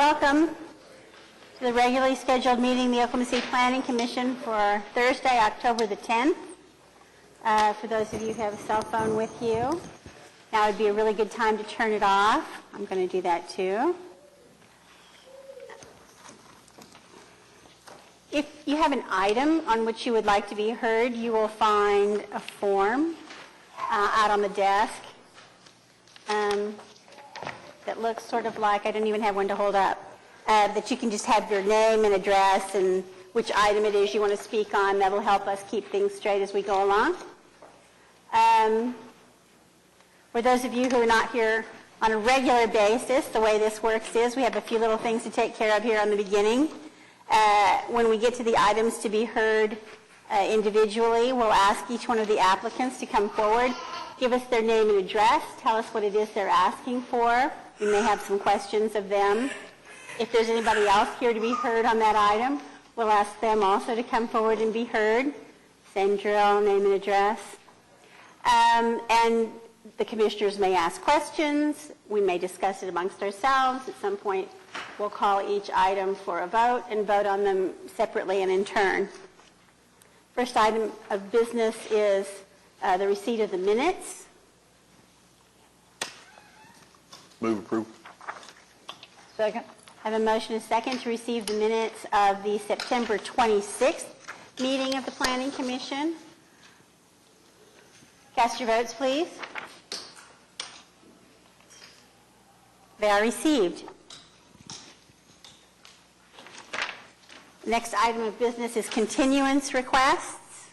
welcome to the regularly scheduled meeting of the Oklahoma City Planning Commission for Thursday, October the 10th. For those of you who have a cell phone with you, now would be a really good time to turn it off. I'm going to do that too. If you have an item on which you would like to be heard, you will find a form out on the desk that looks sort of like, I don't even have one to hold up, that you can just have your name and address and which item it is you want to speak on. That'll help us keep things straight as we go along. For those of you who are not here on a regular basis, the way this works is we have a few little things to take care of here on the beginning. When we get to the items to be heard individually, we'll ask each one of the applicants to come forward, give us their name and address, tell us what it is they're asking for. We may have some questions of them. If there's anybody else here to be heard on that item, we'll ask them also to come forward and be heard. Same drill, name and address. And the commissioners may ask questions. We may discuss it amongst ourselves. At some point, we'll call each item for a vote and vote on them separately and in turn. First item of business is the receipt of the minutes. Move approval. Second. I have a motion and a second to receive the minutes of the September 26th meeting of the Planning Commission. Cast your votes, please. They are received. Next item of business is continuance requests.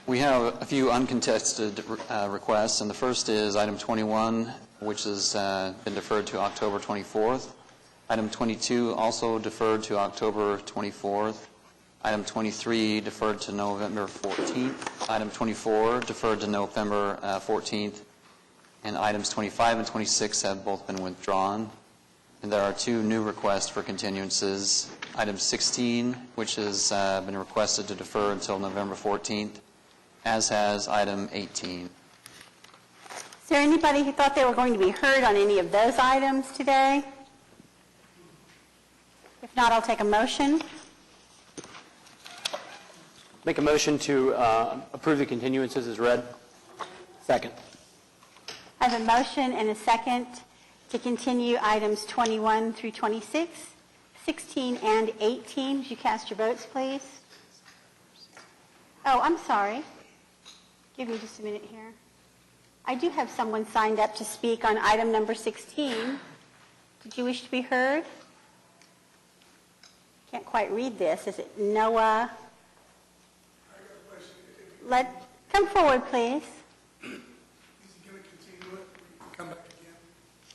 We have a few uncontested requests, and the first is item 21, which has been deferred to October 24th. Item 22 also deferred to October 24th. Item 23 deferred to November 14th. Item 24 deferred to November 14th. And items 25 and 26 have both been withdrawn. And there are two new requests for continuances. Item 16, which has been requested to defer until November 14th, as has item 18. Is there anybody who thought they were going to be heard on any of those items today? If not, I'll take a motion. Make a motion to approve the continuances as read. Second. I have a motion and a second to continue items 21 through 26, 16, and 18. Would you cast your votes, please? Oh, I'm sorry. Give me just a minute here. I do have someone signed up to speak on item number 16. Did you wish to be heard? Can't quite read this. Is it Noah? Come forward, please. Is he going to continue it? Come back again?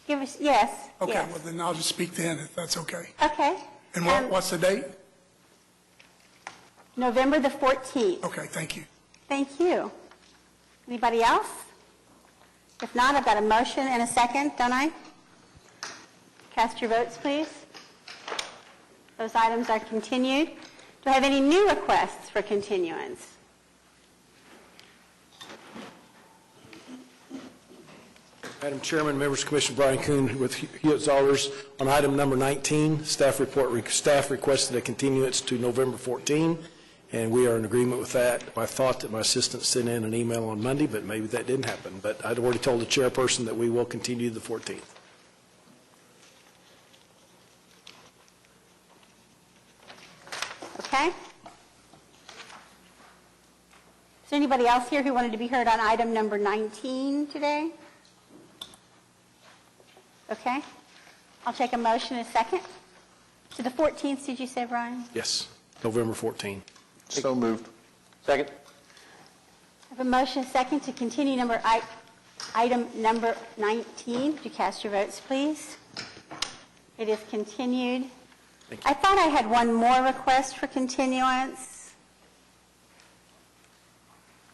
Give us, yes. Okay, yes. well then I'll just speak then if that's okay. Okay. And what's the date? November the 14th. Okay, thank you. Thank you. Anybody else? If not, I've got a motion and a second, don't I? Cast your votes, please. Those items are continued. Do I have any new requests for continuance? Madam Chairman, members of Commissioner Brian Kuhn with Hewitt-Zollers. On item number 19, staff requested a continuance to November 14, and we are in agreement with that. I thought that my assistant sent in an email on Monday, but maybe that didn't happen. But I'd already told the chairperson that we will continue the 14th. Okay. Is there anybody else here who wanted to be heard on item number 19 today? Okay. I'll take a motion in a second. To the 14th, did you say, Brian? Yes, November 14. So moved. Second. I have a motion and a second to continue item number 19. Would you cast your votes, please? It is continued. Thank you. I thought I had one more request for continuance.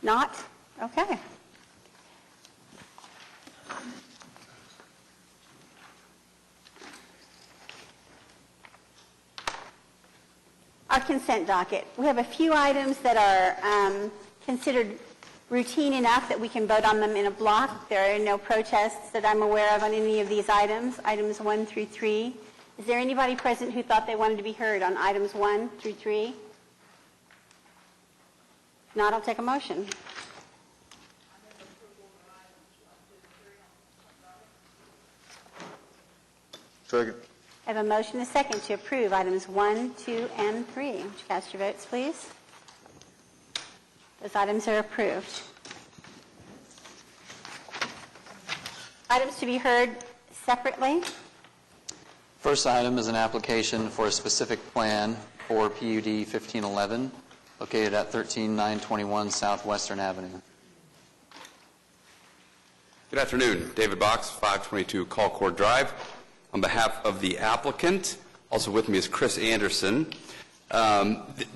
Not? Okay. Our consent docket. We have a few items that are considered routine enough that we can vote on them in a block. There are no protests that I'm aware of on any of these items, items 1 through 3. Is there anybody present who thought they wanted to be heard on items 1 through 3? If not, I'll take a motion. Second. I have a motion and a second to approve items 1, 2, and 3. Would you cast your votes, please? Those items are approved. Items to be heard separately. First item is an application for a specific plan for PUD 1511, located at 13921 Southwestern Avenue. Good afternoon. David Box, 522 Colcord Drive. On behalf of the applicant, also with me is Chris Anderson.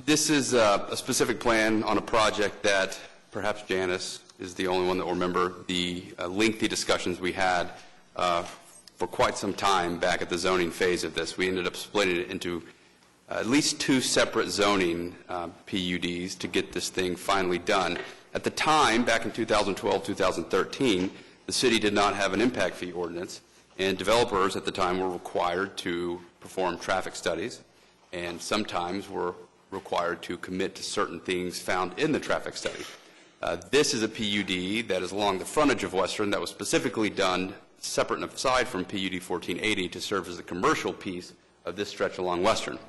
This is a specific plan on a project that perhaps Janice is the only one that will remember the lengthy discussions we had for quite some time back at the zoning phase of this. We ended up splitting it into at least 2 separate zoning PUDs to get this thing finally done. At the time, back in 2012, 2013, the city did not have an impact fee ordinance, and developers at the time were required to perform traffic studies, and sometimes were required to commit to certain things found in the traffic study. This is a PUD that is along the frontage of Western that was specifically done separate and aside from PUD 1480 to serve as the commercial piece of this stretch along Western.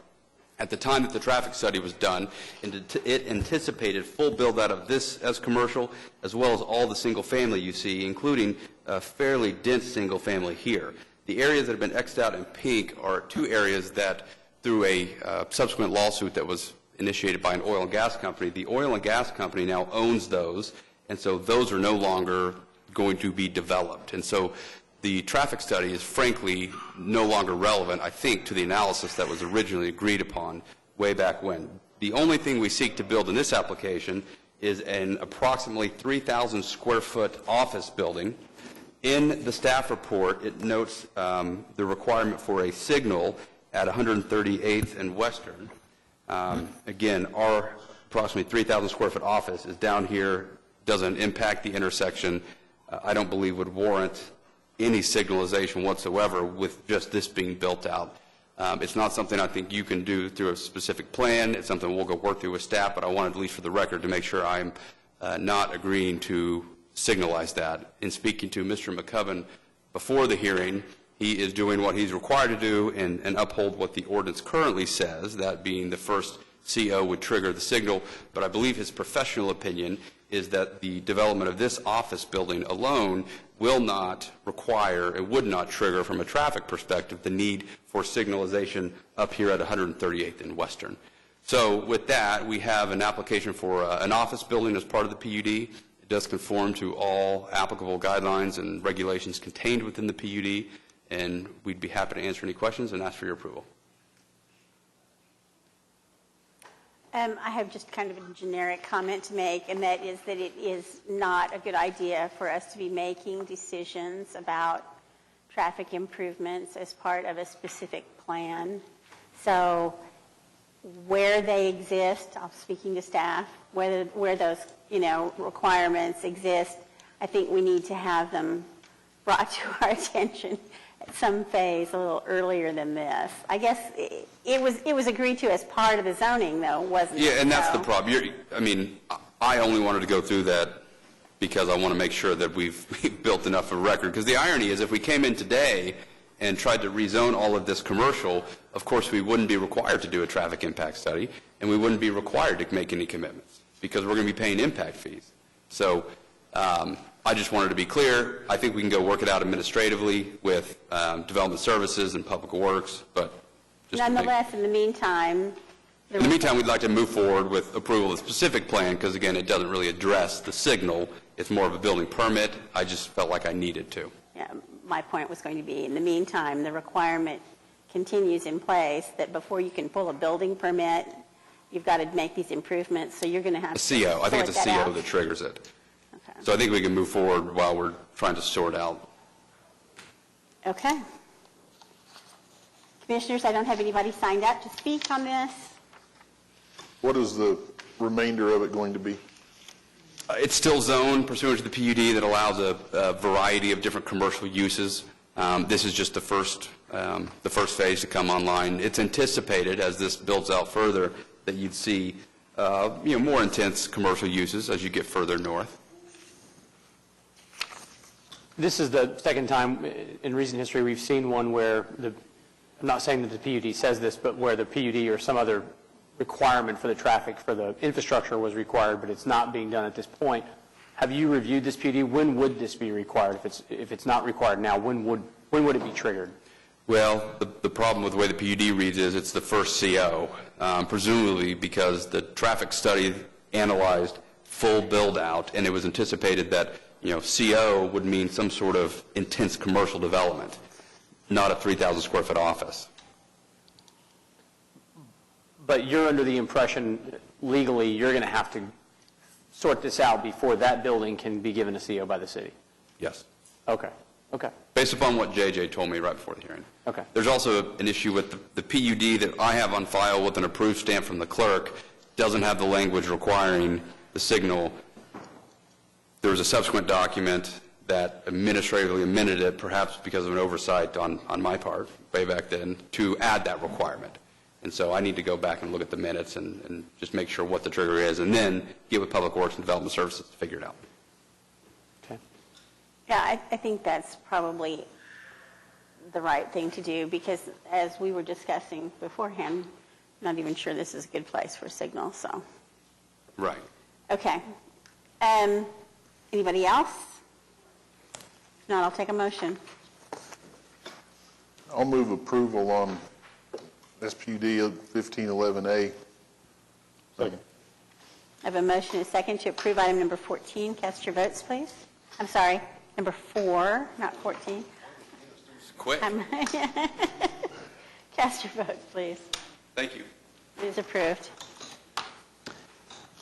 At the time that the traffic study was done, it anticipated full build-out of this as commercial, as well as all the single-family you see, including a fairly dense single-family here. The areas that have been X'd out in pink are 2 areas that, through a subsequent lawsuit that was initiated by an oil and gas company, the oil and gas company now owns those, and so those are no longer going to be developed. And so the traffic study is frankly no longer relevant, I think, to the analysis that was originally agreed upon way back when. The only thing we seek to build in this application is an approximately 3,000 square foot office building. In the staff report, it notes the requirement for a signal at 138th and Western. Again, our approximately 3,000 square foot office is down here, doesn't impact the intersection. I don't believe would warrant any signalization whatsoever with just this being built out. It's not something I think you can do through a specific plan. It's something we'll go work through with staff, but I wanted, at least for the record, to make sure I'm not agreeing to signalize that. In speaking to Mr. McCubbin before the hearing, he is doing what he's required to do and uphold what the ordinance currently says, that being the first CO would trigger the signal, but I believe his professional opinion is that the development of this office building alone will not require, it would not trigger from a traffic perspective, the need for signalization up here at 138th and Western. So with that, we have an application for an office building as part of the PUD. It does conform to all applicable guidelines and regulations contained within the PUD, and we'd be happy to answer any questions and ask for your approval. I have just kind of a generic comment to make, and that is that it is not a good idea for us to be making decisions about traffic improvements as part of a specific plan. So where they exist, I'm speaking to staff, where those, requirements exist, I think we need to have them brought to our attention at some phase a little earlier than this. I guess it was agreed to as part of the zoning, though, wasn't it? Yeah, and that's the problem. I only wanted to go through that because I want to make sure that we've built enough of a record. Because the irony is, if we came in today and tried to rezone all of this commercial, of course we wouldn't be required to do a traffic impact study, and we wouldn't be required to make any commitments because we're going to be paying impact fees. So I just wanted to be clear. I think we can go work it out administratively with Development Services and Public Works, but just Nonetheless, in the meantime... In the meantime, we'd like to move forward with approval of the specific plan because, again, it doesn't really address the signal. It's more of a building permit. I just felt like I needed to. Yeah, my point was going to be, in the meantime, the requirement continues in place that before you can pull a building permit, you've got to make these improvements, so you're going to have A CO. I think it's a CO that triggers it. Okay. So I think we can move forward while we're trying to sort out. Okay. Commissioners, I don't have anybody signed up to speak on this. What is the remainder of it going to be? It's still zoned pursuant to the PUD that allows a variety of different commercial uses. This is just the first the first phase to come online. It's anticipated, as this builds out further, that you'd see more intense commercial uses as you get further north. This is the second time in recent history we've seen one where I'm not saying that the PUD says this, but where the PUD or some other requirement for the traffic, for the infrastructure was required, but it's not being done at this point. Have you reviewed this PUD? When would this be required? If it's not required now, when would it be triggered? Well, the problem with the way the PUD reads is it's the first CO, presumably because the traffic study analyzed full build-out, and it was anticipated that, CO would mean some sort of intense commercial development, not a 3,000 square foot office. But you're under the impression legally you're going to have to sort this out before that building can be given a CO by the city? Yes. Okay. Based upon what JJ told me right before the hearing. Okay. There's also an issue with the PUD that I have on file with an approved stamp from the clerk doesn't have the language requiring the signal. There was a subsequent document that administratively amended it, perhaps because of an oversight on my part way back then, to add that requirement. And so I need to go back and look at the minutes and just make sure what the trigger is, and then get with Public Works and Development Services to figure it out. Okay. Yeah, I think that's probably the right thing to do, because as we were discussing beforehand, I'm not even sure this is a good place for a signal, so. Right. Okay. Anybody else? If not, I'll take a motion. I'll move approval on SPUD 1511A. Second. I have a motion and a second to approve item number 14. Cast your votes, please. I'm sorry, number 4, not 14. Quick. Cast your votes, please. Thank you. It is approved.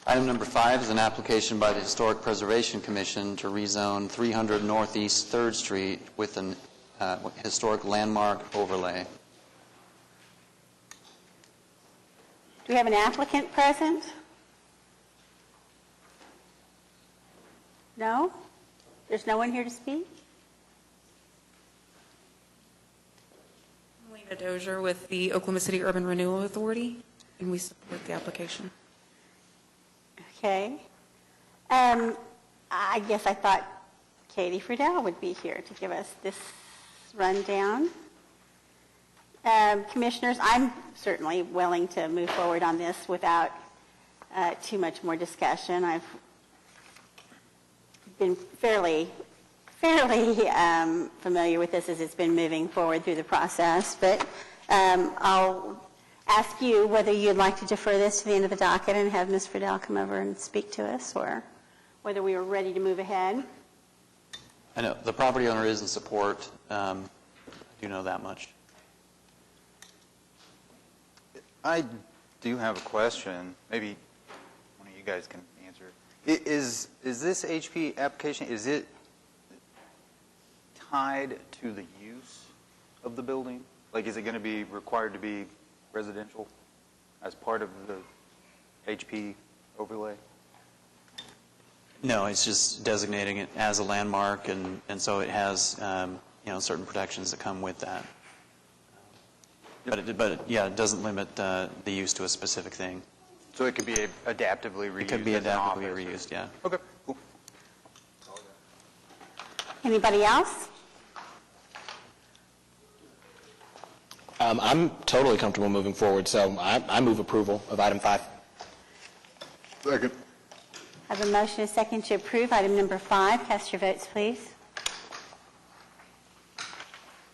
Item number 5 is an application by the Historic Preservation Commission to rezone 300 Northeast 3rd Street with an historic landmark overlay. Do we have an applicant present? No? There's no one here to speak? Lena Dozier with the Oklahoma City Urban Renewal Authority, and we support the application. Okay. I guess I thought Katie Friedel would be here to give us this rundown. Commissioners, I'm certainly willing to move forward on this without too much more discussion. I've been fairly familiar with this as it's been moving forward through the process, but I'll ask you whether you'd like to defer this to the end of the docket and have Ms. Friedel come over and speak to us, or whether we are ready to move ahead. I know the property owner is in support. I do know that much. I do have a question. Maybe one of you guys can answer. Is this HP application, is it tied to the use of the building? Like, is it going to be required to be residential as part of the HP overlay? No, it's just designating it as a landmark, and so it has certain protections that come with that. But it doesn't limit the use to a specific thing. So it could be adaptively reused. It could be as an adaptively office. reused, yeah. Okay, cool. Anybody else? I'm totally comfortable moving forward, so I move approval of item 5. Second. I have a motion and a second to approve item number 5. Cast your votes, please.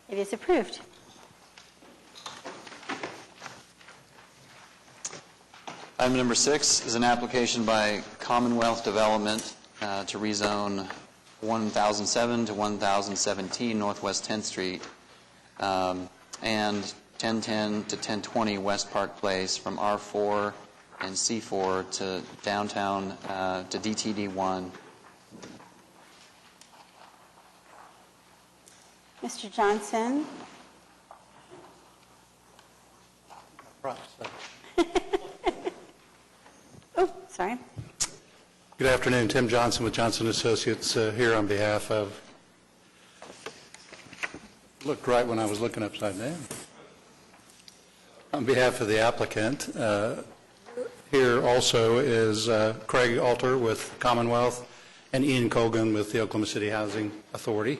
It is approved. Item number 6 is an application by Commonwealth Development to rezone 1007 to 1017 Northwest 10th Street and 1010 to 1020 West Park Place from R4 and C4 to downtown to DTD1. Mr. Johnson? Oh, sorry. Good afternoon. Tim Johnson with Johnson Associates here on behalf of Looked right when I was looking upside down. On behalf of the applicant, here also is Craig Alter with Commonwealth and Ian Colgan with the Oklahoma City Housing Authority.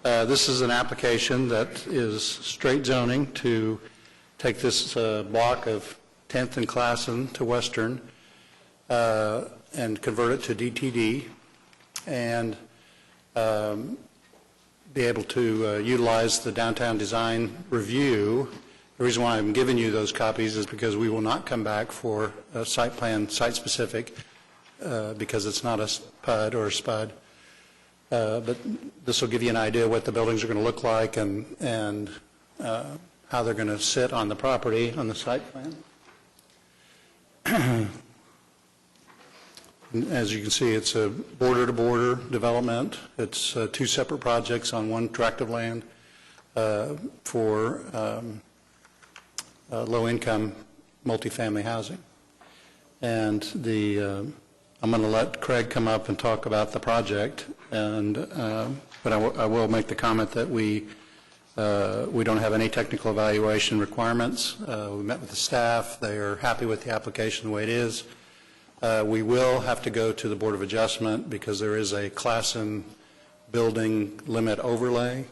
This is an application that is straight zoning to take this block of 10th and Classen to Western and convert it to DTD and be able to utilize the downtown design review. The reason why I'm giving you those copies is because we will not come back for a site plan, site-specific, because it's not a PUD or a SPUD. But this will give you an idea what the buildings are going to look like and how they're going to sit on the property on the site plan. As you can see, it's a border-to-border development. It's two separate projects on one tract of land for low-income multifamily housing. And I'm going to let Craig come up and talk about the project, but I will make the comment that we don't have any technical evaluation requirements. We met with the staff. They are happy with the application the way it is. We will have to go to the Board of Adjustment because there is a Classen building limit overlay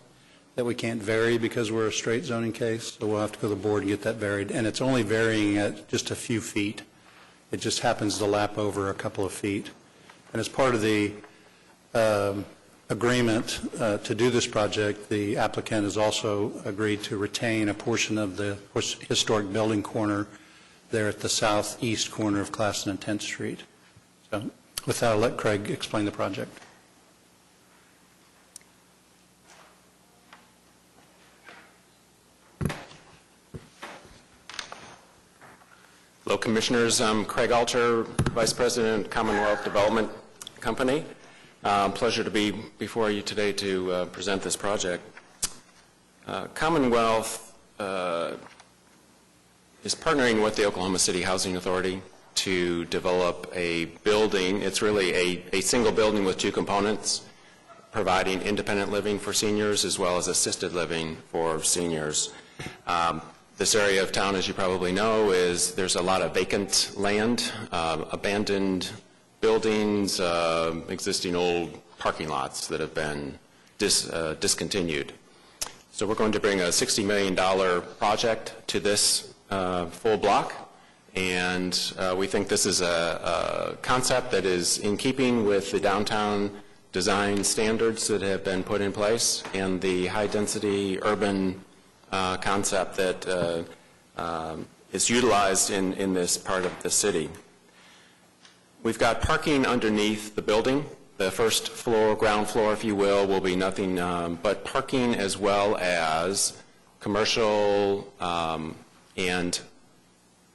that we can't vary because we're a straight zoning case, so we'll have to go to the board and get that varied. And it's only varying at just a few feet. It just happens to lap over a couple of feet. And as part of the agreement to do this project, the applicant has also agreed to retain a portion of the historic building corner there at the southeast corner of Classen and 10th Street. So with that, I'll let Craig explain the project. Hello, Commissioners. I'm Craig Alter, Vice President, Commonwealth Development Company. Pleasure to be before you today to present this project. Commonwealth is partnering with the Oklahoma City Housing Authority to develop a building. It's really a single building with two components, providing independent living for seniors as well as assisted living for seniors. This area of town, as you probably know, there's a lot of vacant land, abandoned buildings, existing old parking lots that have been discontinued. So we're going to bring a $60 million project to this full block, and we think this is a concept that is in keeping with the downtown design standards that have been put in place and the high-density urban concept that is utilized in this part of the city. We've got parking underneath the building. The first floor, ground floor, if you will be nothing but parking, as well as commercial and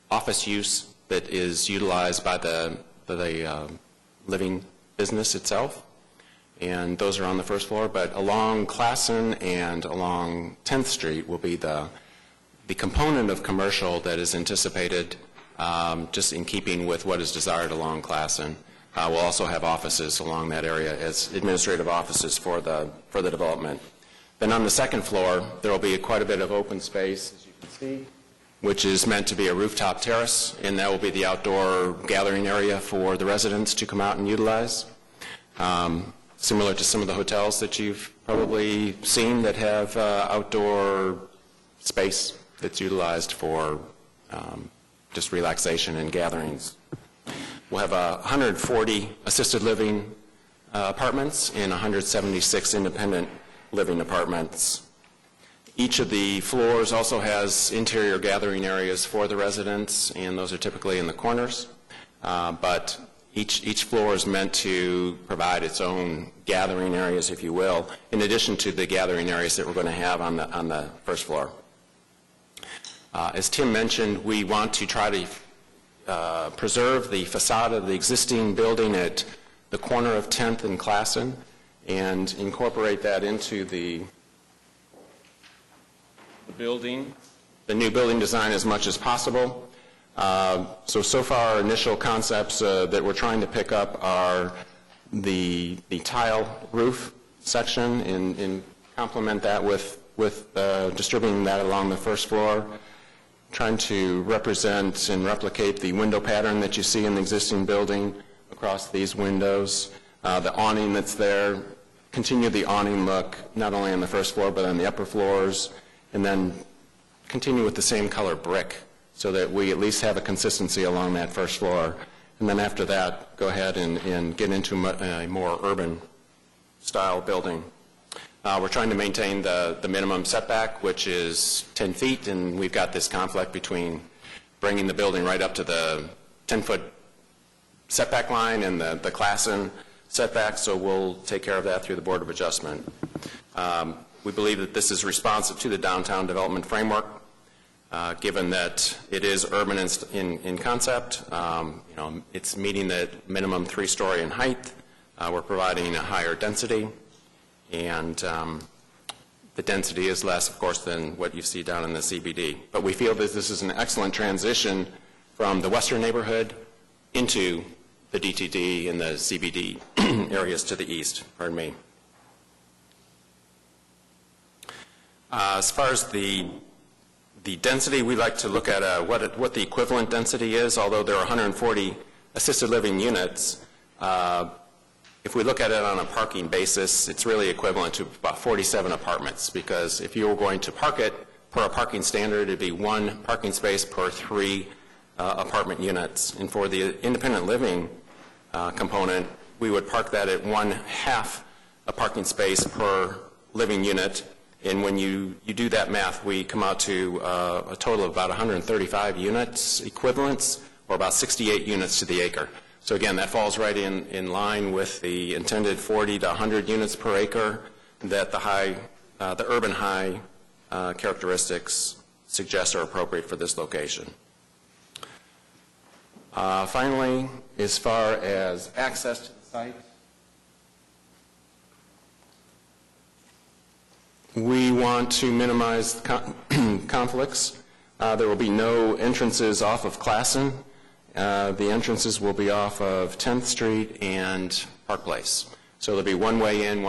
office use that is utilized by the living business itself. And those are on the first floor, but along Classen and along 10th Street will be the component of commercial that is anticipated just in keeping with what is desired along Classen. We'll also have offices along that area as administrative offices for the development. Then on the second floor, there will be quite a bit of open space, as you can see, which is meant to be a rooftop terrace, and that will be the outdoor gathering area for the residents to come out and utilize. Similar to some of the hotels that you've probably seen that have outdoor space that's utilized for just relaxation and gatherings. We'll have 140 assisted living apartments and 176 independent living apartments. Each of the floors also has interior gathering areas for the residents, and those are typically in the corners. But each floor is meant to provide its own gathering areas, if you will, in addition to the gathering areas that we're going to have on the first floor. As Tim mentioned, we want to try to preserve the facade of the existing building at the corner of 10th and Classen and incorporate that into the building, the new building design as much as possible. So far our initial concepts that we're trying to pick up are the tile roof section and complement that with with distributing that along the first floor, trying to represent and replicate the window pattern that you see in the existing building across these windows. The awning that's there, continue the awning look not only on the first floor but on the upper floors, and then continue with the same color brick so that we at least have a consistency along that first floor. And then after that, go ahead and get into a more urban style building. We're trying to maintain the minimum setback, which is 10 feet, and we've got this conflict between bringing the building right up to the 10-foot setback line and the Classen setback, so we'll take care of that through the Board of Adjustment. We believe that this is responsive to the downtown development framework, given that it is urban in concept. It's meeting the minimum 3-story in height. We're providing a higher density, and the density is less, of course, than what you see down in the CBD. But we feel that this is an excellent transition from the western neighborhood into the DTD and the CBD areas to the east, pardon me. As far as the density, we like to look at what the equivalent density is, although there are 140 assisted living units. If we look at it on a parking basis, it's really equivalent to about 47 apartments, because if you were going to park it per a parking standard, it'd be 1 parking space per 3 apartment units. And for the independent living component, we would park that at 1/2 a parking space per living unit. And when you do that math, we come out to a total of about 135 units equivalents, or about 68 units to the acre. So again, that falls right in line with the intended 40 to 100 units per acre that the urban high characteristics suggest are appropriate for this location. Finally, as far as access to the site, we want to minimize conflicts. There will be no entrances off of Classen. The entrances will be off of 10th Street and Park Place. So there'll be one way in,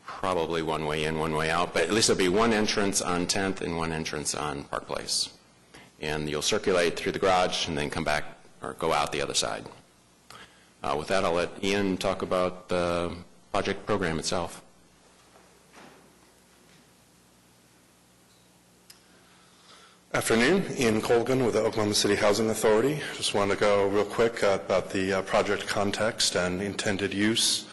probably one way in, one way out, but at least there'll be one entrance on 10th and one entrance on Park Place. And you'll circulate through the garage and then come back or go out the other side. With that, I'll let Ian talk about the project program itself. Afternoon, Ian Colgan with the Oklahoma City Housing Authority. Just wanted to go real quick about the project context and intended use.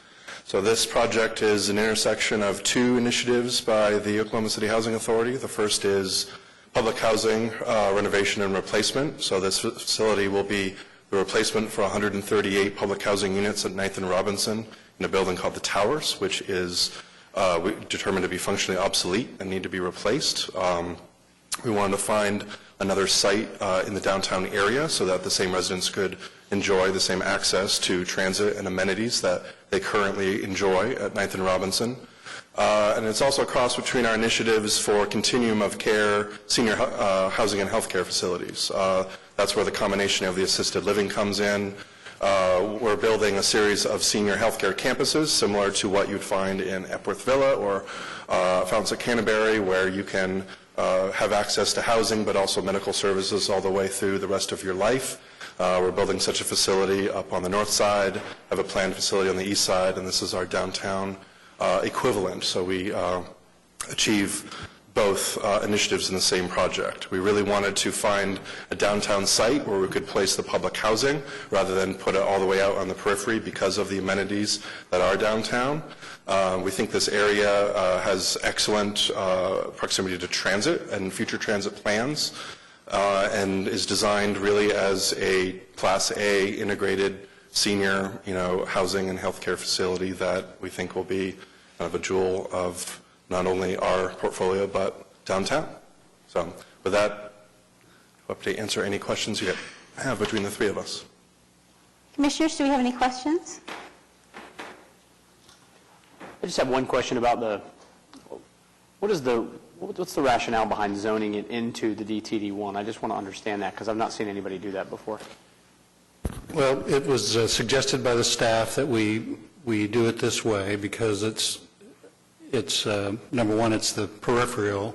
So this project is an intersection of 2 initiatives by the Oklahoma City Housing Authority. The first is public housing renovation and replacement. So this facility will be the replacement for 138 public housing units at 9th and Robinson in a building called the Towers, which is determined to be functionally obsolete and need to be replaced. We wanted to find another site in the downtown area so that the same residents could enjoy the same access to transit and amenities that they currently enjoy at 9th and Robinson. And it's also a cross between our initiatives for continuum of care, senior housing and healthcare facilities. That's where the combination of the assisted living comes in. We're building a series of senior healthcare campuses similar to what you'd find in Epworth Villa or Fountains at Canterbury, where you can have access to housing but also medical services all the way through the rest of your life. We're building such a facility up on the north side, have a planned facility on the east side, and this is our downtown equivalent. So we achieve both initiatives in the same project. We really wanted to find a downtown site where we could place the public housing rather than put it all the way out on the periphery because of the amenities that are downtown. We think this area has excellent proximity to transit and future transit plans and is designed really as a Class A integrated senior housing and healthcare facility that we think will be kind of a jewel of not only our portfolio, but downtown. So with that, I hope to answer any questions you have between the 3 of us. Commissioners, do we have any questions? I just have one question about what's the rationale behind zoning it into the DTD1? I just want to understand that because I've not seen anybody do that before. Well, it was suggested by the staff that we do it this way because it's, number one, it's the peripheral.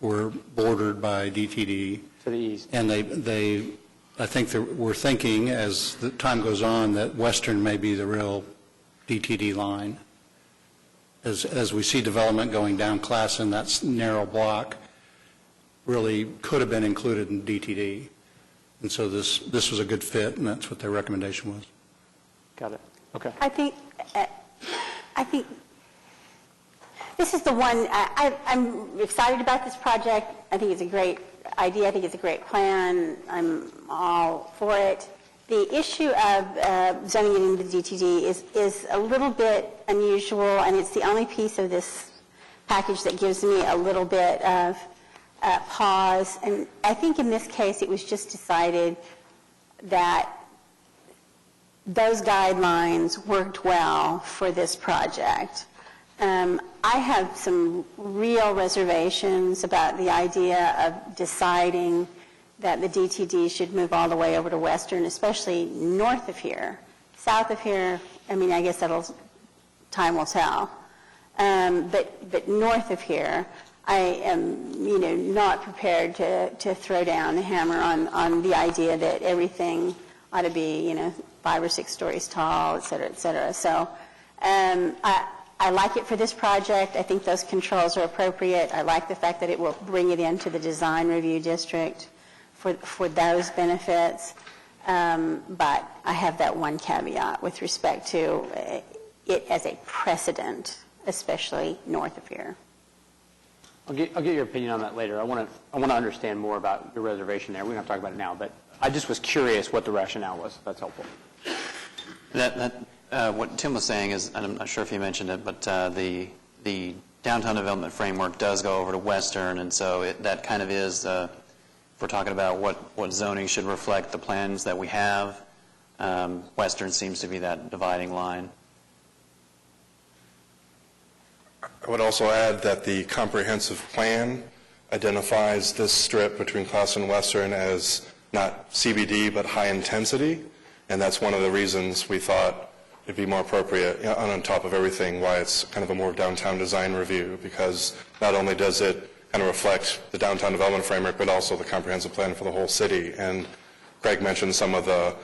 We're bordered by DTD. To the east. And I think that we're thinking, as the time goes on, that Western may be the real DTD line. As we see development going down Classen, that narrow block really could have been included in DTD. And so this was a good fit, and that's what their recommendation was. Got it. Okay. I think this is the one, I'm excited about this project. I think it's a great idea. I think it's a great plan. I'm all for it. The issue of zoning it into DTD is a little bit unusual, and it's the only piece of this package that gives me a little bit of pause. And I think in this case, it was just decided that those guidelines worked well for this project. I have some real reservations about the idea of deciding that the DTD should move all the way over to Western, especially north of here. South of here, I mean, I guess time will tell. But north of here, I am, not prepared to throw down the hammer on the idea that everything ought to be, 5 or 6 stories tall, et cetera, et cetera. So I like it for this project. I think those controls are appropriate. I like the fact that it will bring it into the design review district for those benefits. But I have that one caveat with respect to it as a precedent, especially north of here. I'll get your opinion on that later. I want to understand more about your reservation there. We don't have to talk about it now, but I just was curious what the rationale was. That's helpful. What Tim was saying is, and I'm not sure if he mentioned it, but the downtown development framework does go over to Western, and so that kind of is, if we're talking about what zoning should reflect the plans that we have, Western seems to be that dividing line. I would also add that the comprehensive plan identifies this strip between Classen and Western as not CBD but high intensity, and that's one of the reasons we thought it'd be more appropriate, on top of everything, why it's kind of a more downtown design review, because not only does it kind of reflect the downtown development framework, but also the comprehensive plan for the whole city. And Greg mentioned some of the,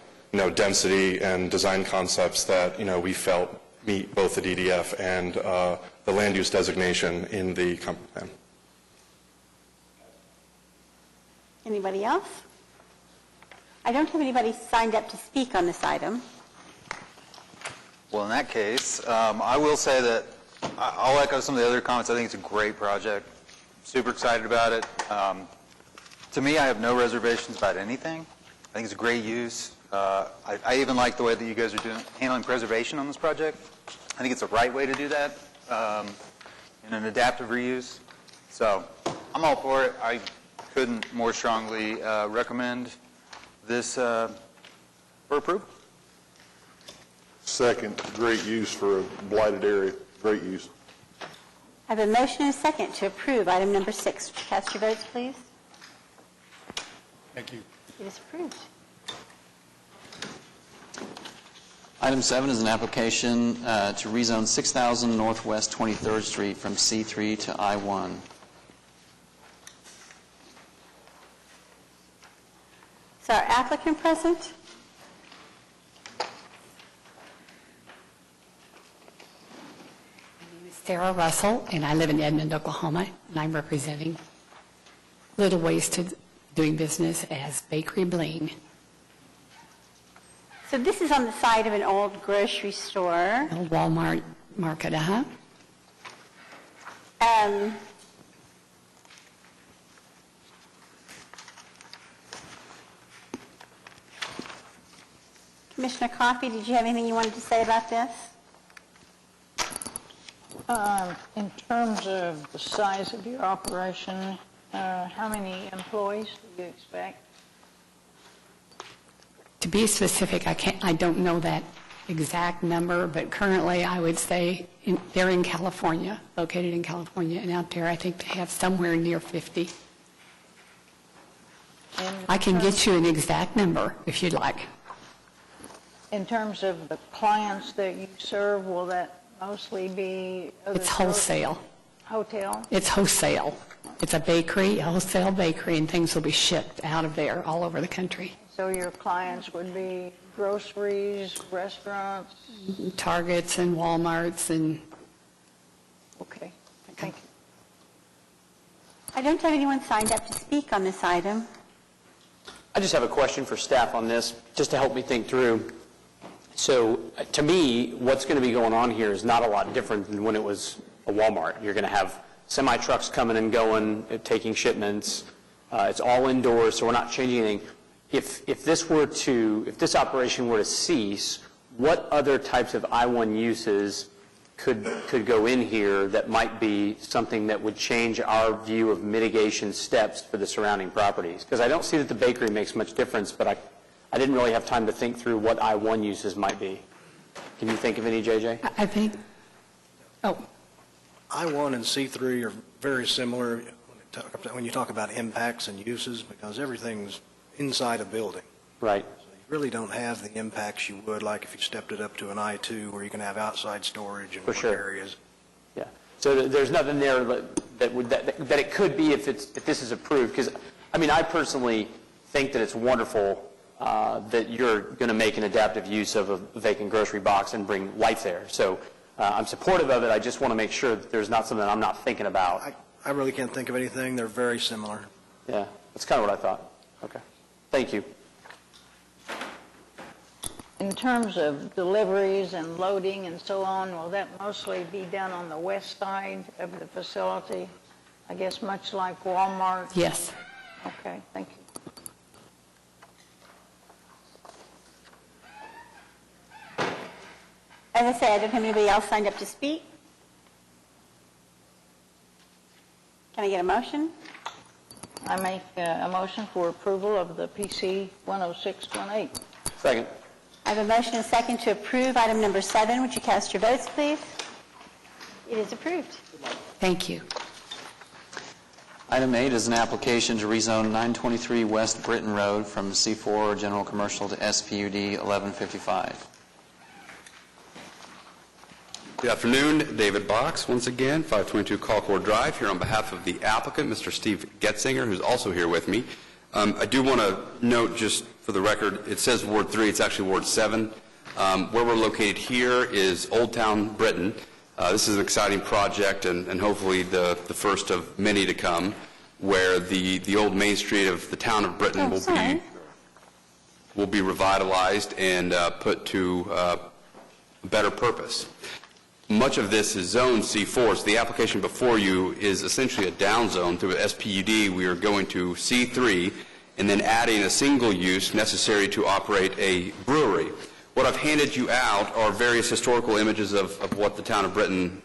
density and design concepts that, we felt meet both the DDF and the land use designation in the comp plan. Anybody else? I don't have anybody signed up to speak on this item. Well, in that case, I will say that I'll echo some of the other comments. I think it's a great project. Super excited about it. To me, I have no reservations about anything. I think it's a great use. I even like the way that you guys are handling preservation on this project. I think it's the right way to do that in an adaptive reuse. So I'm all for it. I couldn't more strongly recommend this for approval. Second, great use for a blighted area. Great use. I have a motion and a second to approve item number 6. Cast your votes, please. Thank you. It is approved. Item 7 is an application to rezone 6,000 Northwest 23rd Street from C3 to I1. Is our applicant present? My name is Sarah Russell, and I live in Edmond, Oklahoma, and I'm representing Little Wasted doing business as Bakery Bling. So this is on the side of an old grocery store. Old Walmart market, Commissioner Coffey, did you have anything you wanted to say about this? In terms of the size of your operation, how many employees do you expect? To be specific, I don't know that exact number, but currently I would say they're in California, located in California, and out there I think they have somewhere near 50. I can get you an exact number if you'd like. In terms of the clients that you serve, will that mostly be? It's wholesale. Hotel? It's wholesale. It's a bakery, a wholesale bakery, and things will be shipped out of there all over the country. So your clients would be groceries, restaurants? Targets and Walmarts and... Okay, thank you. I don't have anyone signed up to speak on this item. I just have a question for staff on this, just to help me think through. So, to me, what's going to be going on here is not a lot different than when it was a Walmart. You're going to have semi-trucks coming and going, taking shipments. It's all indoors, so we're not changing anything. If this operation were to cease, what other types of I-1 uses could go in here that might be something that would change our view of mitigation steps for the surrounding properties? Because I don't see that the bakery makes much difference, but I didn't really have time to think through what I-1 uses might be. Can you think of any, JJ? I think... Oh. I-1 and C3 are very similar when you talk about impacts and uses, because everything's inside a building. Right. So you really don't have the impacts you would like if you stepped it up to an I-2 where you can have outside storage in For sure. areas. Yeah. So there's nothing there that it could be if this is approved. Because, I mean, I personally think that it's wonderful that you're going to make an adaptive use of a vacant grocery box and bring life there. So I'm supportive of it. I just want to make sure that there's not something I'm not thinking about. I really can't think of anything. They're very similar. Yeah, that's kind of what I thought. Okay. Thank you. In terms of deliveries and loading and so on, will that mostly be done on the west side of the facility? I guess much like Walmart? Yes. Okay, thank you. As I said, I don't have anybody else signed up to speak. Can I get a motion? I make a motion for approval of the PC 10618. Second. I have a motion and a second to approve item number 7. Would you cast your votes, please? It is approved. Thank you. Item 8 is an application to rezone 923 West Britton Road from C4 General Commercial to SPUD 1155. Good afternoon, David Box, once again, 522 Colcord Drive, here on behalf of the applicant, Mr. Steve Getzinger, who's also here with me. I do want to note, just for the record, it says Ward 3, it's actually Ward 7. Where we're located here is Old Town Britton. This is an exciting project, and hopefully the first of many to come, where the old main street of the town of Britton will be revitalized and put to better purpose. Much of this is zone C4, so the application before you is essentially a down zone. Through SPUD, we are going to C3 and then adding a single use necessary to operate a brewery. What I've handed you out are various historical images of what the town of Britton,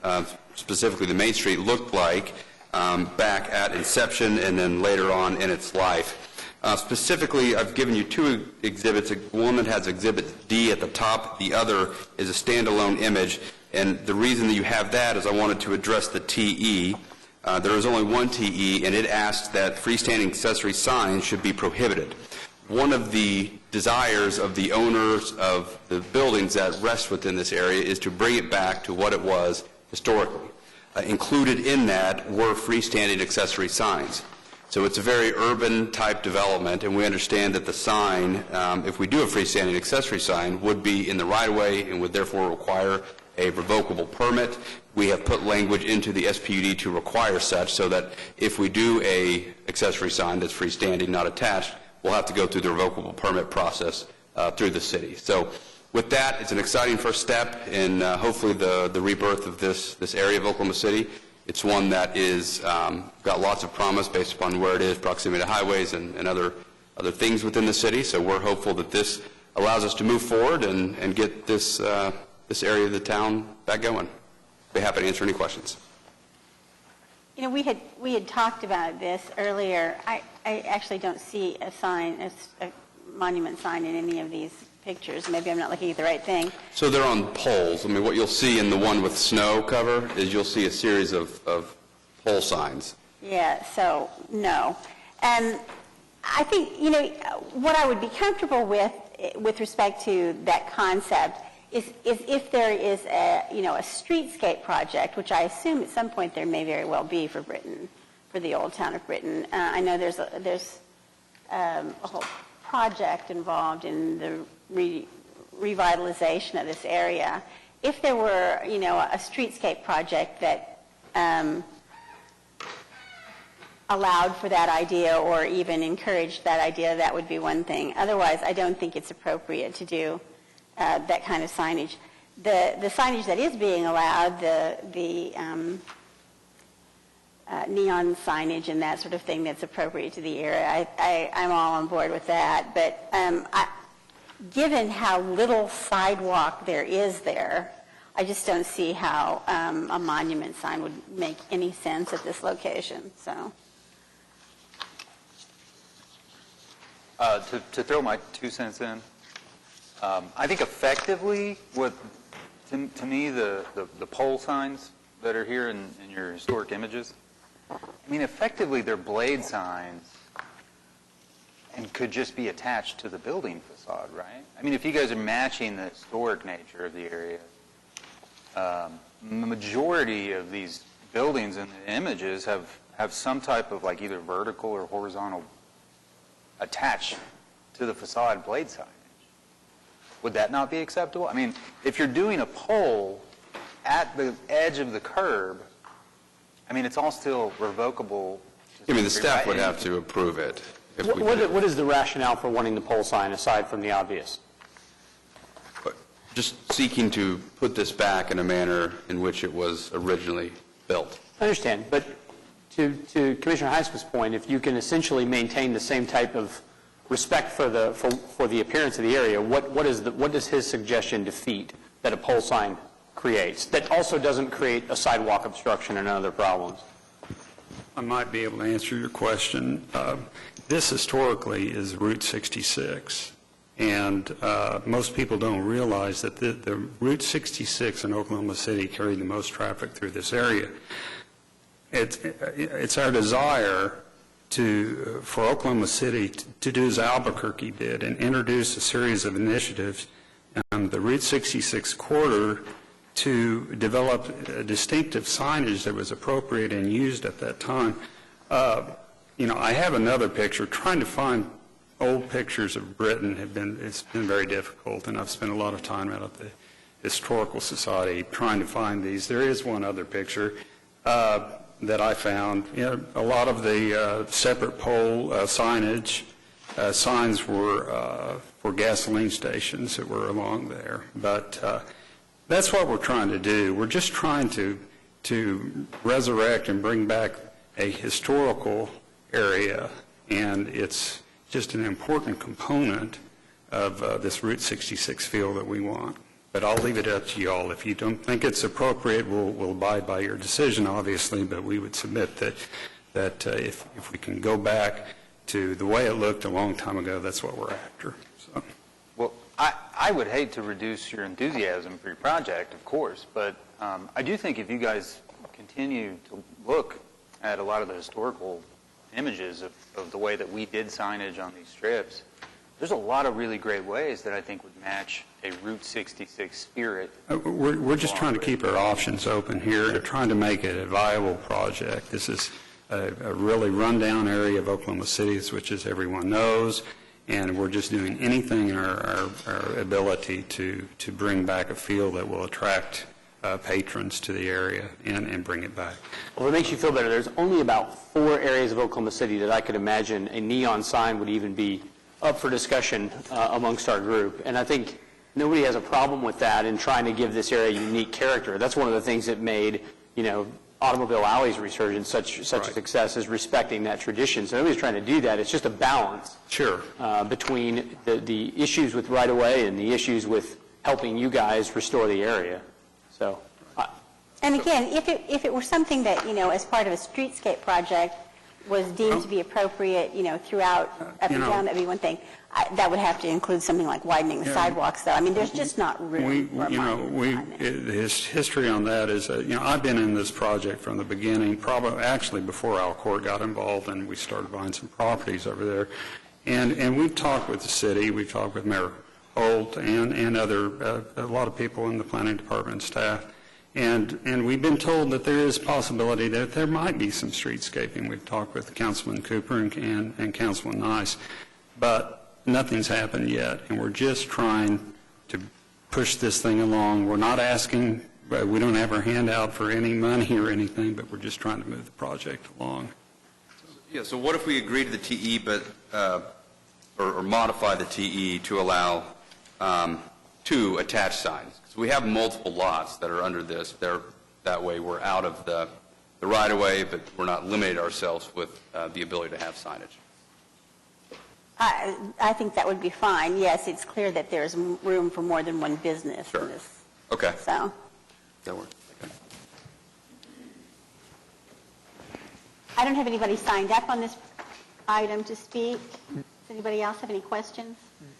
specifically the Main Street, looked like back at inception and then later on in its life. Specifically, I've given you two exhibits. One that has Exhibit D at the top. The other is a standalone image. And the reason that you have that is I wanted to address the TE. There is only one TE, and it asks that freestanding accessory signs should be prohibited. One of the desires of the owners of the buildings that rest within this area is to bring it back to what it was historically. Included in that were freestanding accessory signs. So it's a very urban-type development, and we understand that the sign, if we do a freestanding accessory sign, would be in the right-of-way and would therefore require a revocable permit. We have put language into the SPUD to require such, so that if we do a accessory sign that's freestanding, not attached, we'll have to go through the revocable permit process through the city. So with that, it's an exciting first step in hopefully the rebirth of this area of Oklahoma City. It's one that is got lots of promise based upon where it is, proximity to highways and other things within the city. So we're hopeful that this allows us to move forward and get this area of the town back going. Be happy to answer any questions. You know, we had talked about this earlier. I actually don't see a sign, a monument sign in any of these pictures. Maybe I'm not looking at the right thing. So they're on poles. I mean, what you'll see in the one with snow cover is you'll see a series of pole signs. Yeah, so no. And I think, you know, what I would be comfortable with respect to that concept is if there is a, you know, a streetscape project, which I assume at some point there may very well be for Britain, for the old town of Britain. I know there's a whole project involved in the revitalization of this area. If there were, you know, a streetscape project that allowed for that idea or even encouraged that idea, that would be one thing. Otherwise, I don't think it's appropriate to do that kind of signage. The signage that is being allowed, the neon signage and that sort of thing that's appropriate to the area, I'm all on board with that. But given how little sidewalk there is there, I just don't see how a monument sign would make any sense at this location. So, to throw my 2 cents in, I think effectively, to me, the pole signs that are here in your historic images, I mean, effectively, they're blade signs and could just be attached to the building facade, right? I mean, if you guys are matching the historic nature of the area, the majority of these buildings in the images have some type of like either vertical or horizontal attached to the facade blade signage. Would that not be acceptable? I mean, if you're doing a pole at the edge of the curb, I mean, it's all still revocable. I mean, the staff would have to approve it. What is the rationale for wanting the pole sign aside from the obvious? Just seeking to put this back in a manner in which it was originally built. I understand, but to Commissioner Heisman's point, if you can essentially maintain the same type of respect for the appearance of the area, what does his suggestion defeat that a pole sign creates that also doesn't create a sidewalk obstruction and other problems? I might be able to answer your question. This historically is Route 66, and most people don't realize that the Route 66 in Oklahoma City carried the most traffic through this area. It's our desire for Oklahoma City to do as Albuquerque did and introduce a series of initiatives on the Route 66 corridor to develop a distinctive signage that was appropriate and used at that time. You know, I have another picture. Trying to find old pictures of Britain it's been very difficult, and I've spent a lot of time out at the Historical Society trying to find these. There is one other picture that I found. You know, a lot of the separate pole signage signs were for gasoline stations that were along there. But that's what we're trying to do. We're just trying to resurrect and bring back a historical area, and it's just an important component of this Route 66 feel that we want. But I'll leave it up to you all. If you don't think it's appropriate, we'll abide by your decision, obviously, but we would submit that if we can go back to the way it looked a long time ago, that's what we're after. So. Well, I would hate to reduce your enthusiasm for your project, of course, but I do think if you guys continue to look at a lot of the historical images of the way that we did signage on these strips, there's a lot of really great ways that I think would match a Route 66 spirit. We're just trying to keep our options open here and trying to make it a viable project. This is a really rundown area of Oklahoma City, which, as everyone knows, and we're just doing anything in our ability to bring back a feel that will attract patrons to the area and bring it back. Well, it makes you feel better. There's only about 4 areas of Oklahoma City that I could imagine a neon sign would even be up for discussion amongst our group. And I think nobody has a problem with that in trying to give this area a unique character. That's one of the things that made, you know, Automobile Alley's resurgence such a success, is respecting that tradition. So nobody's trying to do that. It's just a balance between the issues with right-of-way and the issues with helping you guys restore the area. So, and again, if it were something that, you know, as part of a streetscape project was deemed to be appropriate, you know, throughout up and down, that'd be one thing. That would have to include something like widening the sidewalks, though. I mean, there's just not room for a monument. His history on that is, you know, I've been in this project from the beginning, probably actually before Alcourt got involved, and we started buying some properties over there. And we've talked with the city, we've talked with Mayor Holt and other, a lot of people in the planning department staff. And we've been told that there is possibility that there might be some streetscaping. We've talked with Councilman Cooper and Councilman Nice, but nothing's happened yet, and we're just trying to push this thing along. We're not asking, we don't have our hand out for any money or anything, but we're just trying to move the project along. Yeah, so what if we agree to the TE, but, or modify the TE to allow 2 attached signs? Because we have multiple lots that are under this. That way we're out of the right-of-way, but we're not limiting ourselves with the ability to have signage. I think that would be fine. Yes, it's clear that there's room for more than one business in this. Okay. So, That works. Okay. I don't have anybody signed up on this item to speak. Does anybody else have any questions?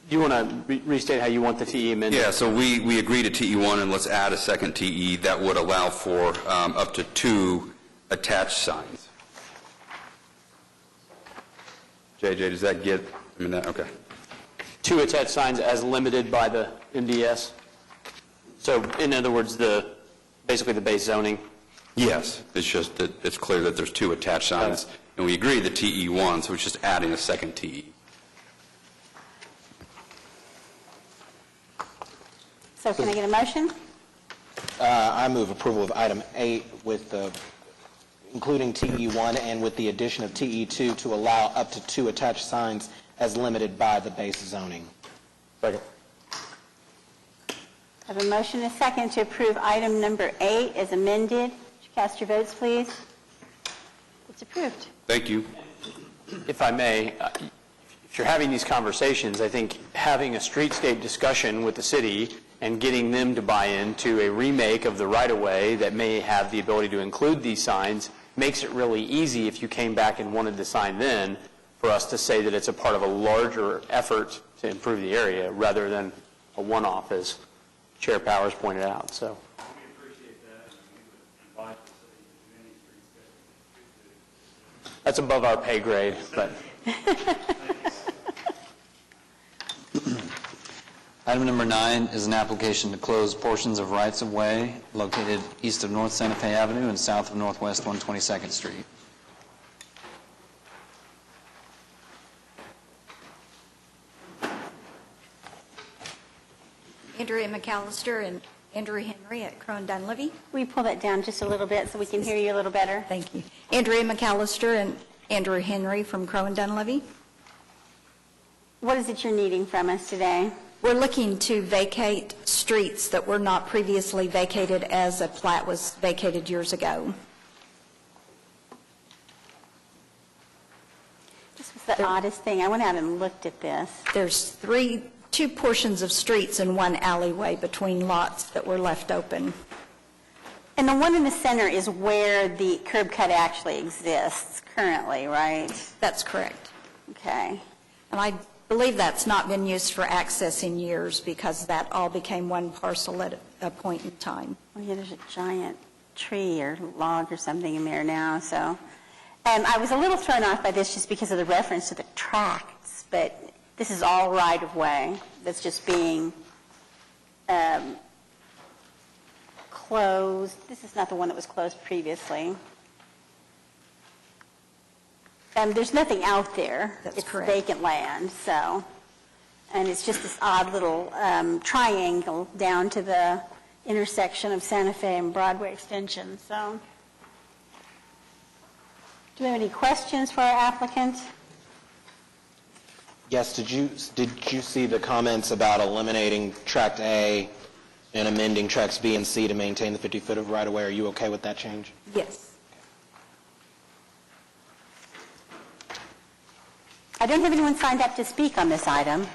Do you want to restate how you want the TE amended? Yeah, so we agree to TE1, and let's add a second TE that would allow for up to 2 attached signs. JJ, does that get, okay. 2 attached signs as limited by the MDS? So in other words, basically the base zoning? Yes, it's just that it's clear that there's 2 attached signs, and we agree to TE1, so it's just adding a second TE. So can I get a motion? I move approval of item 8 with including TE1 and with the addition of TE2 to allow up to 2 attached signs as limited by the base zoning. Second. I have a motion and a second to approve item number 8 as amended. Would you cast your votes, please? It's approved. Thank you. If I may, if you're having these conversations, I think having a streetscape discussion with the city and getting them to buy into a remake of the right-of-way that may have the ability to include these signs makes it really easy if you came back and wanted to sign then for us to say that it's a part of a larger effort to improve the area rather than a one-off, as Chair Powers pointed out. So. That's above our pay grade, but. Item number 9 is an application to close portions of rights-of-way located east of North Santa Fe Avenue and south of Northwest 122nd Street. Andrea McAllister and Andrew Henry at Crone Dunleavy. Will you pull that down just a little bit so we can hear you a little better? Thank you. Andrea McAllister and Andrew Henry from Crone Dunleavy. What is it you're needing from us today? We're looking to vacate streets that were not previously vacated as a plat was vacated years ago. This was the oddest thing. I went out and looked at this. There's two portions of streets and one alleyway between lots that were left open. And the one in the center is where the curb cut actually exists currently, right? That's correct. Okay. And I believe that's not been used for access in years because that all became one parcel at a point in time. Well, yeah, there's a giant tree or log or something in there now, so. I was a little thrown off by this just because of the reference to the tracts, but this is all right-of-way that's just being closed. This is not the one that was closed previously. There's nothing out there. That's correct. It's vacant land, so. And it's just this odd little triangle down to the intersection of Santa Fe and Broadway Extension, so. Do we have any questions for our applicant? Yes, did you see the comments about eliminating Tract A and amending Tracts B and C to maintain the 50-foot of right-of-way? Are you okay with that change? Yes. I don't have anyone signed up to speak on this item.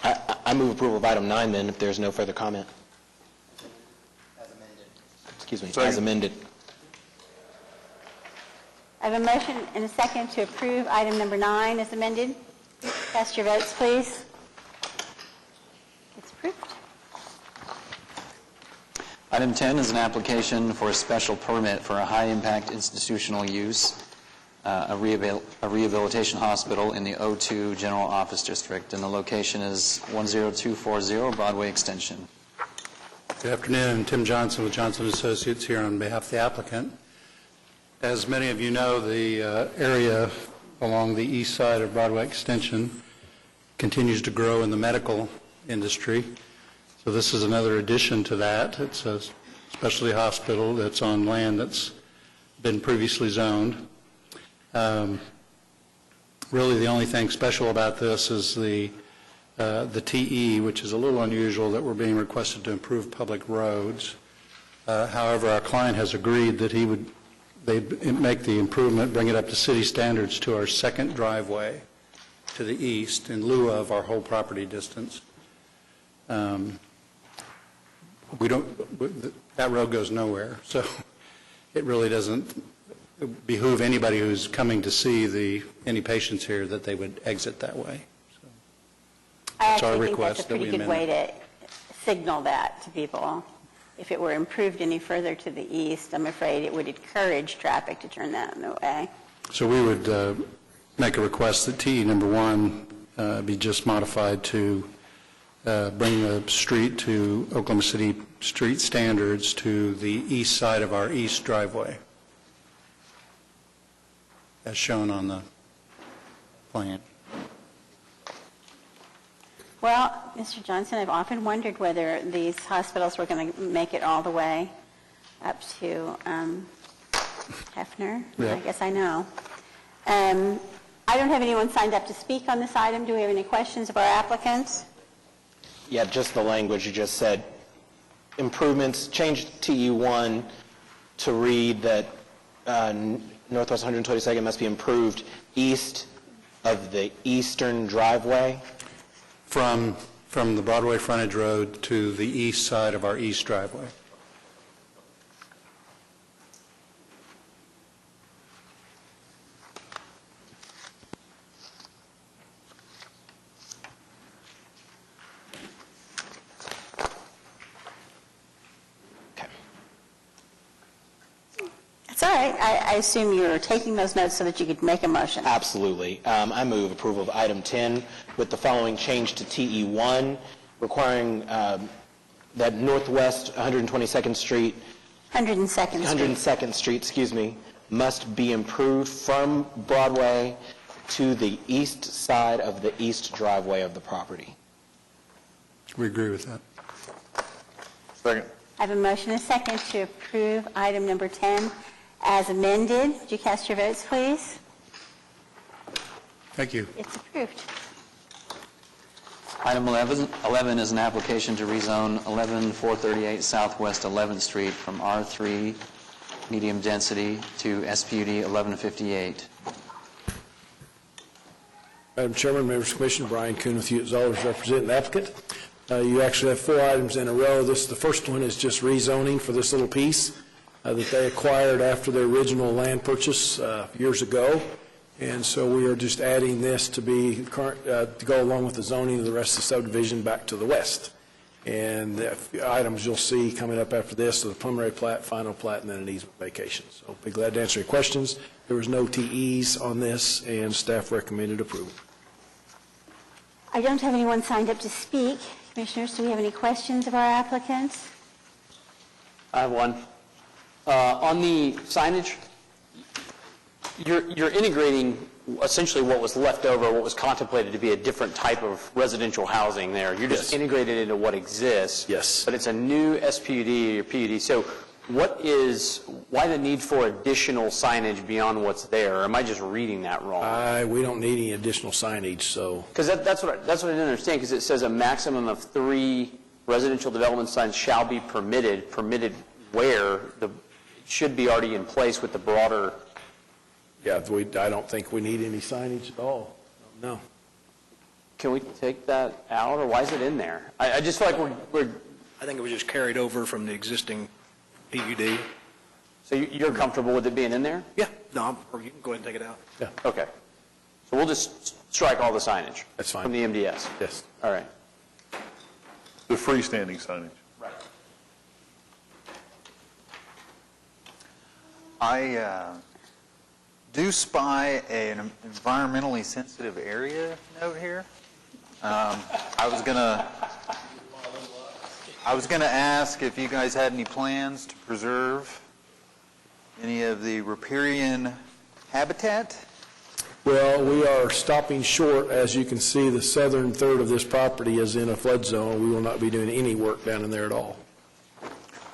I move approval of item 9 then, if there's no further comment. As amended. Excuse me, as amended. I have a motion and a second to approve item number 9 as amended. Cast your votes, please. It's approved. Item 10 is an application for a special permit for a high-impact institutional use a rehabilitation hospital in the O2 General Office District, and the location is 10240 Broadway Extension. Good afternoon. Tim Johnson with Johnson Associates here on behalf of the applicant. As many of you know, the area along the east side of Broadway Extension continues to grow in the medical industry. So this is another addition to that. It's a specialty hospital that's on land that's been previously zoned. Really, the only thing special about this is the TE, which is a little unusual that we're being requested to improve public roads. However, our client has agreed that they'd make the improvement, bring it up to city standards to our second driveway to the east in lieu of our whole property distance. That road goes nowhere, so it really doesn't behoove anybody who's coming to see any patients here that they would exit that way. So I our actually think request that's a that pretty we good way to signal that to people. If it were improved any further to the east, I'm afraid it would encourage traffic to turn that way. So we would make a request that TE number 1 be just modified to bring the street to Oklahoma City street standards to the east side of our east driveway, as shown on the plan. Well, Mr. Johnson, I've often wondered whether these hospitals were going to make it all the way up to Hefner. Yeah. I guess I know. I don't have anyone signed up to speak on this item. Do we have any questions of our applicants? Yeah, just the language you just said. Improvements, change TE1 to read that Northwest 122nd must be improved east of the eastern driveway. From the Broadway frontage road to the east side of our east driveway. It's all right. I assume you're taking those notes so that you could make a motion. Absolutely. I move approval of item 10 with the following change to TE1, requiring that Northwest 122nd Street, 102nd Street, excuse me, must be improved from Broadway to the east side of the east driveway of the property. We agree with that. Second. I have a motion and a second to approve item number 10 as amended. Would you cast your votes, please? Thank you. It's approved. Item 11 is an application to rezone 11438 Southwest 11th Street from R3 medium density to SPUD 1158. Madam Chairman, members of the Commission, Brian Kuhn with Hewitt Zollers representing the applicant. You actually have 4 items in a row. The first one is just rezoning for this little piece that they acquired after their original land purchase years ago. And so we are just adding this to be current, to go along with the zoning of the rest of the subdivision back to the west. And the items you'll see coming up after this are the preliminary plat, final plat, and then an easement vacation. So I'll be glad to answer your questions. There was no TEs on this, and staff recommended approval. I don't have anyone signed up to speak. Commissioners, do we have any questions of our applicants? I have one. On the signage, you're integrating essentially what was left over, what was contemplated to be a different type of residential housing there. You're just integrated into what exists. Yes. But it's a new SPUD or PUD. So why the need for additional signage beyond what's there? Or am I just reading that wrong? We don't need any additional signage, so. Because that's what I didn't understand, because it says a maximum of 3 residential development signs shall be permitted where it should be already in place with the broader. Yeah, I don't think we need any signage at all. No. Can we take that out, or why is it in there? I just feel like we're. I think it was just carried over from the existing PUD. So you're comfortable with it being in there? Yeah, no, or you can go ahead and take it out. Yeah. Okay. So we'll just strike all the signage. That's fine. From the MDS? Yes. All right. The freestanding signage. Right. do spy an environmentally sensitive area note here. I was gonna ask if you guys had any plans to preserve any of the riparian habitat. Well, we are stopping short. As you can see, the southern third of this property is in a flood zone. We will not be doing any work down in there at all.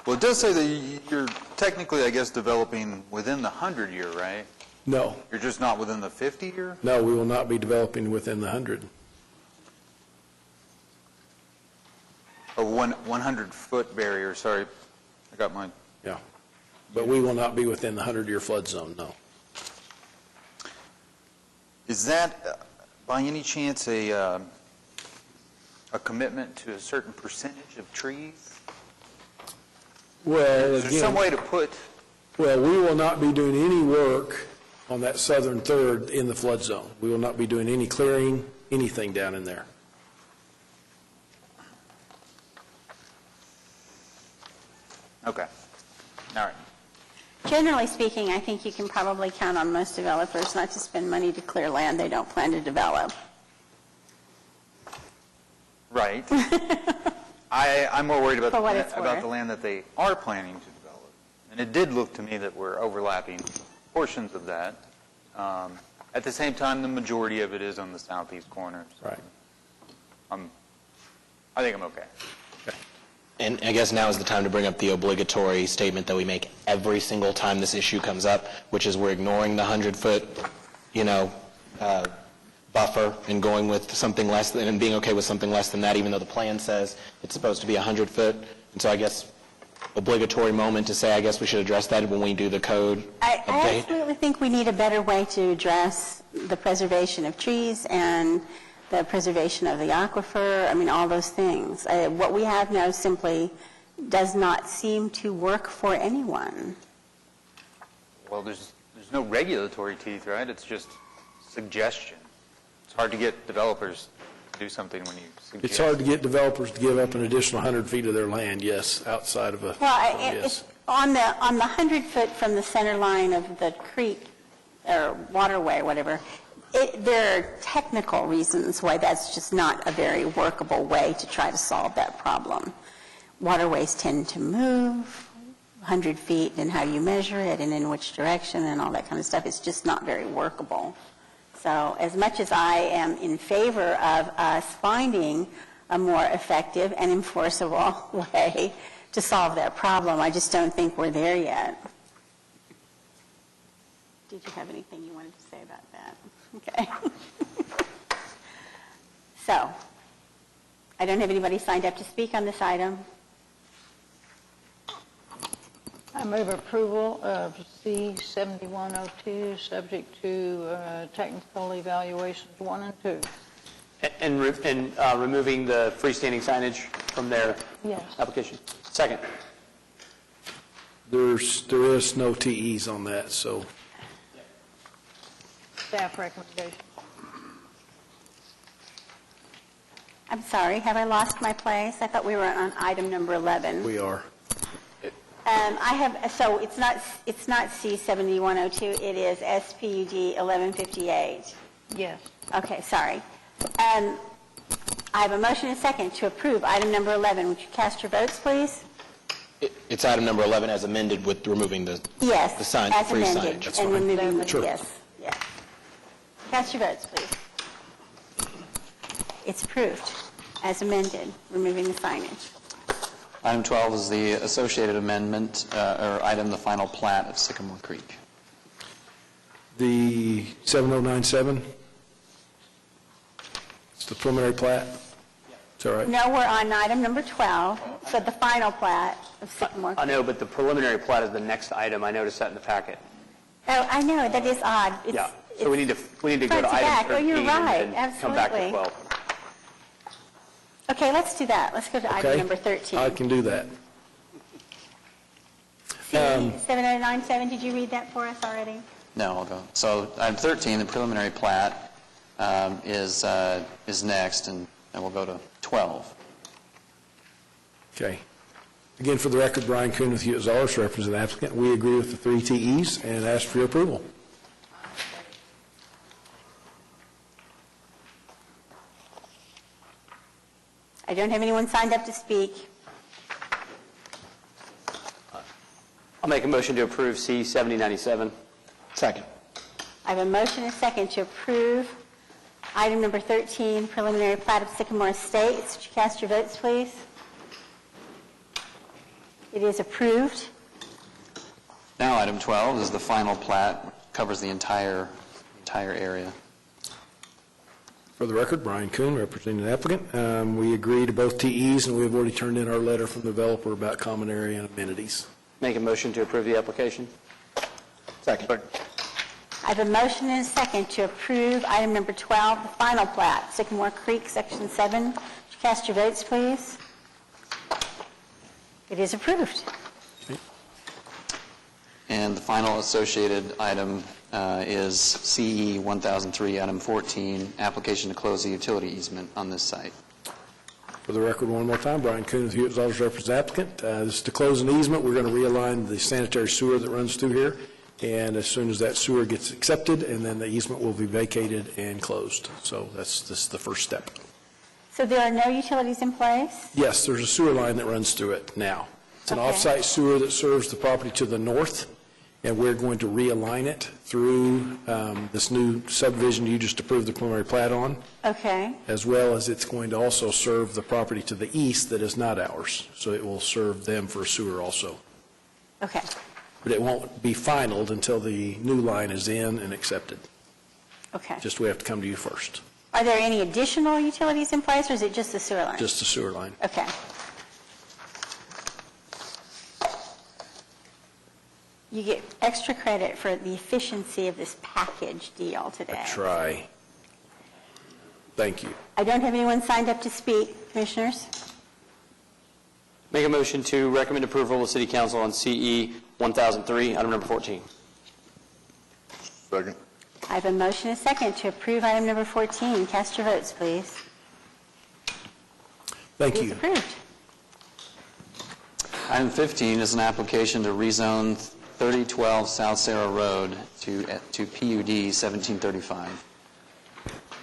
Well, it does say that you're technically, I guess, developing within the 100-year, right? No, You're just not within the 50-year? no, we will not be developing within the 100. Oh, 100-foot barrier, sorry. I got mine. Yeah. But we will not be within the 100-year flood zone, no. Is that, by any chance, a commitment to a certain percentage of trees? Well, Is there some way to put, Well, we will not be doing any work on that southern third in the flood zone. We will not be doing any clearing, anything down in there. okay, all right. Generally speaking, I think you can probably count on most developers not to spend money to clear land they don't plan to develop. Right. I'm more worried about For what it's the worth. land that they are planning to develop. And it did look to me that we're overlapping portions of that. At the same time, the majority of it is on the southeast corner. So Right. I think I'm okay. And I guess now is the time to bring up the obligatory statement that we make every single time this issue comes up, which is we're ignoring the 100-foot, buffer and going with something less than, and being okay with something less than that, even though the plan says it's supposed to be 100-foot. And so I guess obligatory moment to say, I guess we should address that when we do the code I update. absolutely think we need a better way to address the preservation of trees and the preservation of the aquifer, I mean, all those things. What we have now simply does not seem to work for anyone. Well, there's no regulatory teeth, right? It's just suggestion. It's hard to get developers to do something when you suggest. It's hard to get developers to give up an additional 100 feet of their land, yes, outside of a, Well, yes. it's on the 100 foot from the center line of the creek or waterway, whatever, there are technical reasons why that's just not a very workable way to try to solve that problem. Waterways tend to move 100 feet and how you measure it and in which direction and all that kind of stuff. It's just not very workable. So as much as I am in favor of us finding a more effective and enforceable way to solve that problem, I just don't think we're there yet. Did you have anything you wanted to say about that? Okay. So, I don't have anybody signed up to speak on this item. I move approval of C-7102, subject to technical evaluations 1 and 2. And removing the freestanding signage from their Yes. application. Second. There is no TEs on that, so Staff recommendation. I'm sorry, have I lost my place? I thought we were on item number 11. we are. So it's not C-7102, it is SPUD 1158. Yes. Okay, sorry. I have a motion and a second to approve item number 11. Would you cast your votes, please? It's item number 11 as amended with removing the Yes, the sign, as free amended. signage. That's And fine. removing the, Sure. yes, yes. Cast your votes, please. It's approved as amended, removing the signage. Item 12 is the associated amendment, or item, the final plat of Sycamore Creek. The 7097? It's the preliminary plat? It's all right. No, we're on item number 12, so the final plat of Sycamore. I know, but the preliminary plat is the next item. I noticed that in the packet. Oh, I know, that is odd. Yeah. So we need to go front to to back. item Oh, you're 13 right. and come back to Absolutely. 12. Okay, let's do that. Let's go to item Okay. number 13. I can do that. 7097, did you read that for us already? No, I'll go. So item 13, the preliminary plat, is next, and we'll go to 12. Okay. Again, for the record, Brian Kuhn with Hewitt Zollers, represent the applicant. We agree with the 3 TEs and ask for your approval. don't have anyone signed up to speak. I'll make a motion to approve C 7097. Second. I have a motion and a second to approve item number 13, preliminary plat of Sycamore Estates. Would you cast your votes, please? It is approved. Now, item 12 is the final plat, which covers the entire area. For the record, Brian Kuhn, representing the applicant. We agree to both TEs, and we've already turned in our letter from the developer about common area and amenities. Make a motion to approve the application. Second. I have a motion and a second to approve item number 12, the final plat, Sycamore Creek, Section 7. Would you cast your votes, please? It is approved. And the final associated item is CE 1003, item 14, application to close the utility easement on this site. For the record, one more time, Brian Kuhn with Hewitt Zollers represents the applicant. This is to close an easement. We're going to realign the sanitary sewer that runs through here, and as soon as that sewer gets accepted, and then the easement will be vacated and closed. So this is the first step. So there are no utilities in place? Yes, there's a sewer line that runs through it now. It's an Okay. off-site sewer that serves the property to the north, and we're going to realign it through this new subdivision you just approved the preliminary plat on, Okay. as well as it's going to also serve the property to the east that is not ours. So it will serve them for sewer also. Okay. But it won't be finalized until the new line is in and accepted. Okay. Just we have to come to you first, Are there any additional utilities in place, or is it just the sewer line? just the sewer line. Okay. You get extra credit for the efficiency of this package deal today. Try. Thank you. I don't have anyone signed up to speak. Commissioners? Make a motion to recommend approval of City Council on CE 1003, item number 14. Second. I have a motion and a second to approve item number 14. Cast your votes, please. Thank It is you. approved. Item 15 is an application to rezone 3012 South Sarah Road to PUD 1735.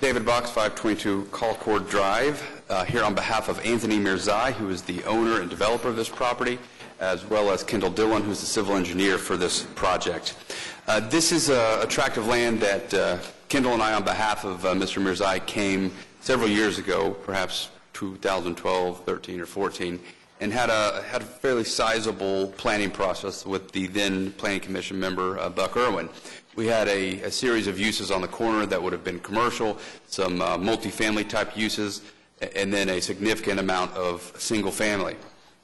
David Box, 522 Colcord Drive, here on behalf of Anthony Mirzai, who is the owner and developer of this property, as well as Kendall Dillon, who's the civil engineer for this project. This is a tract of land that Kendall and I, on behalf of Mr. Mirzai, came several years ago, perhaps 2012, 13, or 14, and had a fairly sizable planning process with the then Planning Commission member, Buck Irwin. We had a series of uses on the corner that would have been commercial, some multifamily type uses, and then a significant amount of single family.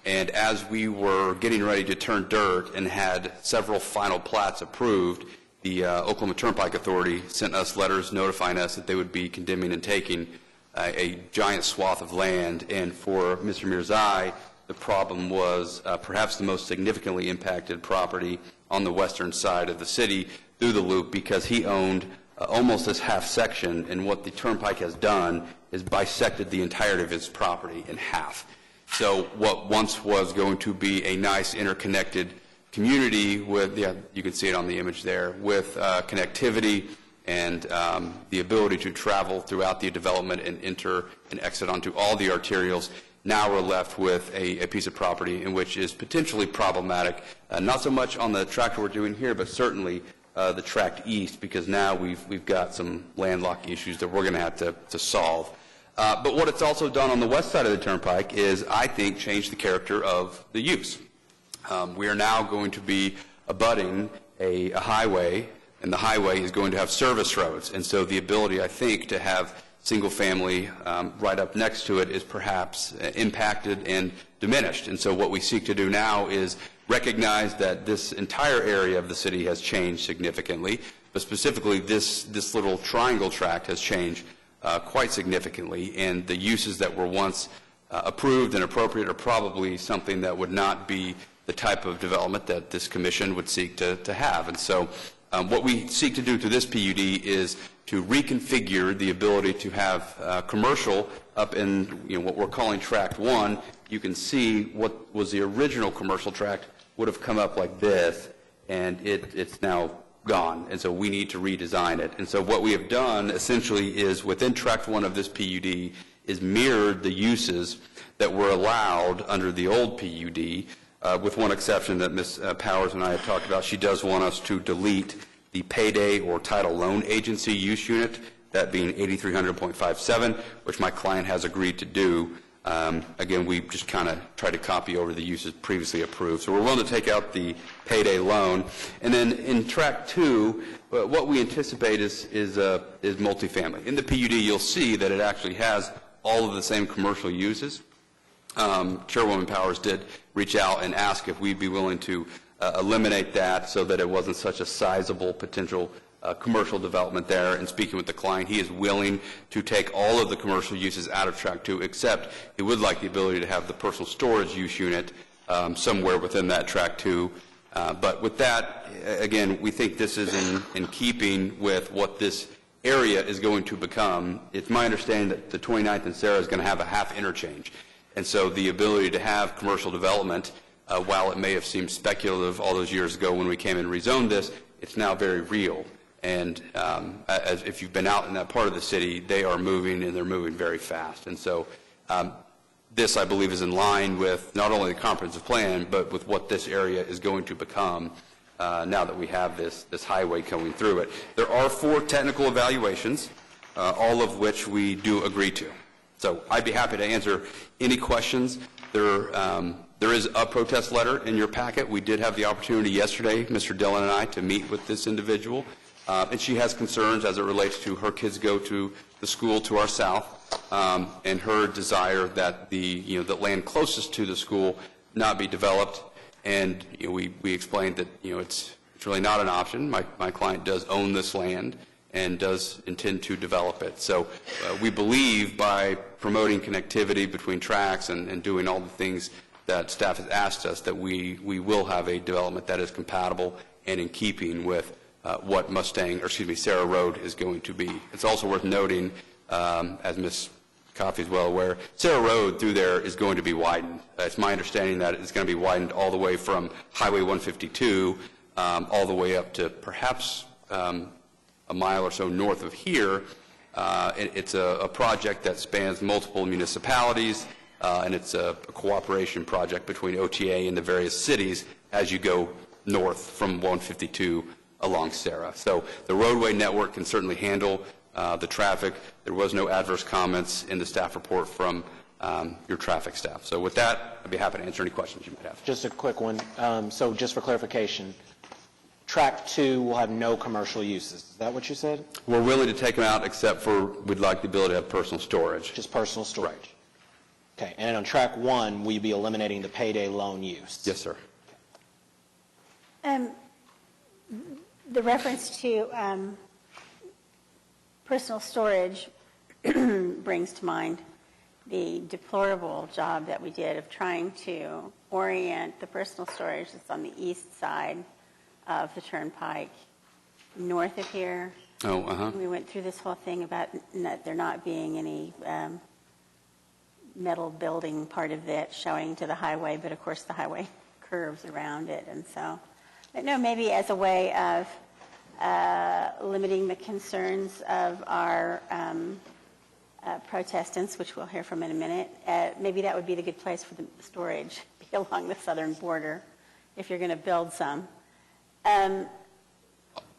And as we were getting ready to turn dirt and had several final plats approved, the Oklahoma Turnpike Authority sent us letters notifying us that they would be condemning and taking a giant swath of land. And for Mr. Mirzai, the problem was perhaps the most significantly impacted property on the western side of the city through the loop, because he owned almost this half section, and what the Turnpike has done is bisected the entirety of his property in half. So what once was going to be a nice interconnected community with, you can see it on the image there, with connectivity and the ability to travel throughout the development and enter and exit onto all the arterials, now we're left with a piece of property in which is potentially problematic, not so much on the tract we're doing here, but certainly the tract east, because now we've got some landlocked issues that we're going to have to solve. But what it's also done on the west side of the Turnpike is, I think, change the character of the use. We are now going to be abutting a highway, and the highway is going to have service roads. And so the ability, I think, to have single family right up next to it is perhaps impacted and diminished. And so what we seek to do now is recognize that this entire area of the city has changed significantly, but specifically this little triangle tract has changed quite significantly, and the uses that were once approved and appropriate are probably something that would not be the type of development that this commission would seek to have. And so what we seek to do through this PUD is to reconfigure the ability to have commercial up in what we're calling Tract 1. You can see what was the original commercial tract would have come up like this, and it's now gone, and so we need to redesign it. And so what we have done essentially is, within Tract 1 of this PUD, is mirrored the uses that were allowed under the old PUD, with one exception that Ms. Powers and I have talked about. She does want us to delete the payday or title loan agency use unit, that being 8300.57, which my client has agreed to do. Again, we just kind of tried to copy over the uses previously approved. So we're willing to take out the payday loan. And then in track 2, what we anticipate is multifamily. In the PUD, you'll see that it actually has all of the same commercial uses. Chairwoman Powers did reach out and ask if we'd be willing to eliminate that so that it wasn't such a sizable potential commercial development there. And speaking with the client, he is willing to take all of the commercial uses out of track 2, except he would like the ability to have the personal storage use unit somewhere within that track 2. But with that, again, we think this is in keeping with what this area is going to become. It's my understanding that the 29th and Sarah is going to have a half interchange. And so the ability to have commercial development, while it may have seemed speculative all those years ago when we came and rezoned this, it's now very real. And as if you've been out in that part of the city, they are moving, and they're moving very fast. And so this, I believe, is in line with not only the comprehensive plan, but with what this area is going to become now that we have this highway coming through it. There are 4 technical evaluations, all of which we do agree to. So I'd be happy to answer any questions. There is a protest letter in your packet. We did have the opportunity yesterday, Mr. Dillon and I, to meet with this individual. And she has concerns as it relates to her kids go to the school to our south, and her desire that the land closest to the school not be developed. And we explained that it's really not an option. My client does own this land and does intend to develop it. So we believe by promoting connectivity between tracks and doing all the things that staff has asked us, that we will have a development that is compatible and in keeping with what Sarah Road is going to be. It's also worth noting, as Ms. Coffey is well aware, Sarah Road through there is going to be widened. It's my understanding that it's going to be widened all the way from Highway 152 all the way up to perhaps a mile or so north of here. It's a project that spans multiple municipalities, and it's a cooperation project between OTA and the various cities as you go north from 152 along Sarah. So the roadway network can certainly handle the traffic. There was no adverse comments in the staff report from your traffic staff. So with that, I'd be happy to answer any questions you might have. Just a quick one. So just for clarification, track 2 will have no commercial uses. Is that what you said? We're willing to take them out, except for we'd like the ability to have personal storage. Just personal storage? Right. Okay. And on track 1, will you be eliminating the payday loan use? Yes, sir. The reference to personal storage brings to mind the deplorable job that we did of trying to orient the personal storage that's on the east side of the Turnpike north of here. Oh, uh-huh. We went through this whole thing about there not being any metal building part of it showing to the highway, but of course the highway curves around it. And so, but no, maybe as a way of limiting the concerns of our protestants, which we'll hear from in a minute, maybe that would be the good place for the storage, be along the southern border, if you're going to build some.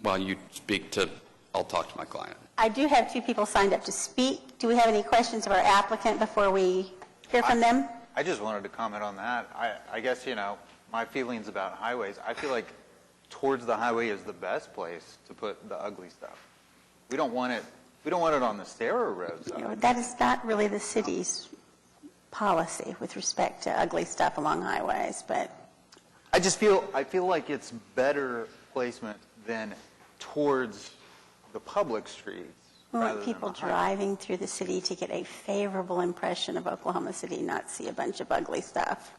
While you speak I'll talk to my client. I do have 2 people signed up to speak. Do we have any questions of our applicant before we hear from them? I just wanted to comment on that. I guess, my feelings about highways, I feel like towards the highway is the best place to put the ugly stuff. We don't want it on the Sarah Road side. That is not really the city's policy with respect to ugly stuff along highways, but I feel like it's better placement than towards the public streets. we want people driving through the city to get a favorable impression of Oklahoma City, not see a bunch of ugly stuff.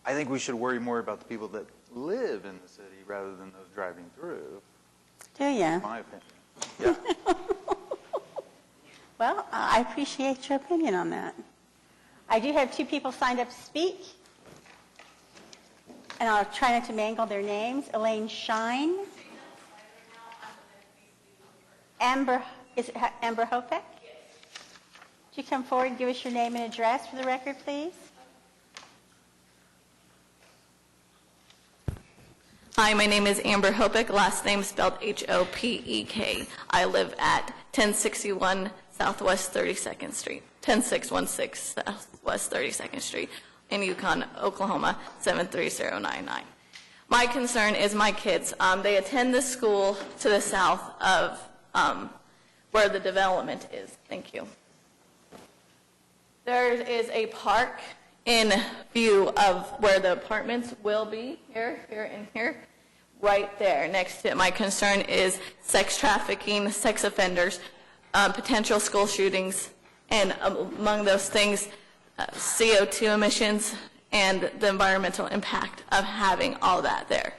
I think we should worry more about the people that live in the city rather than those driving through. Do you? In my opinion. Yeah. Well, I appreciate your opinion on that. I do have 2 people signed up to speak, and I'll try not to mangle their names. Elaine Shine. Amber, is it Amber Hopek? Would you come forward and give us your name and address for the record, please? Hi, my name is Amber Hopek, last name spelled Hopek. I live at 1061 Southwest 32nd Street, 10616 Southwest 32nd Street in Yukon, Oklahoma, 73099. My concern is my kids. They attend the school to the south of where the development is. Thank you. There is a park in view of where the apartments will be, here, and here, right there next to it. My concern is sex trafficking, sex offenders, potential school shootings, and among those things, CO2 emissions and the environmental impact of having all that there.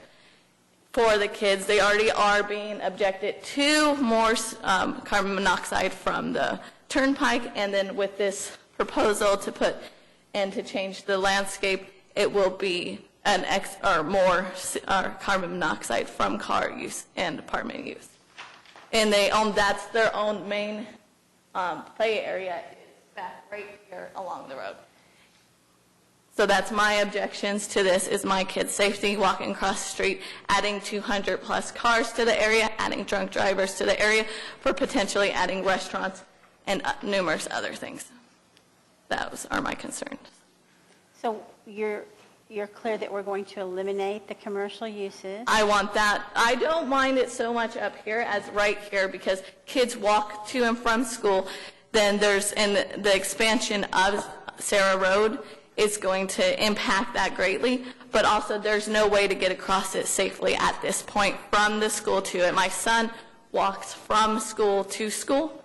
For the kids, they already are being objected to more carbon monoxide from the turnpike, and then with this proposal to put and to change the landscape, it will be more carbon monoxide from car use and apartment use. And that's their own main play area is back right here along the road. So that's my objections to this, is my kids' safety walking across the street, adding 200 plus cars to the area, adding drunk drivers to the area, for potentially adding restaurants and numerous other things. Those are my concerns. So you're clear that we're going to eliminate the commercial uses? I want that. I don't mind it so much up here as right here, because kids walk to and from school. Then and the expansion of Sarah Road is going to impact that greatly, but also there's no way to get across it safely at this point from the school to it. My son walks from school to school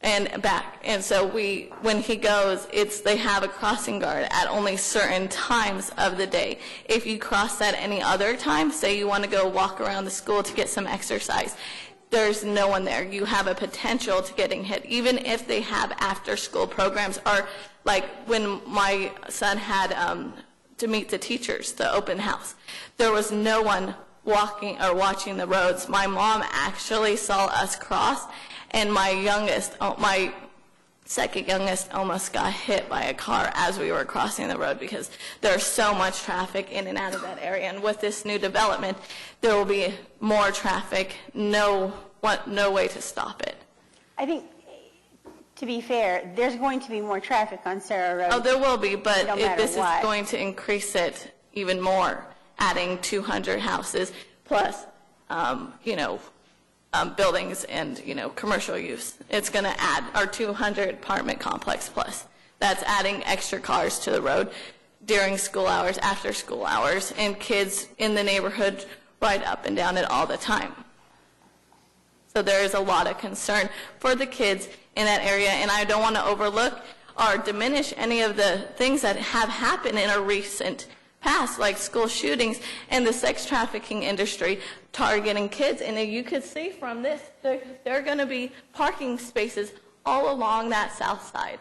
and back, and so when he goes, they have a crossing guard at only certain times of the day. If you cross that any other time, say you want to go walk around the school to get some exercise, there's no one there. You have a potential to getting hit, even if they have after-school programs, or like when my son had to meet the teachers, the open house. There was no one walking or watching the roads. My mom actually saw us cross, and my second youngest almost got hit by a car as we were crossing the road, because there's so much traffic in and out of that area. And with this new development, there will be more traffic, no way to stop it. I think, to be fair, there's going to be more traffic on Sarah Road. Oh, there will be, but no matter this what. is going to increase it even more, adding 200 houses plus, buildings and, commercial use. It's going to add our 200 apartment complex plus. That's adding extra cars to the road during school hours, after school hours, and kids in the neighborhood ride up and down it all the time. So there is a lot of concern for the kids in that area, and I don't want to overlook or diminish any of the things that have happened in a recent past, like school shootings and the sex trafficking industry targeting kids. And you could see from this, there are going to be parking spaces all along that south side,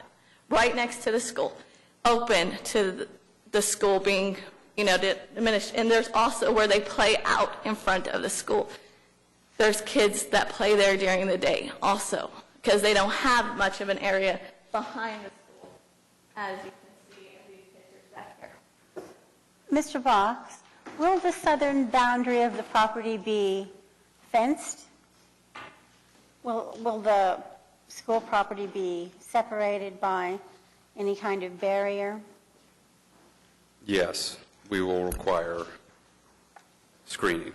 right next to the school, open to the school being, diminished. And there's also where they play out in front of the school. There's kids that play there during the day also, because they don't have much of an area behind the school, as you can see in these pictures back here. Mr. Box, will the southern boundary of the property be fenced? Will the school property be separated by any kind of barrier? Yes, we will require screening.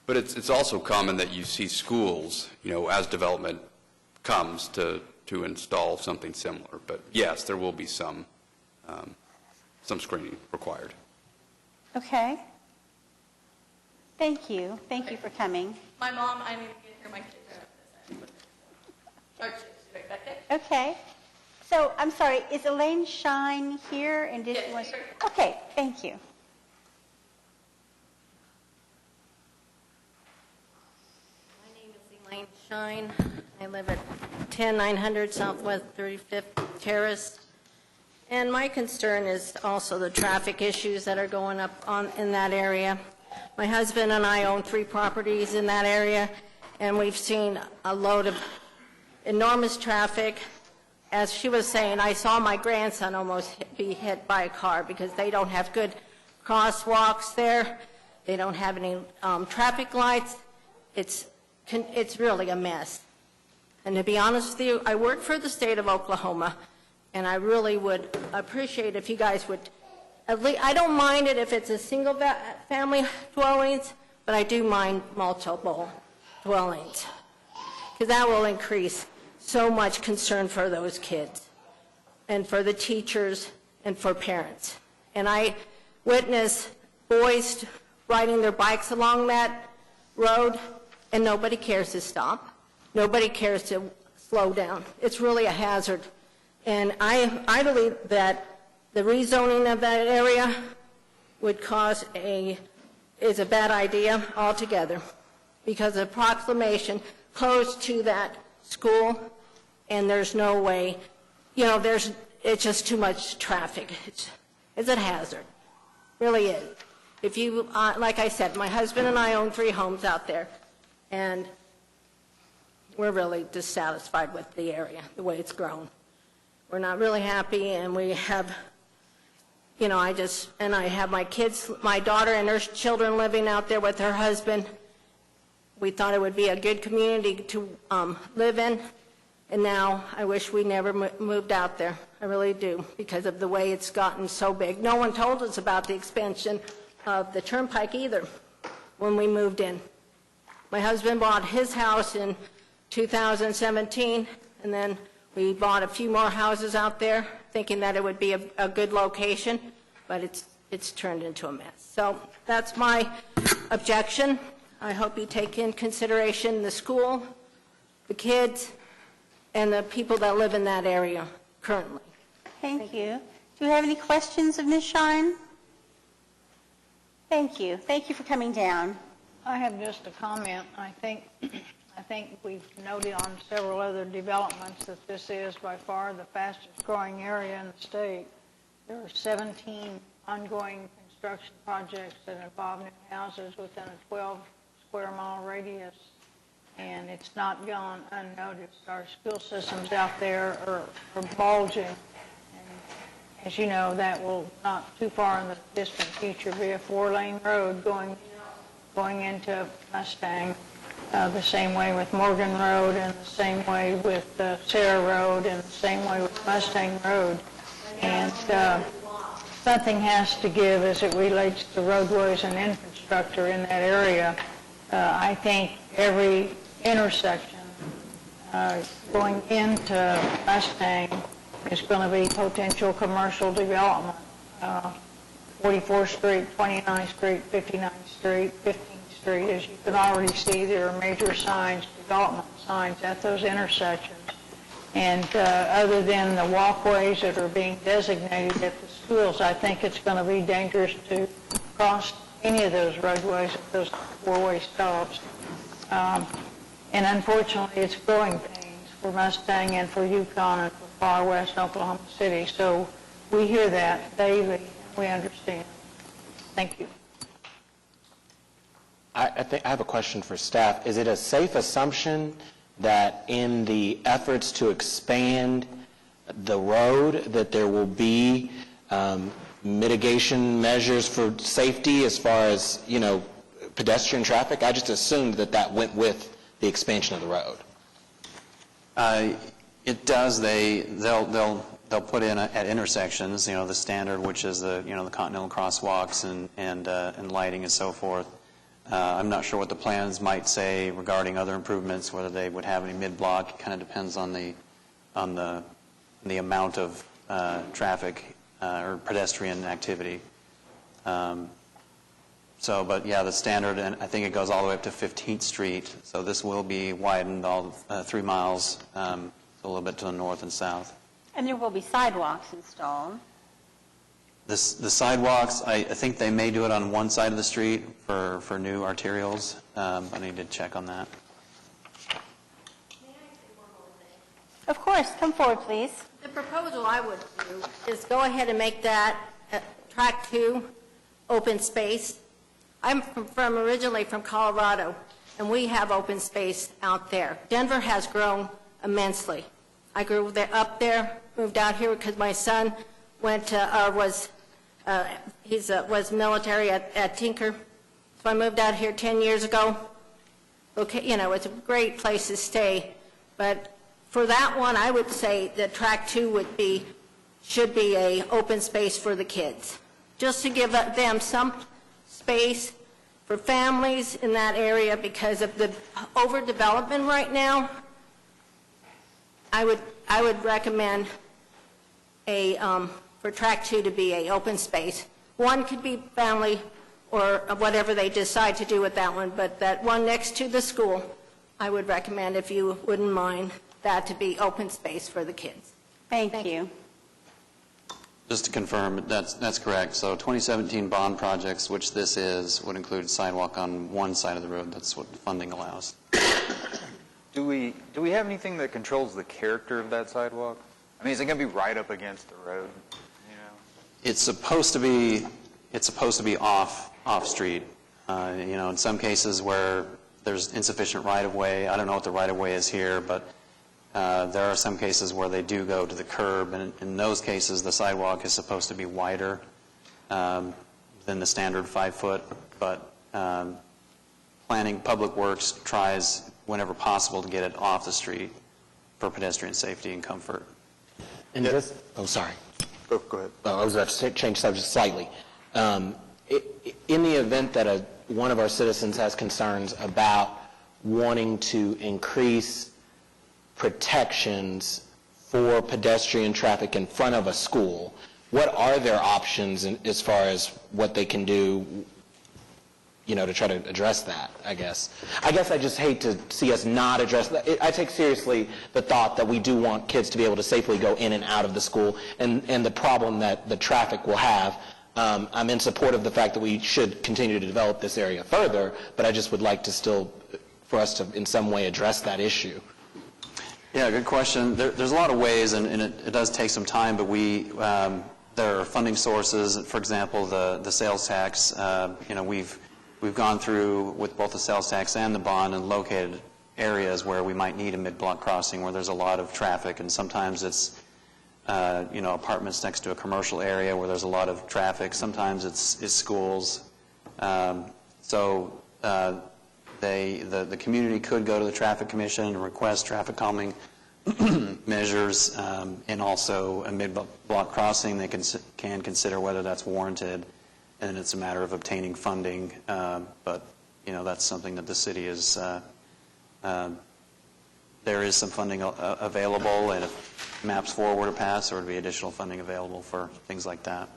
But it's also common that you see schools, as development comes to install something similar. But yes, there will be some screening required. Okay. Thank you. Thank you for coming. My mom, I need to get here. My kids are up this end. Right back there. Okay. So, I'm sorry, is Elaine Shine here? And Yes, she's here. Okay, thank you. My name is Elaine Shine. I live at 10900 Southwest 35th Terrace. And my concern is also the traffic issues that are going up in that area. My husband and I own 3 properties in that area, and we've seen a load of enormous traffic. As she was saying, I saw my grandson almost be hit by a car because they don't have good crosswalks there. They don't have any traffic lights. It's really a mess. And to be honest with you, I work for the state of Oklahoma, and I really would appreciate if you guys would, at least, I don't mind it if it's a single family dwellings, but I do mind multiple dwellings, because that will increase so much concern for those kids and for the teachers and for parents. And I witness boys riding their bikes along that road, and nobody cares to stop. Nobody cares to slow down. It's really a hazard. And I believe that the rezoning of that area would is a bad idea altogether, because of proclamation close to that school, and there's no way, it's just too much traffic. It's a hazard. Really is. If you, like I said, my husband and I own 3 homes out there, and we're really dissatisfied with the area, the way it's grown. We're not really happy, and we have, I have my kids, my daughter and her children living out there with her husband. We thought it would be a good community to live in, and now I wish we never moved out there. I really do, because of the way it's gotten so big. No one told us about the expansion of the turnpike either when we moved in. My husband bought his house in 2017, and then we bought a few more houses out there, thinking that it would be a good location, but it's turned into a mess. So that's my objection. I hope you take in consideration the school, the kids, and the people that live in that area currently. Thank you. Do you have any questions of Ms. Shine? Thank you. Thank you for coming down. I have just a comment. I think we've noted on several other developments that this is by far the fastest growing area in the state. There are 17 ongoing construction projects that involve new houses within a 12 square mile radius, and it's not gone unnoticed. Our school systems out there are bulging, and as you know, that will not too far in the distant future be a 4-lane road going into Mustang, the same way with Morgan Road, and the same way with Sarah Road, and the same way with Mustang Road. And something has to give as it relates to roadways and infrastructure in that area. I think every intersection going into Mustang is going to be potential commercial development. 44th Street, 29th Street, 59th Street, 15th Street, as you can already see, there are major signs, development signs at those intersections. And other than the walkways that are being designated at the schools, I think it's going to be dangerous to cross any of those roadways at those 4-way stops. And unfortunately, it's growing pains for Mustang and for Yukon and for far west Oklahoma City. So we hear that daily. We understand. Thank you. I have a question for staff. Is it a safe assumption that in the efforts to expand the road, that there will be mitigation measures for safety as far as, pedestrian traffic? I just assumed that went with the expansion of the road. It does. They'll put in at intersections, the standard, which is the continental crosswalks and lighting and so forth. I'm not sure what the plans might say regarding other improvements, whether they would have any mid-block. It kind of depends on the amount of traffic or pedestrian activity. But yeah, the standard, and I think it goes all the way up to 15th Street. So this will be widened all 3 miles, a little bit to the north and south. And there will be sidewalks installed. The sidewalks, I think they may do it on one side of the street for new arterials. I need to check on that. Of course. Come forward, please. The proposal I would do is go ahead and make that Track 2 open space. I'm originally from Colorado, and we have open space out there. Denver has grown immensely. I grew up there, moved out here because my son was military at Tinker. So I moved out here 10 years ago. Okay, it's a great place to stay. But for that one, I would say that track 2 should be a open space for the kids, just to give them some space for families in that area because of the overdevelopment right now. I would recommend for track 2 to be a open space. One could be family or whatever they decide to do with that one, but that one next to the school, I would recommend, if you wouldn't mind, that to be open space for the kids. Thank you. Just to confirm, that's correct. So 2017 bond projects, which this is, would include sidewalk on one side of the road. That's what the funding allows. Do we have anything that controls the character of that sidewalk? I mean, is it going to be right up against the road? It's supposed to be off street. In some cases where there's insufficient right-of-way, I don't know what the right-of-way is here, but there are some cases where they do go to the curb, and in those cases, the sidewalk is supposed to be wider than the standard 5-foot, but planning, Public Works tries whenever possible to get it off the street for pedestrian safety and comfort. And just, sorry. Go ahead. I was about to change subject slightly. In the event that one of our citizens has concerns about wanting to increase protections for pedestrian traffic in front of a school, what are their options as far as what they can do, to try to address that, I guess? I just hate to see us not address that. I take seriously the thought that we do want kids to be able to safely go in and out of the school and the problem that the traffic will have. I'm in support of the fact that we should continue to develop this area further, but I just would like to for us to in some way address that issue. Yeah, good question. There's a lot of ways, and it does take some time, but there are funding sources. For example, the sales tax. We've gone through with both the sales tax and the bond and located areas where we might need a mid-block crossing where there's a lot of traffic, and sometimes it's apartments next to a commercial area where there's a lot of traffic. Sometimes it's schools. So the community could go to the Traffic Commission and request traffic calming measures and also a mid-block crossing. They can consider whether that's warranted, and it's a matter of obtaining funding. But that's something that the city is. There is some funding available, and if MAPS 4 were to pass, there would be additional funding available for things like that.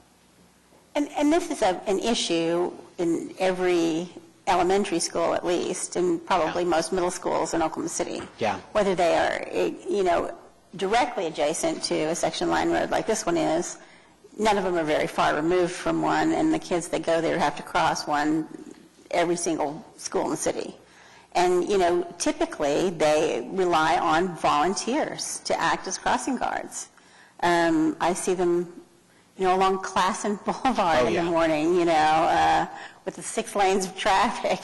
And this is an issue in every elementary school at least, and probably most middle schools in Oklahoma City. Yeah. Whether they are, directly adjacent to a section line road like this one is, none of them are very far removed from one, and the kids that go there have to cross one every single school in the city. And, typically they rely on volunteers to act as crossing guards. I see them, along Classen Boulevard in the morning, with the 6 lanes of traffic,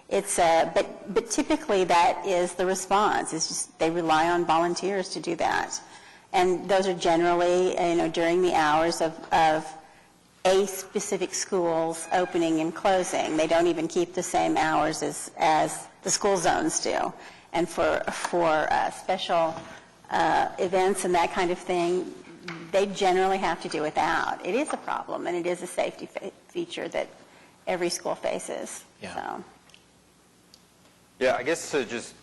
but typically that is the response. It's just they rely on volunteers to do that. And those are generally, during the hours of a specific school's opening and closing. They don't even keep the same hours as the school zones do. And for special events and that kind of thing, they generally have to do without. It is a problem, and it is a safety feature that every school faces. Yeah. So. Yeah, I guess to just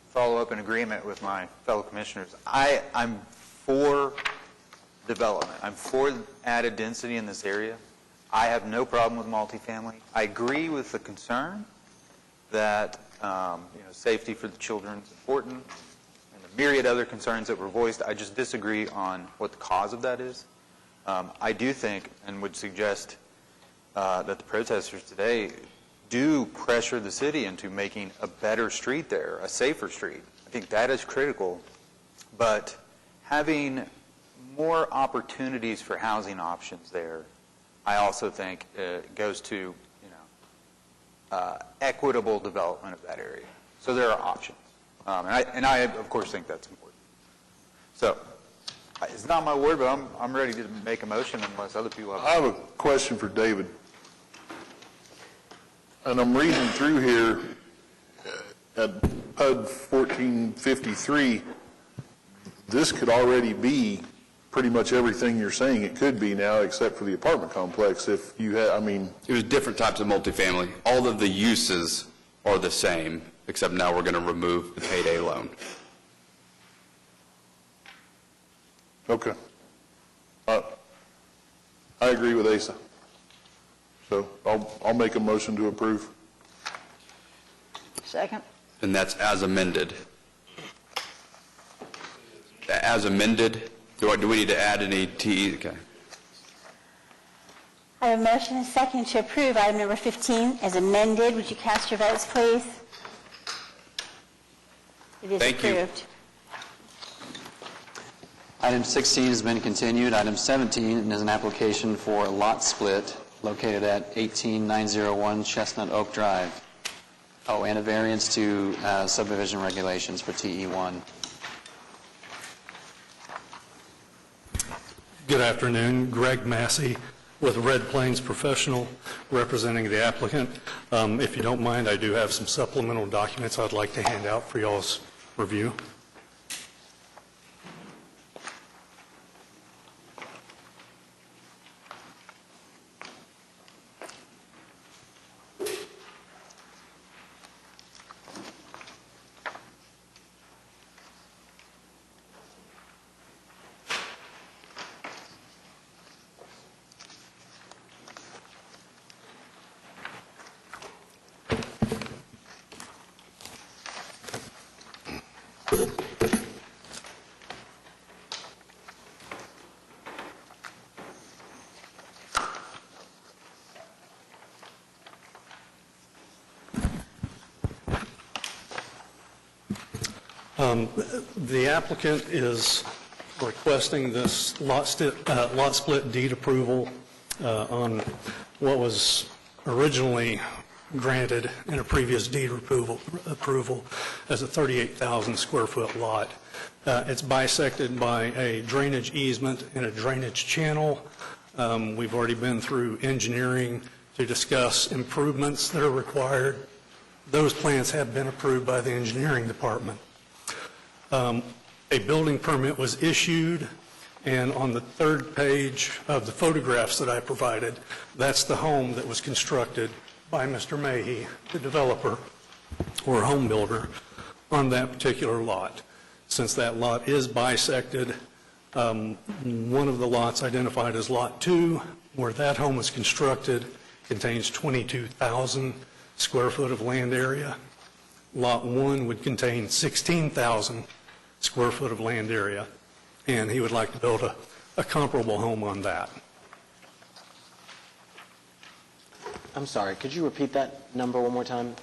follow up in agreement with my fellow commissioners, I'm for development. I'm for added density in this area. I have no problem with multifamily. I agree with the concern that safety for the children is important, and the myriad other concerns that were voiced. I just disagree on what the cause of that is. I do think and would suggest that the protesters today do pressure the city into making a better street there, a safer street. I think that is critical. But having more opportunities for housing options there, I also think goes to equitable development of that area. So there are options. And I, of course, think that's important. So, it's not my word, but I'm ready to make a motion unless other people have. I have a question for David. And I'm reading through here at PUD 1453, this could already be pretty much everything you're saying it could be now, except for the apartment complex. If you had, I mean, It was different types of multifamily. All of the uses are the same, except now we're going to remove the payday loan. okay. I agree with Asa. So I'll make a motion to approve. Second. And that's as amended. As amended, do we need to add any TE? Okay. I have a motion and a second to approve item number 15 as amended. Would you cast your votes, please? It is Thank you. approved. Item 16 has been continued. Item 17 is an application for a lot split located at 18901 Chestnut Oak Drive. Oh, and a variance to subdivision regulations for TE1. Good afternoon. Greg Massey with Red Plains Professional, representing the applicant. If you don't mind, I do have some supplemental documents I'd like to hand out for y'all's review. The applicant is requesting this lot split deed approval on what was originally granted in a previous deed approval as a 38,000 square foot lot. It's bisected by a drainage easement and a drainage channel. We've already been through engineering to discuss improvements that are required. Those plans have been approved by the engineering department. A building permit was issued, and on the third page of the photographs that I provided, that's the home that was constructed by Mr. Mahey, the developer or home builder, on that particular lot. Since that lot is bisected, one of the lots identified as Lot 2, where that home was constructed, contains 22,000 square foot of land area. Lot 1 would contain 16,000 square foot of land area, and he would like to build a comparable home on that. I'm sorry, could you repeat that number one more time?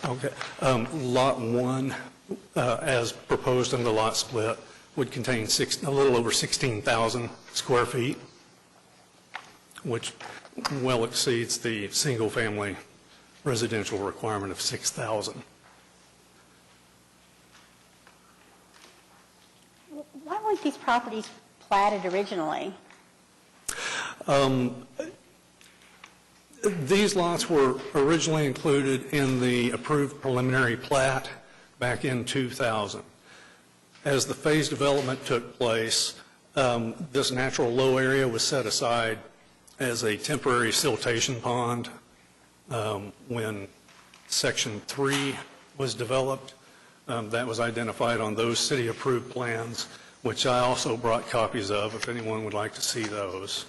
Okay. Lot 1, as proposed in the lot split, would contain a little over 16,000 square feet, which well exceeds the single-family residential requirement of 6,000. Why weren't these properties platted originally? These lots were originally included in the approved preliminary plat back in 2000. As the phase development took place, this natural low area was set aside as a temporary siltation pond when Section 3 was developed. That was identified on those city-approved plans, which I also brought copies of if anyone would like to see those,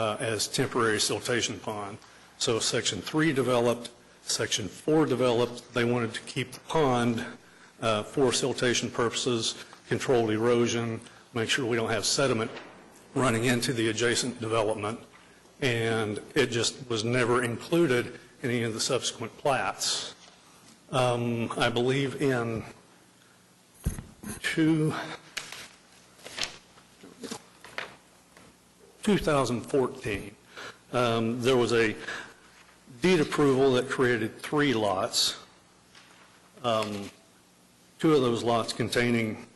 as temporary siltation pond. So Section 3 developed, Section 4 developed. They wanted to keep the pond for siltation purposes, control erosion, make sure we don't have sediment running into the adjacent development, and it just was never included in any of the subsequent plats. I believe in 2014, there was a deed approval that created 3 lots, two of those lots containing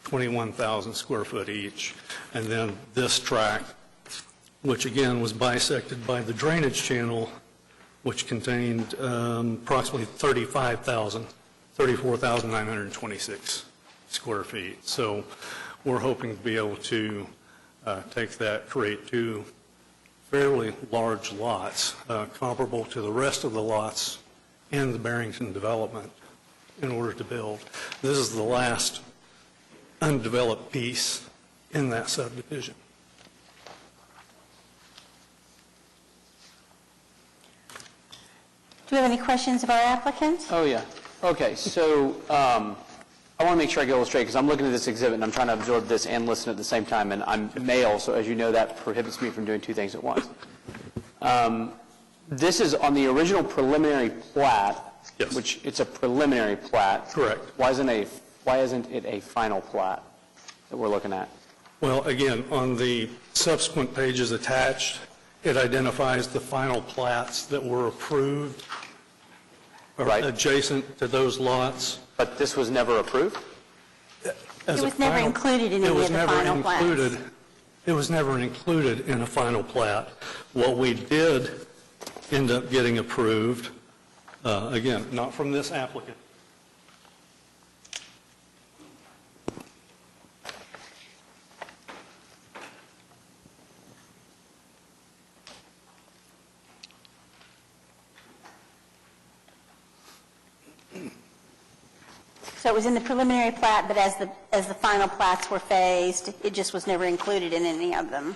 21,000 square foot each, and then this tract, which again was bisected by the drainage channel, which contained approximately 34,926 square feet. So we're hoping to be able to take that, create two fairly large lots, comparable to the rest of the lots in the Barrington development in order to build. This is the last undeveloped piece in that subdivision. Do we have any questions of our applicant? Oh, yeah. Okay, so I want to make sure I get all straight, because I'm looking at this exhibit and I'm trying to absorb this and listen at the same time, and I'm male, so as you know, that prohibits me from doing two things at once. This is on the original preliminary plat, Yes. which it's a preliminary plat. Correct. Why isn't it a final plat that we're looking at? Well, again, on the subsequent pages attached, it identifies the final plats that were approved Right. adjacent to those lots. But this was never approved? As It a was never final- included in it any was of the never final plats. included- It was never included in a final plat. What we did end up getting approved, again, not from this applicant. So it was in the preliminary plat, but as the final plats were phased, it just was never included in any of them.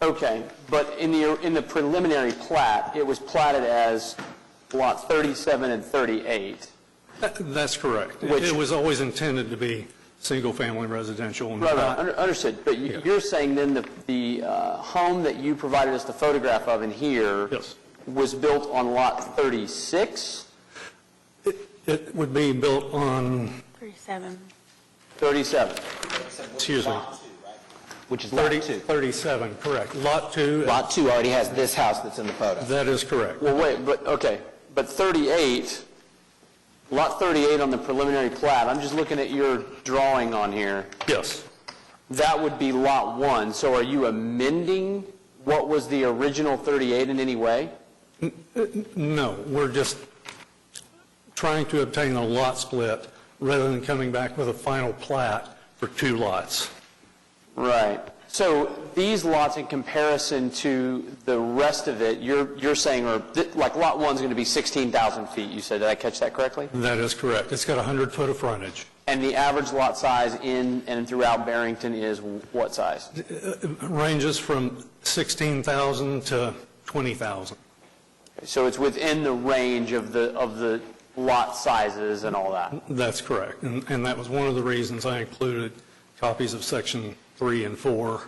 Okay, but in the preliminary plat, it was platted as lots 37 and 38. That's correct. Which- It was always intended to be single-family residential. and Right, not- understood. But you're saying then the home that you provided us the photograph of in here Yes. was built on lot 36? It would be built on, 37. 37, excuse me, Which is lot 2. 37, correct. Lot 2. Lot 2 already has this house that's in the photo. That is correct. well, wait, but 38, lot 38 on the preliminary plat, I'm just looking at your drawing on here. Yes. That would be lot 1. So are you amending what was the original 38 in any way? No, we're just trying to obtain a lot split rather than coming back with a final plat for two lots. Right. So these lots in comparison to the rest of it, you're saying, like lot 1's going to be 16,000 feet, you said. Did I catch that correctly? That is correct. It's got 100 foot of frontage. And the average lot size in and throughout Barrington is what size? It ranges from 16,000 to 20,000. So it's within the range of the lot sizes and all that? That's correct. And that was one of the reasons I included copies of Section 3 and 4.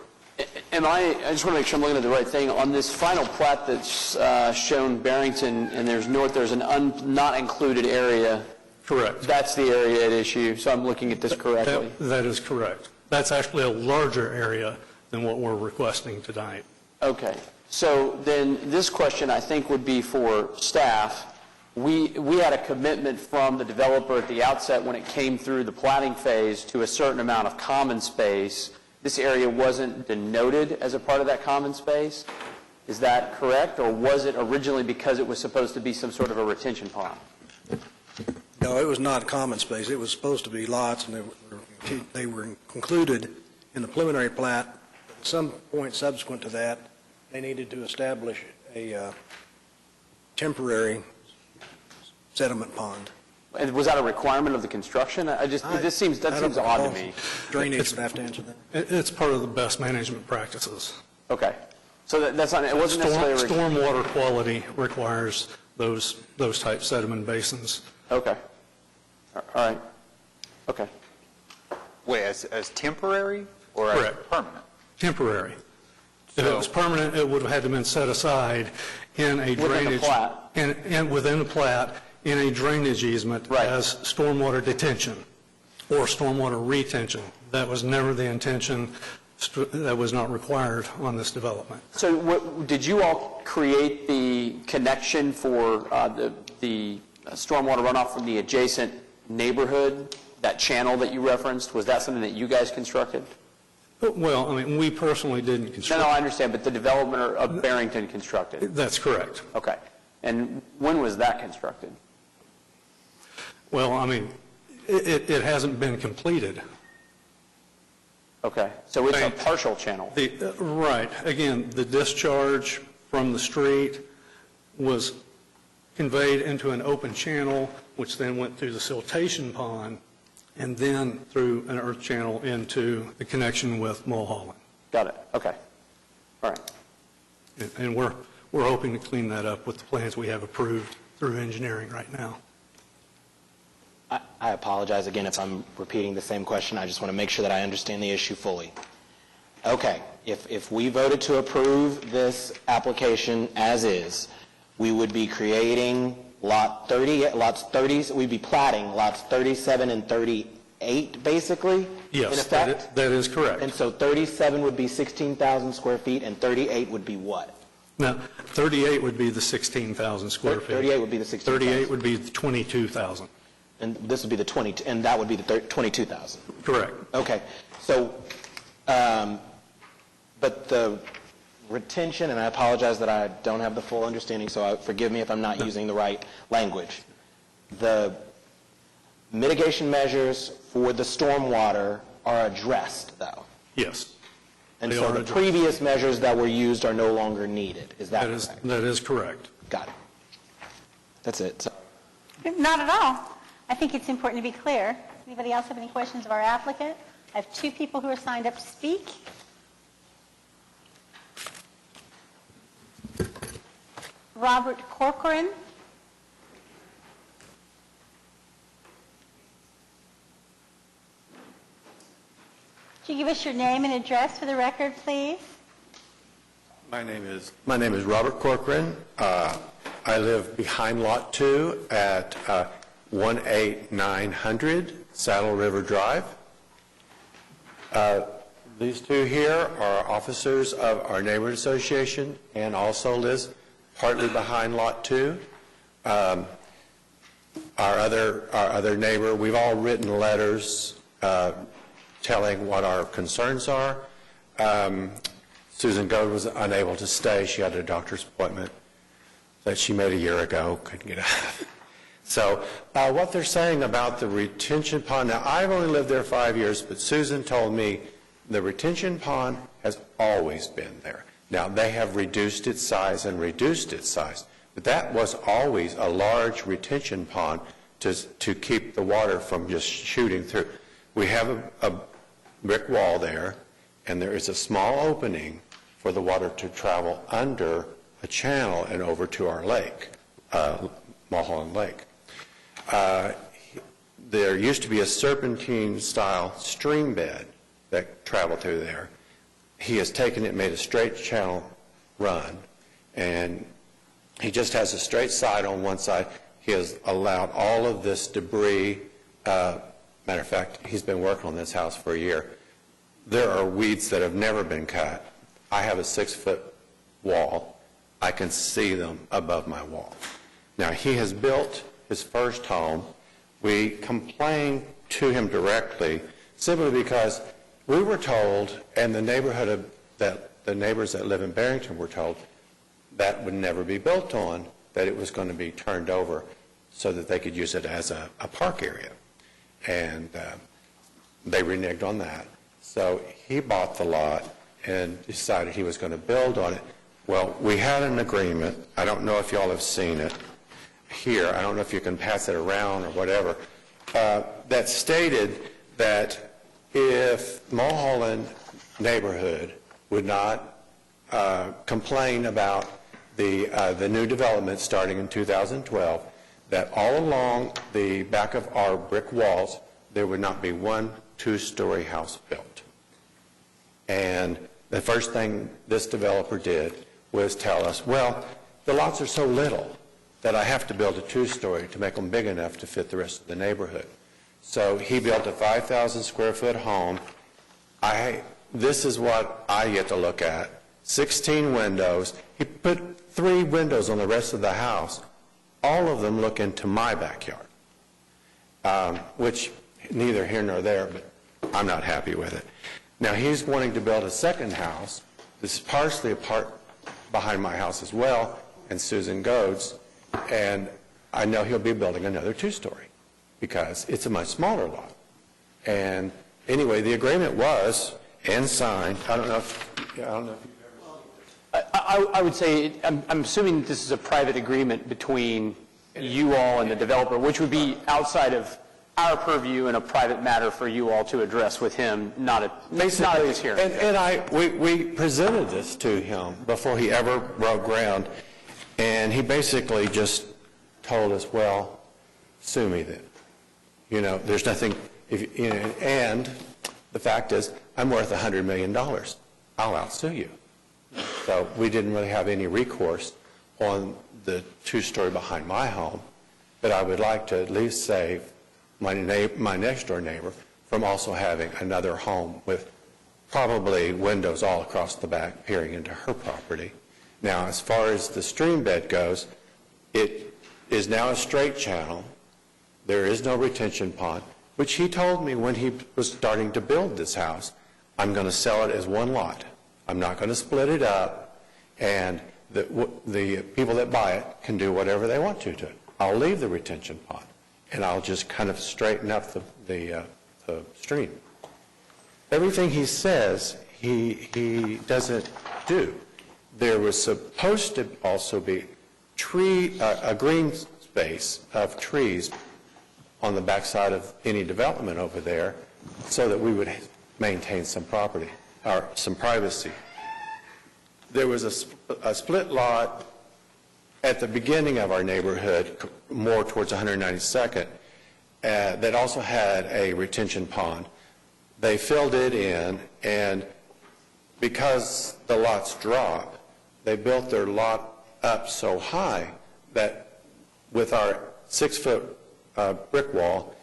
I just want to make sure I'm looking at the right thing. On this final plat that's shown Barrington, and there's an not included area. Correct. That's the area at issue, so I'm looking at this correctly. That is correct. That's actually a larger area than what we're requesting tonight. Okay. So then this question, I think, would be for staff. We had a commitment from the developer at the outset when it came through the platting phase to a certain amount of common space. This area wasn't denoted as a part of that common space. Is that correct? Or was it originally because it was supposed to be some sort of a retention pond? No, it was not common space. It was supposed to be lots, and they were included in the preliminary plat. At some point subsequent to that, they needed to establish a temporary sediment pond. And was that a requirement of the construction? That seems odd to me. Drainage would have to answer that. It's part of the best management practices. Okay. So that's not, it wasn't necessarily a Stormwater quality requires those type sediment basins. Okay. All right. Okay. Wait, as temporary or as Correct. permanent? Temporary. If it was permanent, it would have had to been set aside in a drainage. plat. And within the plat, in a drainage easement as stormwater detention or stormwater retention. That was never the intention. That was not required on this development. So did you all create the connection for the stormwater runoff from the adjacent neighborhood, that channel that you referenced, was that something that you guys constructed? Well, I mean, we personally didn't construct. No, I understand, but the developer of Barrington constructed. That's correct. Okay. And when was that constructed? Well, I mean, it hasn't been completed. Okay. So it's a partial channel. Right. Again, the discharge from the street was conveyed into an open channel, which then went through the siltation pond, and then through an earth channel into the connection with Mulholland. Got it. Okay. All right. And we're hoping to clean that up with the plans we have approved through engineering right now. I apologize again if I'm repeating the same question. I just want to make sure that I understand the issue fully. Okay, if we voted to approve this application as is, we would be creating lots 30, we'd be platting lots 37 and 38, basically? In Yes, effect? that is correct. And so 37 would be 16,000 square feet, and 38 would be what? Now, 38 would be the 16,000 square feet. 38 would be the 16,000. 38 would be the 22,000. And this would be the 20, and that would be the 22,000. Correct. Okay. So, but the retention, and I apologize that I don't have the full understanding, so forgive me if I'm not using the right language. The mitigation measures for the stormwater are addressed, though. Yes. And They so are the addressed. previous measures that were used are no longer needed. Is that correct? That is correct. Got it. That's it. Not at all. I think it's important to be clear. Anybody else have any questions of our applicant? I have two people who are signed up to speak. Robert Corcoran. Could you give us your name and address for the record, please? My name is Robert Corcoran. I live behind Lot 2 at 18900 Saddle River Drive. These two here are officers of our neighborhood association and also lives partly behind Lot 2. Our other neighbor, we've all written letters telling what our concerns are. Susan Goad was unable to stay. She had a doctor's appointment that she made a year ago, couldn't get out. So what they're saying about the retention pond, now I've only lived there 5 years, but Susan told me the retention pond has always been there. Now they have reduced its size and reduced its size, but that was always a large retention pond to keep the water from just shooting through. We have a brick wall there, and there is a small opening for the water to travel under a channel and over to our lake, Mulholland Lake. There used to be a serpentine-style stream bed that traveled through there. He has taken it, made a straight channel run, and he just has a straight side on one side. He has allowed all of this debris. Matter of fact, he's been working on this house for a year. There are weeds that have never been cut. I have a 6-foot wall. I can see them above my wall. Now, he has built his first home. We complained to him directly simply because we were told, and the neighbors that live in Barrington were told, that would never be built on, that it was going to be turned over so that they could use it as a park area. And they reneged on that. So he bought the lot and decided he was going to build on it. Well, we had an agreement. I don't know if y'all have seen it here. I don't know if you can pass it around or whatever. That stated that if Mulholland neighborhood would not complain about the new development starting in 2012, that all along the back of our brick walls, there would not be one 2-story house built. And the first thing this developer did was tell us, well, the lots are so little that I have to build a 2-story to make them big enough to fit the rest of the neighborhood. So he built a 5,000 square foot home. This is what I get to look at. 16 windows. He put 3 windows on the rest of the house all of them look into my backyard, which neither here nor there, but I'm not happy with it. Now, he's wanting to build a second house. This is partially a part behind my house as well, and Susan Goads, and I know he'll be building another two-story because it's a much smaller lot. And anyway, the agreement was and signed. I don't know if I would say, I'm assuming this is a private agreement between you all and the developer, which would be outside of our purview and a private matter for you all to address with him, not at this hearing. And we presented this to him before he ever broke ground, and he basically just told us, well, sue me then. You know, there's nothing, and the fact is, I'm worth $100 million. I'll outsue you. So we didn't really have any recourse on the two-story behind my home, but I would like to at least save my next-door neighbor from also having another home with probably windows all across the back peering into her property. Now, as far as the stream bed goes, it is now a straight channel. There is no retention pond, which he told me when he was starting to build this house, I'm going to sell it as one lot. I'm not going to split it up, and the people that buy it can do whatever they want to it. I'll leave the retention pond, and I'll just kind of straighten up the stream. Everything he says, he doesn't do. There was supposed to also be a green space of trees on the backside of any development over there so that we would maintain some property or some privacy. There was a split lot at the beginning of our neighborhood, more towards 192nd, that also had a retention pond. They filled it in, and because the lots drop, they built their lot up so high that with our 6-foot brick wall,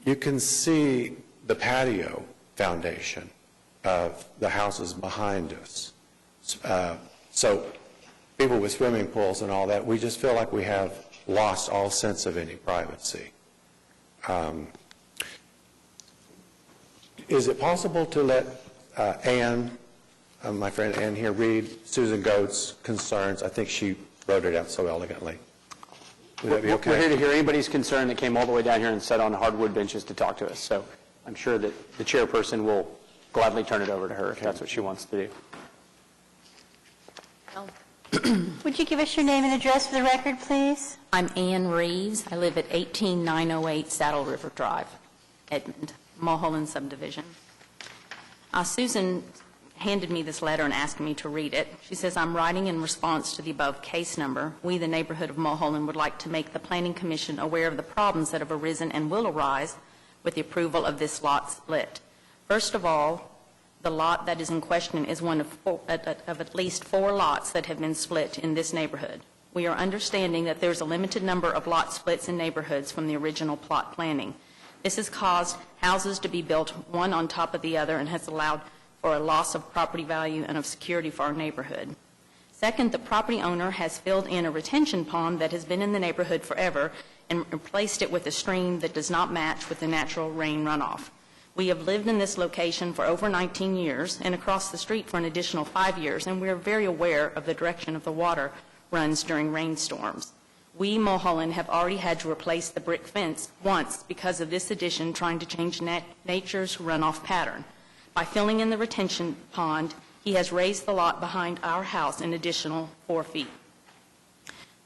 you can see the patio foundation of the houses behind us. So people with swimming pools and all that, we just feel like we have lost all sense of any privacy. Is it possible to let Ann, my friend Ann here, read Susan Goads' concerns? I think she wrote it out so elegantly. Would that be okay? We're here to hear anybody's concern that came all the way down here and sat on hardwood benches to talk to us. So I'm sure that the chairperson will gladly turn it over to her if that's what she wants to do. Would you give us your name and address for the record, please? I'm Ann Reeves. I live at 18908 Saddle River Drive, Edmond, Mulholland subdivision. Susan handed me this letter and asked me to read it. She says, I'm writing in response to the above case number. We, the neighborhood of Mulholland, would like to make the Planning Commission aware of the problems that have arisen and will arise with the approval of this lot split. First of all, the lot that is in question is one of at least 4 lots that have been split in this neighborhood. We are understanding that there's a limited number of lot splits in neighborhoods from the original plot planning. This has caused houses to be built one on top of the other and has allowed for a loss of property value and of security for our neighborhood. Second, the property owner has filled in a retention pond that has been in the neighborhood forever and replaced it with a stream that does not match with the natural rain runoff. We have lived in this location for over 19 years and across the street for an additional 5 years, and we are very aware of the direction of the water runs during rainstorms. We, Mulholland, have already had to replace the brick fence once because of this addition trying to change nature's runoff pattern. By filling in the retention pond, he has raised the lot behind our house an additional 4 feet.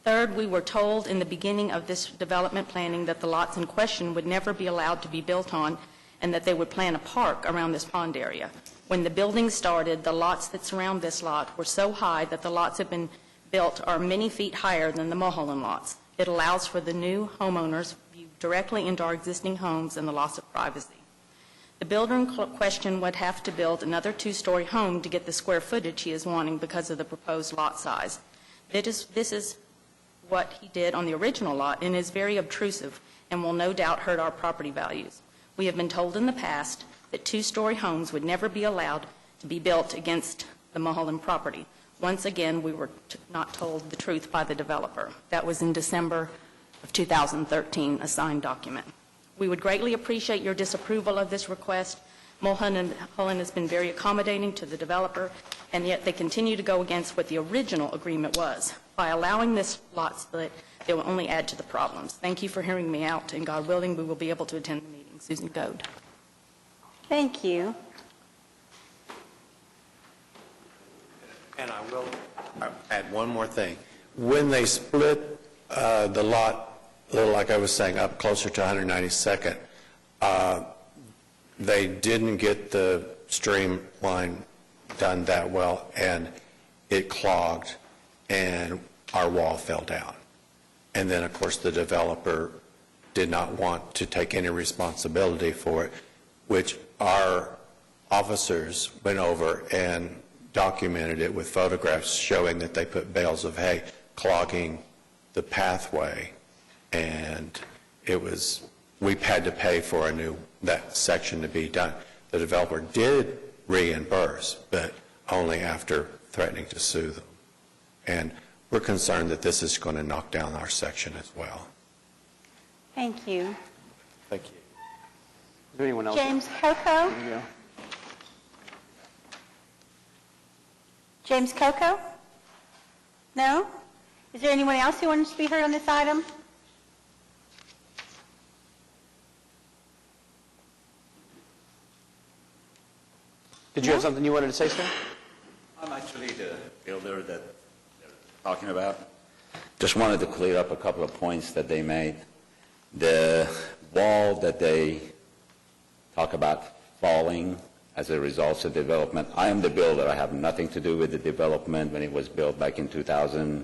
Third, we were told in the beginning of this development planning that the lots in question would never be allowed to be built on and that they would plant a park around this pond area. When the building started, the lots that surround this lot were so high that the lots have been built are many feet higher than the Mulholland lots. It allows for the new homeowners view directly into our existing homes and the loss of privacy. The builder in question would have to build another 2-story home to get the square footage he is wanting because of the proposed lot size. This is what he did on the original lot and is very obtrusive and will no doubt hurt our property values. We have been told in the past that 2-story homes would never be allowed to be built against the Mulholland property. Once again, we were not told the truth by the developer. That was in December of 2013, a signed document. We would greatly appreciate your disapproval of this request. Mulholland has been very accommodating to the developer, and yet they continue to go against what the original agreement was. By allowing this lot split, it will only add to the problems. Thank you for hearing me out, and God willing, we will be able to attend the meeting. Susan Goad. Thank you. And I will add one more thing. When they split the lot, a little like I was saying, up closer to 192nd, they didn't get the stream line done that well, and it clogged, and our wall fell down. And then, of course, the developer did not want to take any responsibility for it, which our officers went over and documented it with photographs showing that they put bales of hay clogging the pathway, and we had to pay for that section to be done. The developer did reimburse, but only after threatening to sue them. And we're concerned that this is going to knock down our section as well. Thank you. Thank you. Is there anyone else? James Coco? There you go. James Coco? No? Is there anyone else who wants to be heard on this item? Did you have something you wanted to say, sir? I'm actually the builder that they're talking about. Just wanted to clear up a couple of points that they made. The wall that they talk about falling as a result of development, I am the builder. I have nothing to do with the development when it was built back in 2000,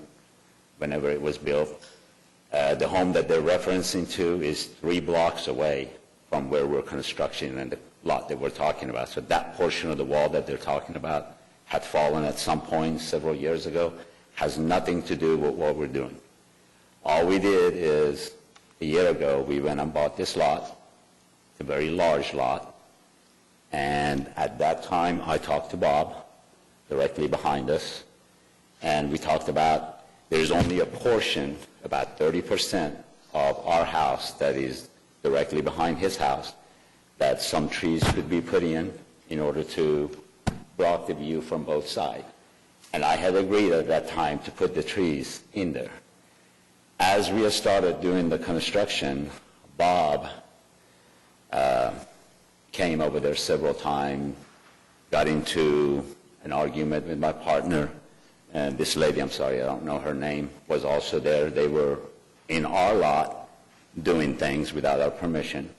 whenever it was built. The home that they're referencing to is 3 blocks away from where we're constructing and the lot that we're talking about. So that portion of the wall that they're talking about had fallen at some point several years ago, has nothing to do with what we're doing. All we did is, a year ago, we went and bought this lot, a very large lot, and at that time, I talked to Bob, directly behind us, and we talked about there's only a portion, about 30% of our house that is directly behind his house, that some trees could be put in order to block the view from both sides. And I had agreed at that time to put the trees in there. As we had started doing the construction, Bob came over there several times, got into an argument with my partner, and this lady, I'm sorry, I don't know her name, was also there. They were in our lot doing things without our permission.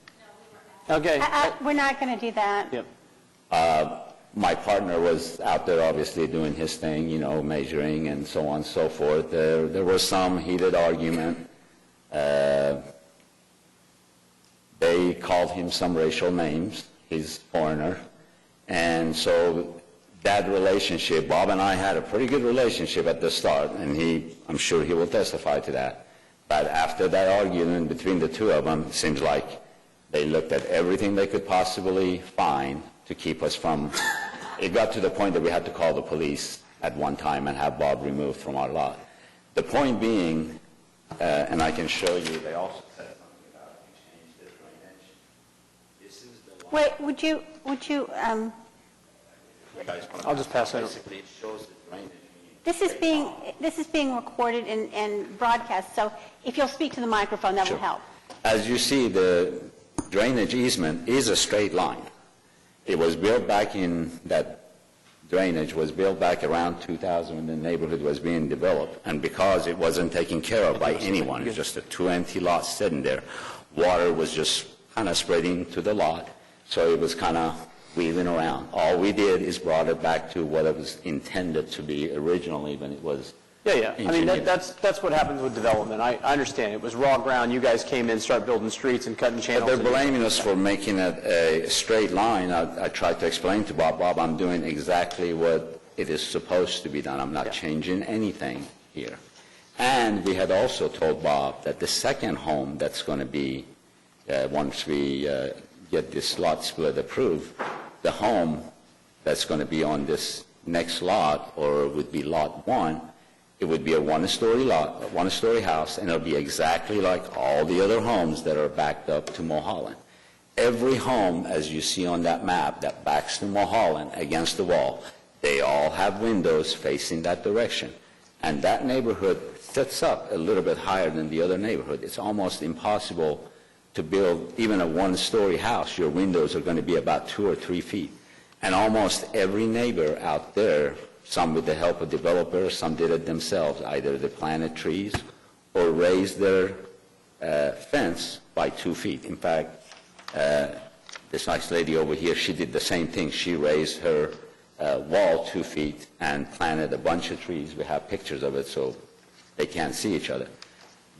Okay. We're not going to do that. Yep. My partner was out there obviously doing his thing, measuring and so on and so forth. There was some heated argument. They called him some racial names. He's foreigner. And so that relationship, Bob and I had a pretty good relationship at the start, and I'm sure he will testify to that. But after that argument between the two of them, it seems like they looked at everything they could possibly find to keep us from. It got to the point that we had to call the police at one time and have Bob removed from our lot. The point being, and I can show you, they also said something about if you change the drainage. This is the line. Wait, I'll just pass that. Basically, it shows the drainage. this is being recorded and broadcast, so if you'll speak to the microphone, that will help. As you see, the drainage easement is a straight line. It was built back that drainage was built back around 2000 when the neighborhood was being developed. And because it wasn't taken care of by anyone, it was just 2 empty lots sitting there, water was just kind of spreading to the lot. So it was kind of weaving around. All we did is brought it back to what it was intended to be originally when it was Yeah. I mean, that's what happens with development. I understand. It was raw ground. You guys came in, started building streets and cutting channels. But they're blaming us for making it a straight line. I tried to explain to Bob, I'm doing exactly what it is supposed to be done. I'm not changing anything here. And we had also told Bob that the second home that's going to be, once we get this lot split approved, the home that's going to be on this next lot, or would be Lot 1, it would be a one-story lot, a one-story house, and it'll be exactly like all the other homes that are backed up to Mulholland. Every home, as you see on that map, that backs to Mulholland against the wall, they all have windows facing that direction. And that neighborhood sets up a little bit higher than the other neighborhood. It's almost impossible to build even a one-story house. Your windows are going to be about 2 or 3 feet. And almost every neighbor out there, some with the help of developers, some did it themselves. Either they planted trees or raised their fence by 2 feet. In fact, this nice lady over here, she did the same thing. She raised her wall 2 feet and planted a bunch of trees. We have pictures of it so they can't see each other.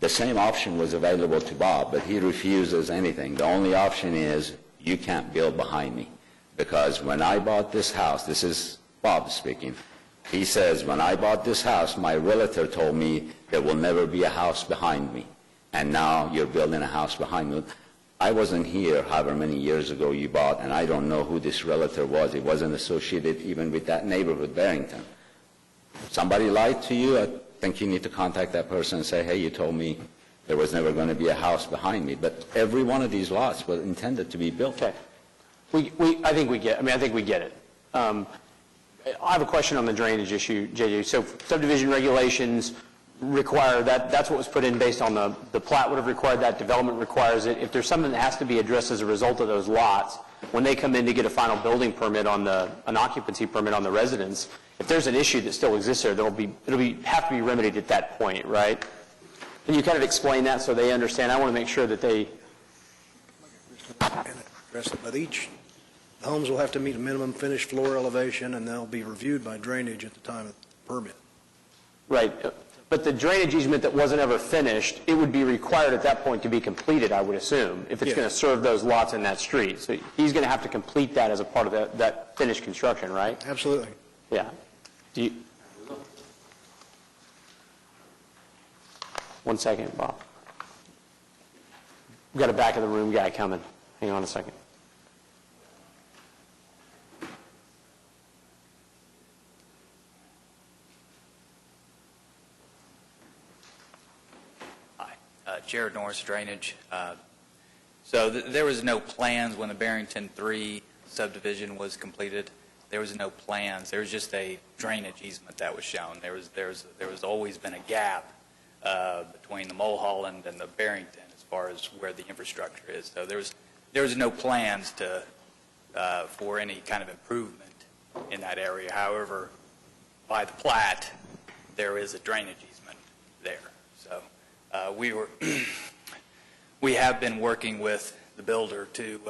The same option was available to Bob, but he refuses anything. The only option is you can't build behind me. Because when I bought this house, this is Bob speaking, he says, when I bought this house, my realtor told me there will never be a house behind me. And now you're building a house behind me. I wasn't here however many years ago you bought, and I don't know who this realtor was. It wasn't associated even with that neighborhood, Barrington. Somebody lied to you, I think you need to contact that person and say, hey, you told me there was never going to be a house behind me. But every one of these lots was intended to be built. Okay. I think we get it. I have a question on the drainage issue, JJ. So subdivision regulations require that. That's what was put in based on the plat would have required that. Development requires it. If there's something that has to be addressed as a result of those lots, when they come in to get a final building permit on an occupancy permit on the residence, if there's an issue that still exists there, it'll have to be remedied at that point, right? Can you kind of explain that so they understand? I want to make sure that they address it, but each homes will have to meet a minimum finished floor elevation, and they'll be reviewed by drainage at the time of the permit. Right. But the drainage easement that wasn't ever finished, it would be required at that point to be completed, I would assume, if it's going to serve those lots in that street. So he's going to have to complete that as a part of that finished construction, right? Absolutely. Yeah. One second, Bob. We've got a back of the room guy coming. Hang on a second. Jared Norris, Drainage. So there was no plans when the Barrington 3 subdivision was completed. There was no plans. There was just a drainage easement that was shown. There was always been a gap between the Mulholland and the Barrington as far as where the infrastructure is. So there was no plans for any kind of improvement in that area. However, by the plat, there is a drainage easement there. So we have been working with the builder to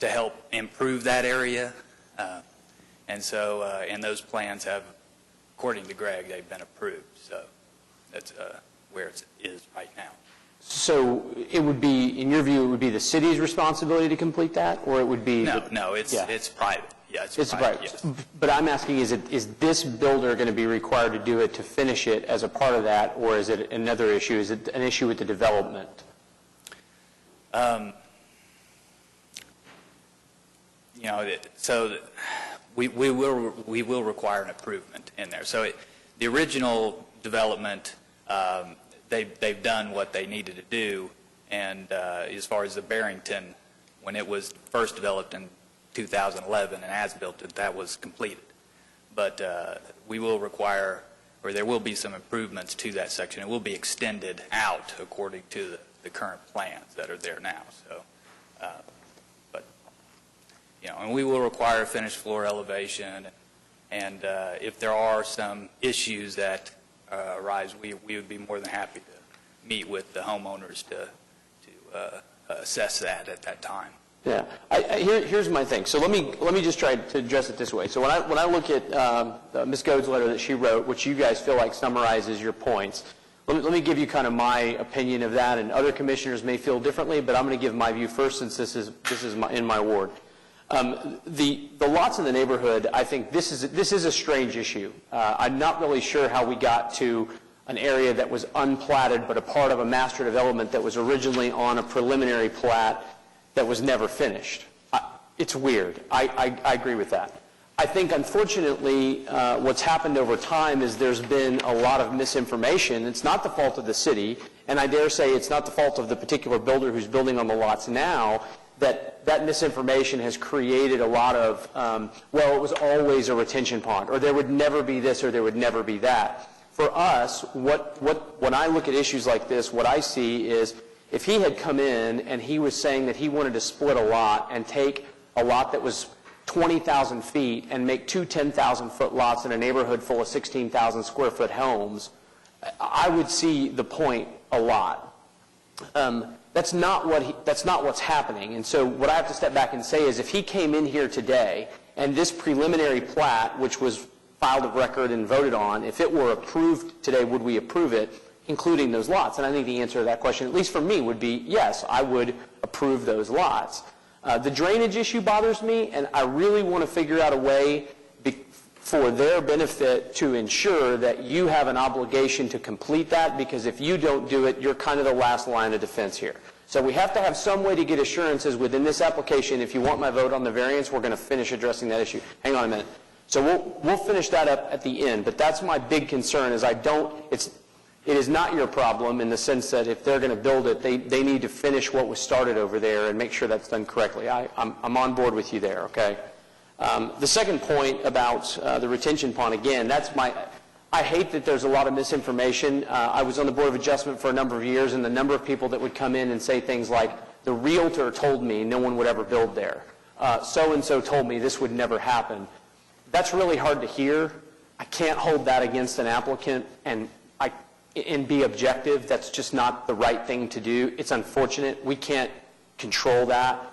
help improve that area, and those plans have, according to Greg, they've been approved. So that's where it is right now. So it would be, in your view, it would be the city's responsibility to complete that, or it would be? No, it's private. Yeah, it's private. Yes. But I'm asking, is this builder going to be required to do it to finish it as a part of that, or is it another issue? Is it an issue with the development? So we will require an improvement in there. So the original development, they've done what they needed to do, and as far as the Barrington, when it was first developed in 2011 and as built, that was completed. But we will require, or there will be some improvements to that section. It will be extended out according to the current plans that are there now. So, and we will require finished floor elevation, and if there are some issues that arise, we would be more than happy to meet with the homeowners to assess that at that time. Yeah. Here's my thing. So let me just try to address it this way. So when I look at Ms. Gode's letter that she wrote, which you guys feel like summarizes your points, let me give you kind of my opinion of that, and other commissioners may feel differently, but I'm going to give my view first since this is in my ward. The lots in the neighborhood, I think this is a strange issue. I'm not really sure how we got to an area that was unplatted but a part of a master development that was originally on a preliminary plat that was never finished. It's weird. I agree with that. I think, unfortunately, what's happened over time is there's been a lot of misinformation. It's not the fault of the city, and I dare say it's not the fault of the particular builder who's building on the lots now, that misinformation has created a lot of, well, it was always a retention pond, or there would never be this, or there would never be that. For us, when I look at issues like this, what I see is if he had come in and he was saying that he wanted to split a lot and take a lot that was 20,000 feet and make two 10,000-foot lots in a neighborhood full of 16,000 square foot homes, I would see the point a lot. That's not what's happening. And so what I have to step back and say is if he came in here today and this preliminary plat, which was filed of record and voted on, if it were approved today, would we approve it, including those lots? And I think the answer to that question, at least for me, would be yes, I would approve those lots. The drainage issue bothers me, and I really want to figure out a way for their benefit to ensure that you have an obligation to complete that, because if you don't do it, you're kind of the last line of defense here. So we have to have some way to get assurances within this application. If you want my vote on the variance, we're going to finish addressing that issue. Hang on a minute. So we'll finish that up at the end, but that's my big concern is it is not your problem in the sense that if they're going to build it, they need to finish what was started over there and make sure that's done correctly. I'm on board with you there, okay? The second point about the retention pond, again, I hate that there's a lot of misinformation. I was on the Board of Adjustment for a number of years, and the number of people that would come in and say things like, the realtor told me no one would ever build there. So-and-so told me this would never happen. That's really hard to hear. I can't hold that against an applicant and be objective. That's just not the right thing to do. It's unfortunate. We can't control that.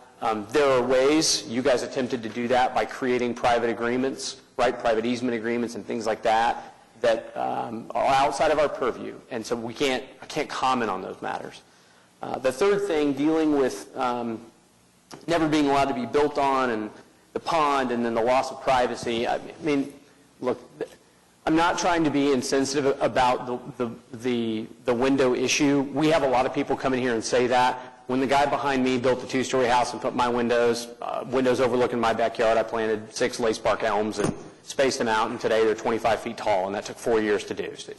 There are ways. You guys attempted to do that by creating private agreements, right? Private easement agreements and things like that are outside of our purview. And so I can't comment on those matters. The third thing, dealing with never being allowed to be built on and the pond and then the loss of privacy. I mean, look, I'm not trying to be insensitive about the window issue. We have a lot of people come in here and say that. When the guy behind me built the two-story house and put my windows overlooking my backyard, I planted 6 lace bark elms and spaced them out, and today they're 25 feet tall, and that took 4 years to do. So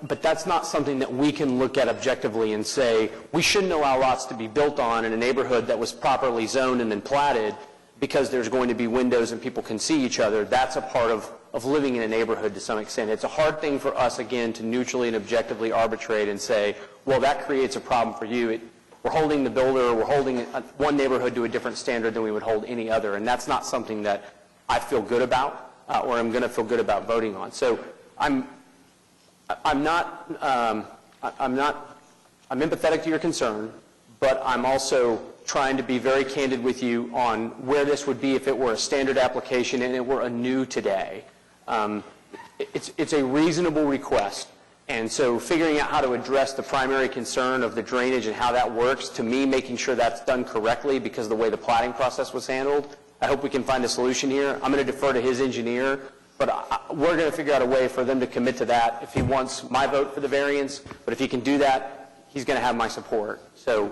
but that's not something that we can look at objectively and say, we shouldn't allow lots to be built on in a neighborhood that was properly zoned and then platted because there's going to be windows and people can see each other. That's a part of living in a neighborhood to some extent. It's a hard thing for us, again, to neutrally and objectively arbitrate and say, well, that creates a problem for you. We're holding the builder, we're holding one neighborhood to a different standard than we would hold any other, and that's not something that I feel good about or I'm going to feel good about voting on. So I'm empathetic to your concern, but I'm also trying to be very candid with you on where this would be if it were a standard application and it were anew today. It's a reasonable request, and so figuring out how to address the primary concern of the drainage and how that works, to me, making sure that's done correctly because of the way the platting process was handled, I hope we can find a solution here. I'm going to defer to his engineer, but we're going to figure out a way for them to commit to that if he wants my vote for the variance, but if he can do that, he's going to have my support. So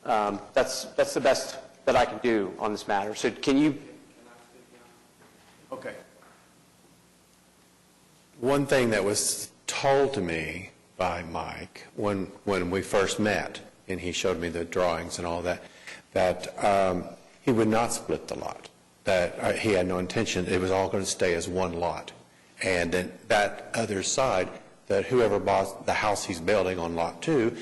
that's the best that I can do on this matter. So can you? Okay. One thing that was told to me by Mike when we first met, and he showed me the drawings and all that, that he would not split the lot, that he had no intention. It was all going to stay as one lot. And then that other side, that whoever bought the house he's building on Lot 2,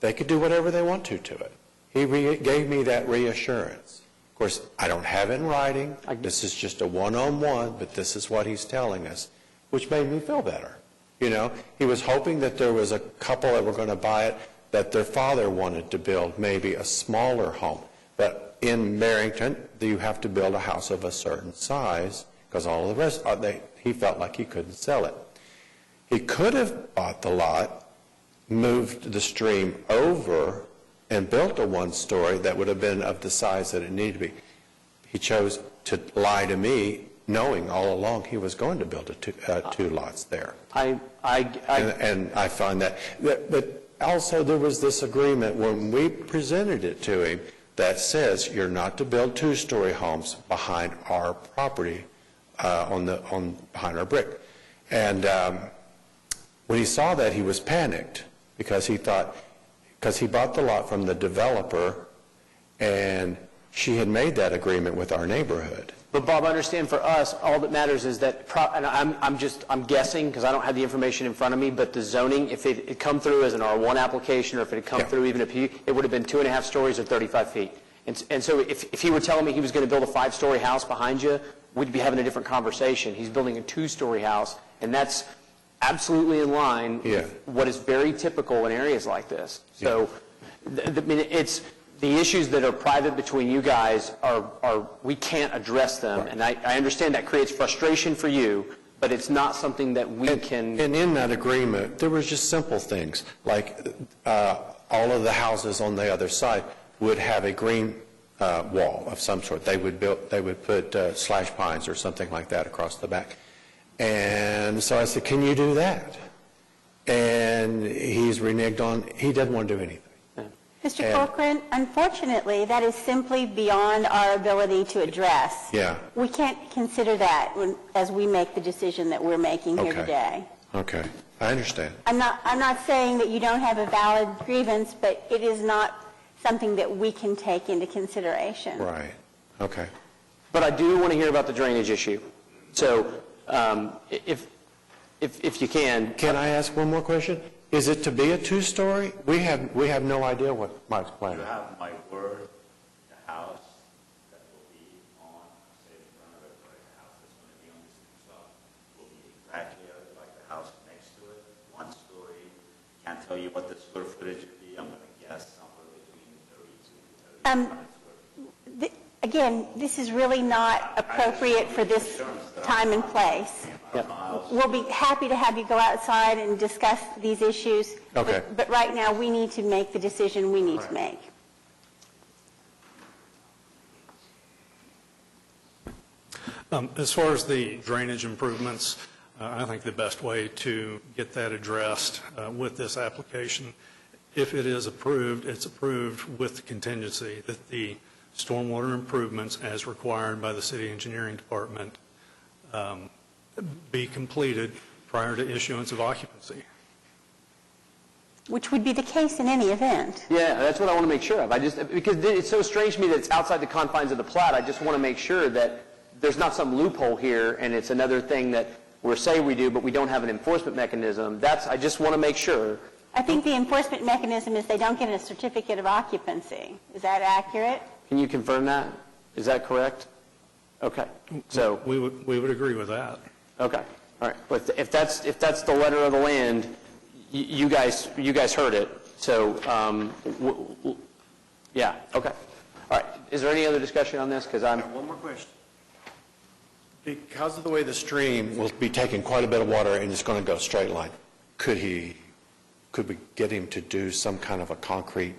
they could do whatever they want to it. He gave me that reassurance. Of course, I don't have it in writing. This is just a one-on-one, but this is what he's telling us, which made me feel better. You know, he was hoping that there was a couple that were going to buy it, that their father wanted to build maybe a smaller home. But in Barrington, you have to build a house of a certain size because all the rest, he felt like he couldn't sell it. He could have bought the lot, moved the stream over, and built a one-story that would have been of the size that it needed to be. He chose to lie to me, knowing all along he was going to build two lots there. And I find that. But also there was this agreement when we presented it to him that says you're not to build two-story homes behind our property, behind our brick. And when he saw that, he was panicked because he bought the lot from the developer, and she had made that agreement with our neighborhood. But Bob, understand for us, all that matters is that, and I'm guessing, because I don't have the information in front of me, but the zoning, if it had come through as an R1 application, or if it had come through even it would have been 2.5 stories or 35 feet. And so if he were telling me he was going to build a 5-story house behind you, we'd be having a different conversation. He's building a 2-story house, and that's absolutely in line with what is very typical in areas like this. So, I mean, it's the issues that are private between you guys are we can't address them, and I understand that creates frustration for you, but it's not something that we can. And in that agreement, there was just simple things, like all of the houses on the other side would have a green wall of some sort. They would put slash pines or something like that across the back. And so I said, can you do that? And he's reneged on, he doesn't want to do anything. Mr. Corcoran, unfortunately, that is simply beyond our ability to address. Yeah. We can't consider that as we make the decision that we're making here today. Okay. I understand. I'm not saying that you don't have a valid grievance, but it is not something that we can take into consideration. Right. Okay. But I do want to hear about the drainage issue. So if you can. Can I ask one more question? Is it to be a 2-story? We have no idea what Mike's planning. You have my word, the house that will be on, say, in front of it, right, the house that's going to be on this facade will be exactly like the house next to it, 1 story. Can't tell you what the square footage would be. I'm going to guess somewhere between 32 and 35 square feet. Again, this is really not appropriate for this time and place. We'll be happy to have you go outside and discuss these issues. Okay. But right now, we need to make the decision we need to make. As far as the drainage improvements, I think the best way to get that addressed with this application, if it is approved, it's approved with the contingency that the stormwater improvements as required by the city engineering department be completed prior to issuance of occupancy. Which would be the case in any event. Yeah, that's what I want to make sure of. Because it's so strange to me that it's outside the confines of the plat. I just want to make sure that there's not some loophole here and it's another thing that we're saying we do, but we don't have an enforcement mechanism. I just want to make sure. I think the enforcement mechanism is they don't get a certificate of occupancy. Is that accurate? Can you confirm that? Is that correct? Okay. So we would agree with that. Okay. All right. But if that's the letter of the land, you guys heard it. So yeah. Okay. All right. Is there any other discussion on this? One more question. Because of the way the stream will be taking quite a bit of water and it's going to go straight line, could we get him to do some kind of a concrete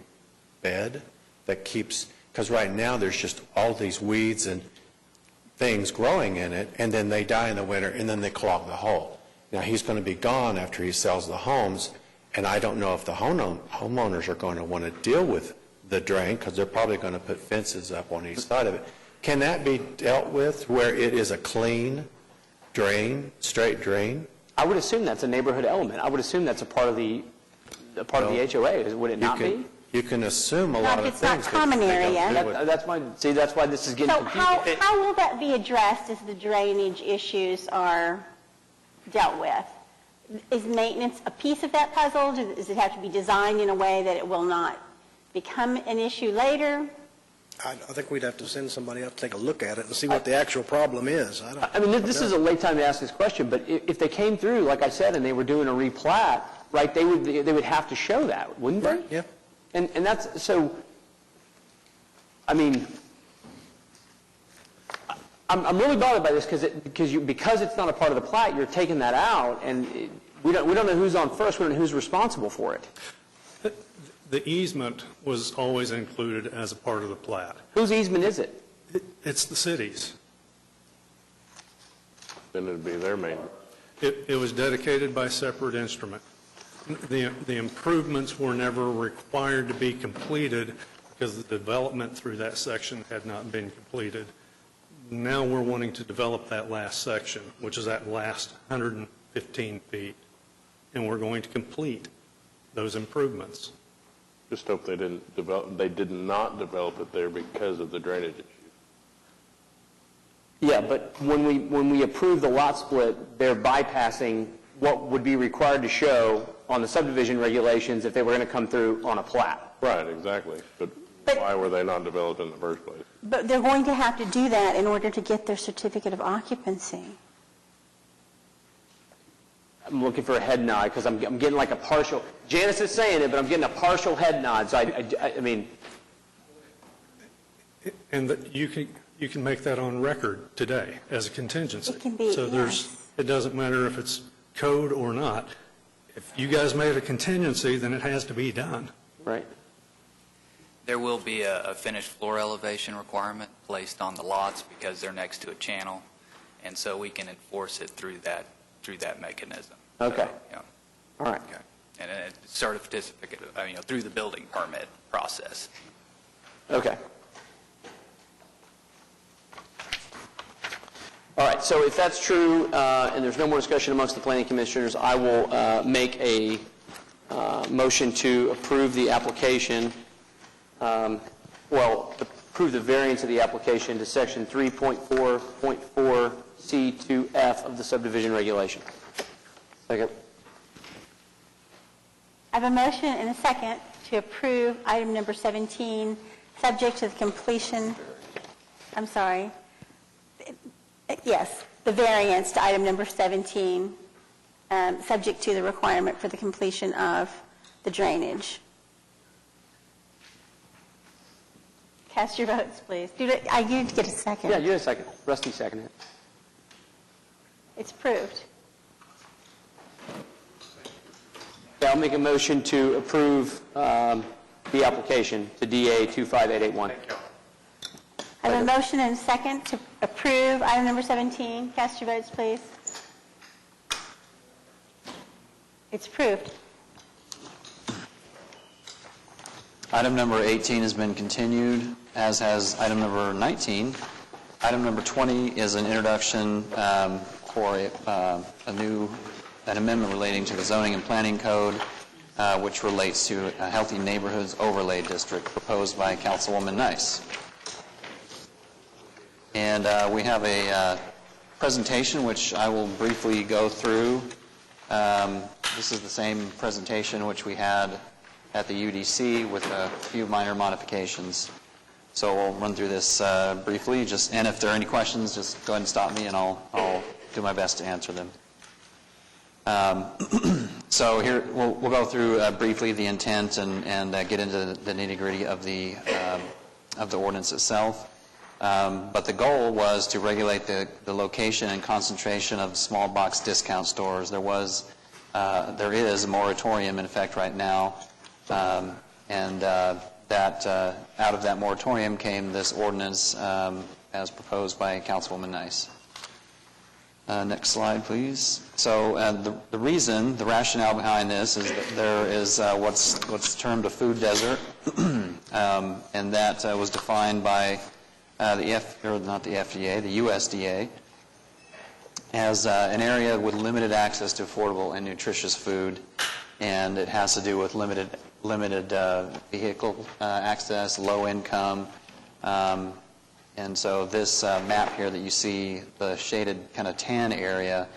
bed that keeps? Because right now there's just all these weeds and things growing in it, and then they die in the winter, and then they clog the hole. Now, he's going to be gone after he sells the homes, and I don't know if the homeowners are going to want to deal with the drain, because they're probably going to put fences up on each side of it. Can that be dealt with where it is a clean drain, straight drain? I would assume that's a neighborhood element. I would assume that's a part of the HOA. Would it not be? You can assume a lot of things. It's not common area. That's why this is getting confusing. How will that be addressed as the drainage issues are dealt with? Is maintenance a piece of that puzzle? Does it have to be designed in a way that it will not become an issue later? I think we'd have to send somebody up to take a look at it and see what the actual problem is. I mean, this is a late time to ask this question, but if they came through, like I said, and they were doing a replat, right, they would have to show that, wouldn't they? Yeah. And that's, so, I mean, I'm really bothered by this because it's not a part of the plat, you're taking that out, and we don't know who's on first, we don't know who's responsible for it. The easement was always included as a part of the plat. Whose easement is it? It's the city's. Then it'd be their main. It was dedicated by separate instrument. The improvements were never required to be completed because the development through that section had not been completed. Now we're wanting to develop that last section, which is that last 115 feet, and we're going to complete those improvements. Just hope they did not develop it there because of the drainage issue. Yeah, but when we approve the lot split, they're bypassing what would be required to show on the subdivision regulations if they were going to come through on a plat. Right, exactly. But why were they not developed in the first place? But they're going to have to do that in order to get their certificate of occupancy. I'm looking for a head nod because I'm getting like a partial, Janice is saying it, but I'm getting a partial head nod. So I mean. And that you can make that on record today as a contingency. It can be, So it doesn't matter if it's code or not. If you guys made a contingency, then it has to be done. Right. There will be a finished floor elevation requirement placed on the lots because they're next to a channel, and so we can enforce it through that mechanism. Okay. So, yeah. All right. Okay. And a certificate, through the building permit process. Okay. All right, so if that's true, and there's no more discussion amongst the planning commissioners, I will make a motion to approve the application, approve the variance of the application to section 3.4.4 C2F of the subdivision regulation. Second. I have a motion and a second to approve item number 17, subject to the completion, the variance to item number 17, subject to the requirement for the completion of the drainage. Cast your votes, please. I need to get a second. Yeah, you get a second. Rusty seconded. It's approved. Okay, I'll make a motion to approve the application to DA 25881. I have a motion and a second to approve item number 17. Cast your votes, please. It's approved. Item number 18 has been continued, as has item number 19. Item number 20 is an introduction for an amendment relating to the zoning and planning code, which relates to a Healthy Neighborhoods Overlay District proposed by Councilwoman Nice. And we have a presentation which I will briefly go through. This is the same presentation which we had at the UDC with a few minor modifications. So we'll run through this briefly, and if there are any questions, just go ahead and stop me and I'll do my best to answer them. So here, we'll go through briefly the intent and get into the nitty-gritty of the ordinance itself. But the goal was to regulate the location and concentration of small box discount stores. There is a moratorium in effect right now, and that out of that moratorium came this ordinance as proposed by Councilwoman Nice. Next slide, please. So the rationale behind this is that there is what's termed a food desert, and that was defined by the USDA as an area with limited access to affordable and nutritious food, and it has to do with limited vehicle access, low income, and so this map here that you see, the shaded kind of tan area,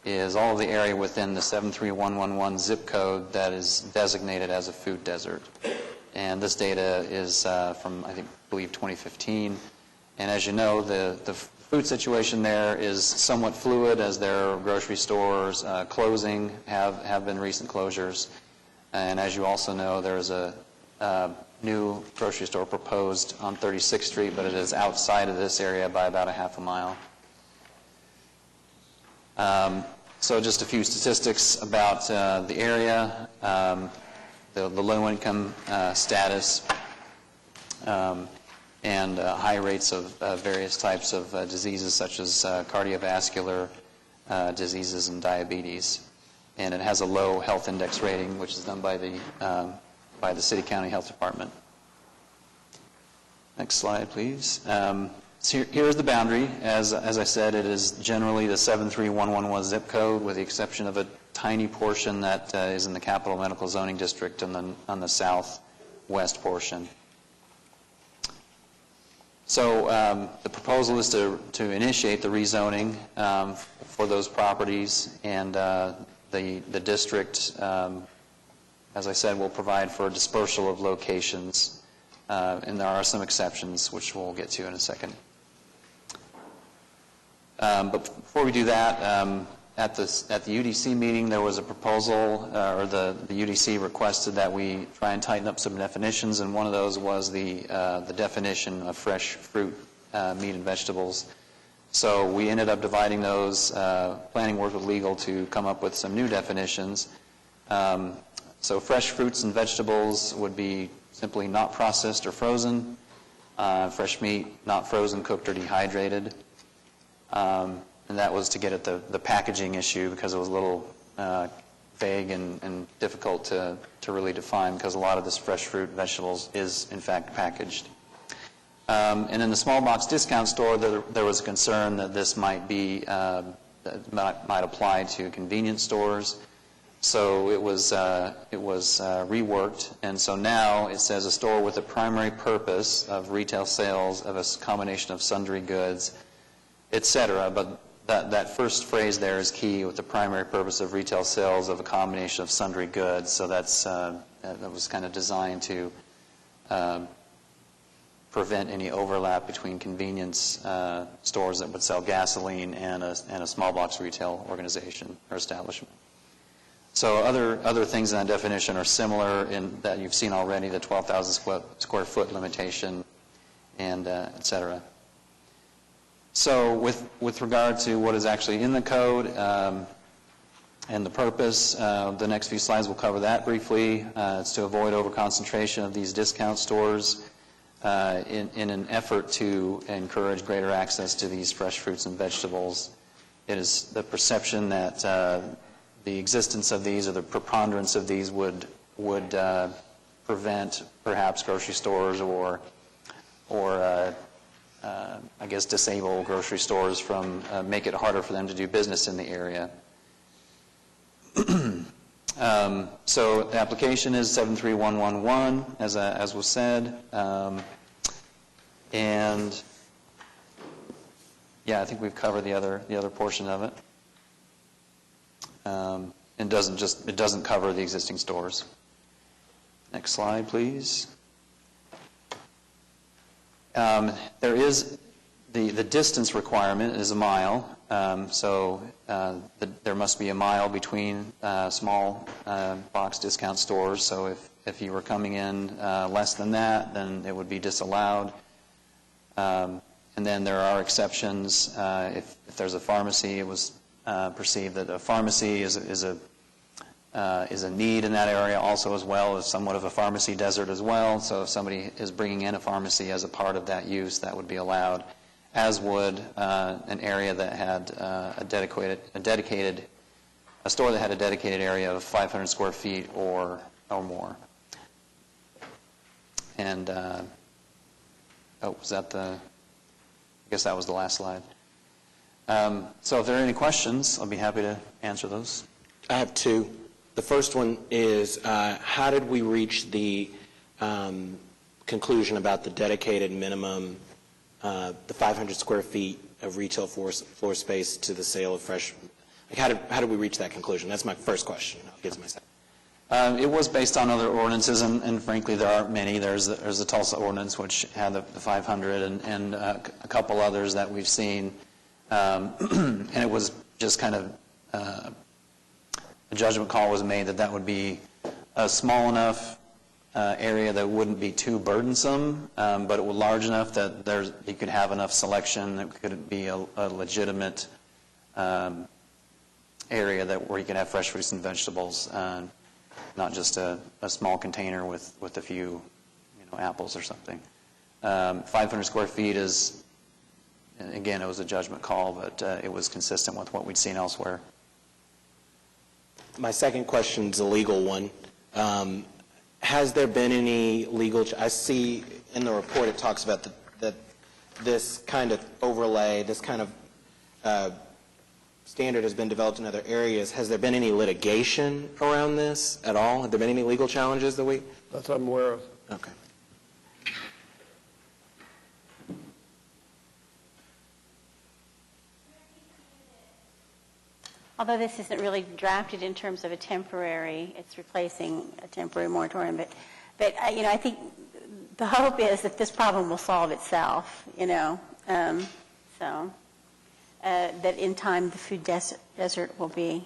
is all of the area within the 73111 zip code that is designated as a food desert. And this data is from, I believe, 2015. And as you know, the food situation there is somewhat fluid as there are grocery stores closing, have been recent closures. And as you also know, there is a new grocery store proposed on 36th Street, but it is outside of this area by about a half a mile. So just a few statistics about the area, the low-income status, and high rates of various types of diseases such as cardiovascular diseases and diabetes. And it has a low health index rating, which is done by the City County Health Department. Next slide, please. So here's the boundary. As I said, it is generally the 73111 zip code, with the exception of a tiny portion that is in the Capital Medical Zoning District on the southwest portion. So the proposal is to initiate the rezoning for those properties, and the district, as I said, will provide for a dispersal of locations, and there are some exceptions, which we'll get to in a second. But before we do that, at the UDC meeting, there was a proposal, or the UDC requested that we try and tighten up some definitions, and one of those was the definition of fresh fruit, meat, and vegetables. So we ended up dividing those. Planning worked with legal to come up with some new definitions. So fresh fruits and vegetables would be simply not processed or frozen. Fresh meat, not frozen, cooked, or dehydrated. And that was to get at the packaging issue, because it was a little vague and difficult to really define, because a lot of this fresh fruit and vegetables is in fact packaged. And in the small box discount store, there was a concern that this might might apply to convenience stores. So it was reworked, and so now it says a store with a primary purpose of retail sales of a combination of sundry goods, etc. But that first phrase there is key, with the primary purpose of retail sales of a combination of sundry goods. So that was kind of designed to prevent any overlap between convenience stores that would sell gasoline and a small box retail organization or establishment. So other things in that definition are similar in that you've seen already, the 12,000 square foot limitation, and et cetera. So with regard to what is actually in the code and the purpose, the next few slides will cover that briefly. It's to avoid overconcentration of these discount stores in an effort to encourage greater access to these fresh fruits and vegetables. It is the perception that the existence of these, or the preponderance of these, would prevent perhaps grocery stores or I guess disable grocery stores from make it harder for them to do business in the area. So the application is 73111, as was said, and yeah, I think we've covered the other portion of it. It doesn't cover the existing stores. Next slide, please. There is the distance requirement is a mile, so there must be a mile between small box discount stores. So if you were coming in less than that, then it would be disallowed. And then there are exceptions. If there's a pharmacy, it was perceived that a pharmacy is a need in that area also, as well as somewhat of a pharmacy desert as well. So if somebody is bringing in a pharmacy as a part of that use, that would be allowed, as would an area that had a store that had a dedicated area of 500 square feet or more. And was that I guess that was the last slide. So if there are any questions, I'll be happy to answer those. I have two. The first one is, how did we reach the conclusion about the dedicated minimum, the 500 square feet of retail floor space to the sale of fresh? Like, how did we reach that conclusion? That's my first question. I'll get to my second. It was based on other ordinances, and frankly, there aren't many. There's the Tulsa ordinance, which had the 500, and a couple others that we've seen. And it was just kind of a judgment call was made that would be a small enough area that wouldn't be too burdensome, but it was large enough that you could have enough selection. It could be a legitimate area where you could have fresh fruits and vegetables, not just a small container with a few, apples or something. 500 square feet is, again, it was a judgment call, but it was consistent with what we'd seen elsewhere. My second question is a legal one. Has there been any legal, I see in the report it talks about that this kind of overlay, this kind of standard has been developed in other areas. Has there been any litigation around this at all? Have there been any legal challenges that we? That's what I'm aware of. Okay. Although this isn't really drafted in terms of a temporary, it's replacing a temporary moratorium, but I think the hope is that this problem will solve itself, that in time the food desert will be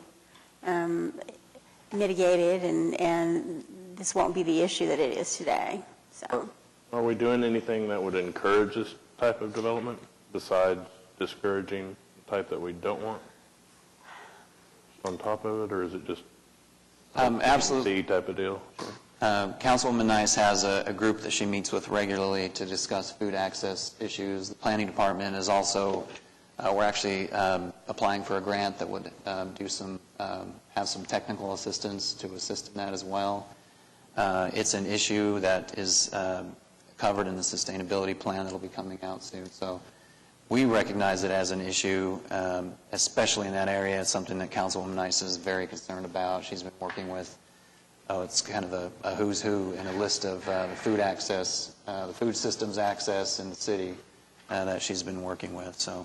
mitigated and this won't be the issue that it is today. So, Are we doing anything that would encourage this type of development besides discouraging the type that we don't want on top of it, or is it just Absolutely. type of deal? Councilwoman Nice has a group that she meets with regularly to discuss food access issues. The planning department is also, we're actually applying for a grant that would have some technical assistance to assist in that as well. It's an issue that is covered in the sustainability plan that will be coming out soon. So we recognize it as an issue, especially in that area. It's something that Councilwoman Nice is very concerned about. She's been working with, it's kind of a who's who in a list of the food access, the food systems access in the city that she's been working with. So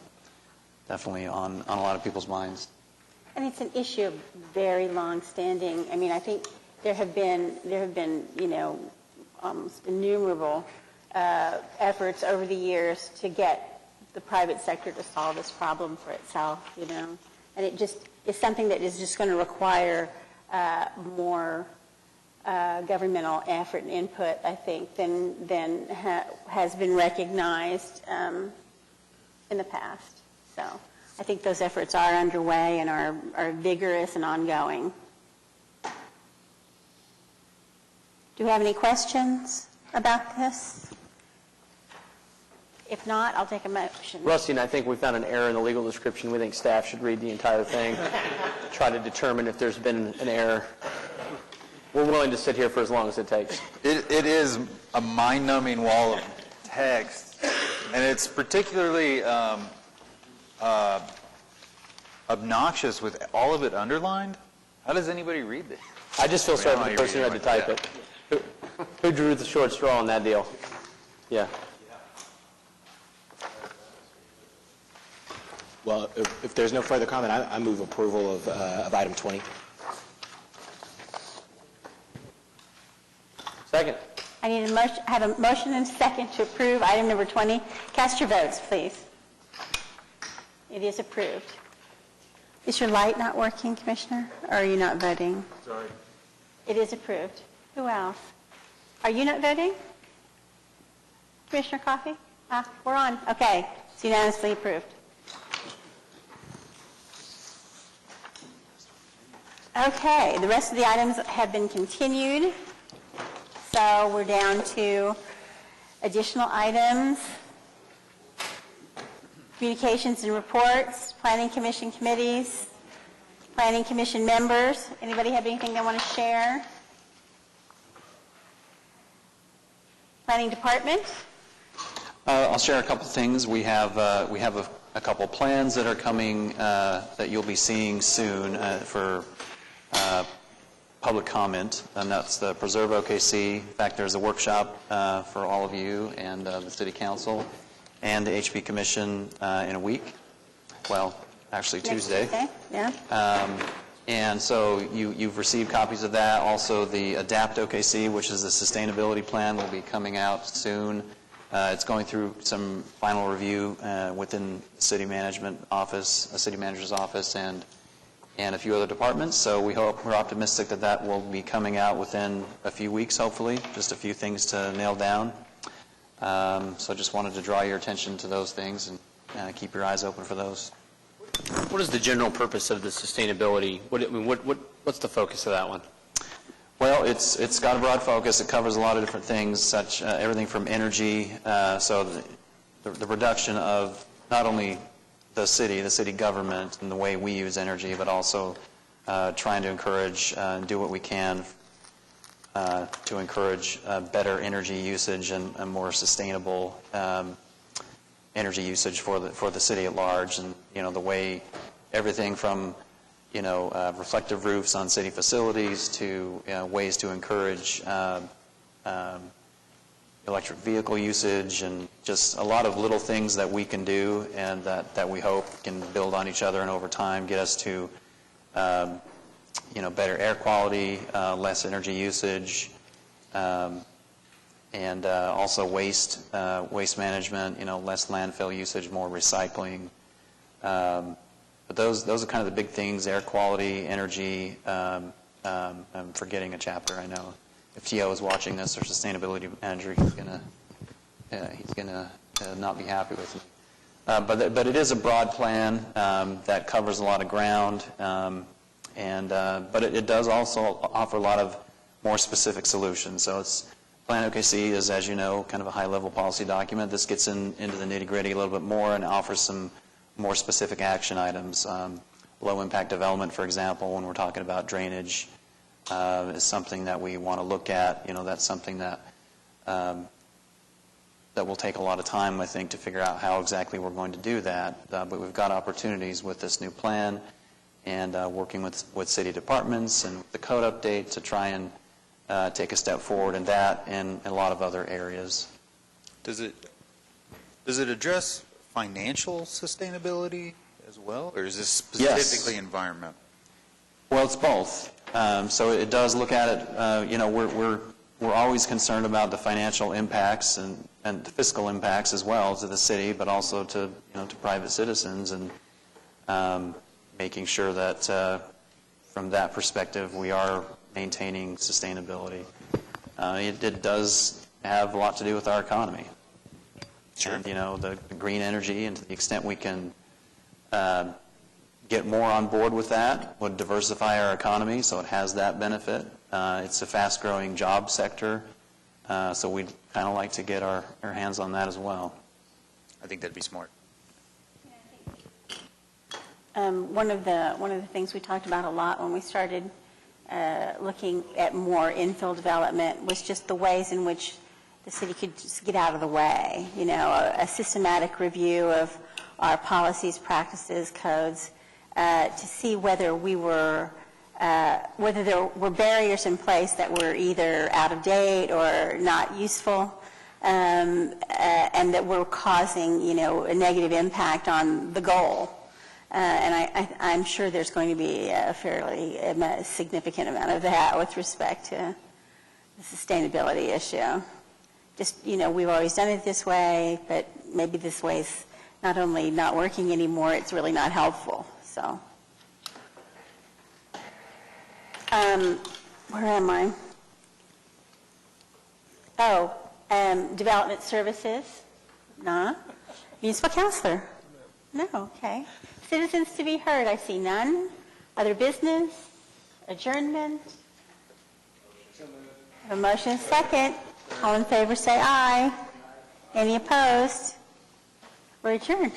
definitely on a lot of people's minds. and it's an issue of very long-standing. I mean, I think there have been almost innumerable efforts over the years to get the private sector to solve this problem for itself, and it just is something that is just going to require more governmental effort and input, I think, than has been recognized in the past. So I think those efforts are underway and are vigorous and ongoing. Do we have any questions about this? If not, I'll take a motion. Rusty and I think we found an error in the legal description. We think staff should read the entire thing, try to determine if there's been an error. We're willing to sit here for as long as it takes. It is a mind-numbing wall of text, and it's particularly obnoxious with all of it underlined. How does anybody read this? I just feel sorry for the person who had to type it. Who drew the short straw on that deal? Yeah. Well, if there's no further comment, I move approval of item 20. Second. I need have a motion and a second to approve item number 20. Cast your votes, please. It is approved. Is your light not working, Commissioner? Or are you not voting? Sorry. It is approved. Who else? Are you not voting? Commissioner Coffey? We're on. Okay. It's unanimously approved. Okay. The rest of the items have been continued. So we're down to additional items, communications and reports, planning commission committees, planning commission members. Anybody have anything they want to share? Planning department? I'll share a couple things. We have a couple plans that are coming that you'll be seeing soon for public comment, and that's the Preserve OKC. In fact, there's a workshop for all of you and the City Council and the HB Commission in a week. Well, actually Tuesday. Yeah. And so you've received copies of that. Also, the ADAPT OKC, which is the sustainability plan, will be coming out soon. It's going through some final review within the city management office, a city manager's office, and a few other departments. So we're optimistic that will be coming out within a few weeks, hopefully. Just a few things to nail down. So just wanted to draw your attention to those things and keep your eyes open for those. What is the general purpose of the sustainability? What's the focus of that one? Well, it's got a broad focus. It covers a lot of different things, such everything from energy, so the reduction of not only the city government and the way we use energy, but also trying to encourage and do what we can to encourage better energy usage and more sustainable energy usage for the city at large. And, the way everything from, reflective roofs on city facilities to ways to encourage electric vehicle usage, and just a lot of little things that we can do and that we hope can build on each other and over time get us to better air quality, less energy usage, and also waste management, less landfill usage, more recycling. But those are kind of the big things: air quality, energy. I'm forgetting a chapter, I know. If T.O. is watching this, our sustainability manager, he's gonna not be happy with me. But it is a broad plan that covers a lot of ground, but it does also offer a lot of more specific solutions. So Plan OKC is, as you know, kind of a high-level policy document. This gets into the nitty-gritty a little bit more and offers some more specific action items. Low-impact development, for example, when we're talking about drainage, is something that we want to look at. That's something that will take a lot of time, I think, to figure out how exactly we're going to do that. But we've got opportunities with this new plan and working with city departments and the code update to try and take a step forward in that and a lot of other areas. Does it address financial sustainability as well, or is this specifically environmental? Well, it's both. So it does look at it. We're always concerned about the financial impacts and the fiscal impacts as well to the city, but also to private citizens, and making sure that from that perspective we are maintaining sustainability. It does have a lot to do with our economy. Sure. And the green energy, and to the extent we can get more on board with that, would diversify our economy, so it has that benefit. It's a fast-growing job sector, so we'd kind of like to get our hands on that as well. I think that'd be smart. One of the things we talked about a lot when we started looking at more infill development was just the ways in which the city could just get out of the way. A systematic review of our policies, practices, codes, to see whether there were barriers in place that were either out of date or not useful, and that were causing, a negative impact on the goal. And I'm sure there's going to be a fairly significant amount of that with respect to the sustainability issue. Just, we've always done it this way, but maybe this way's not only not working anymore, it's really not helpful. So, where am I? Development services? No. Municipal counselor? No, okay. Citizens to be heard, I see none. Other business? Adjournment? A motion second. All in favor say aye. Any opposed? We're adjourned.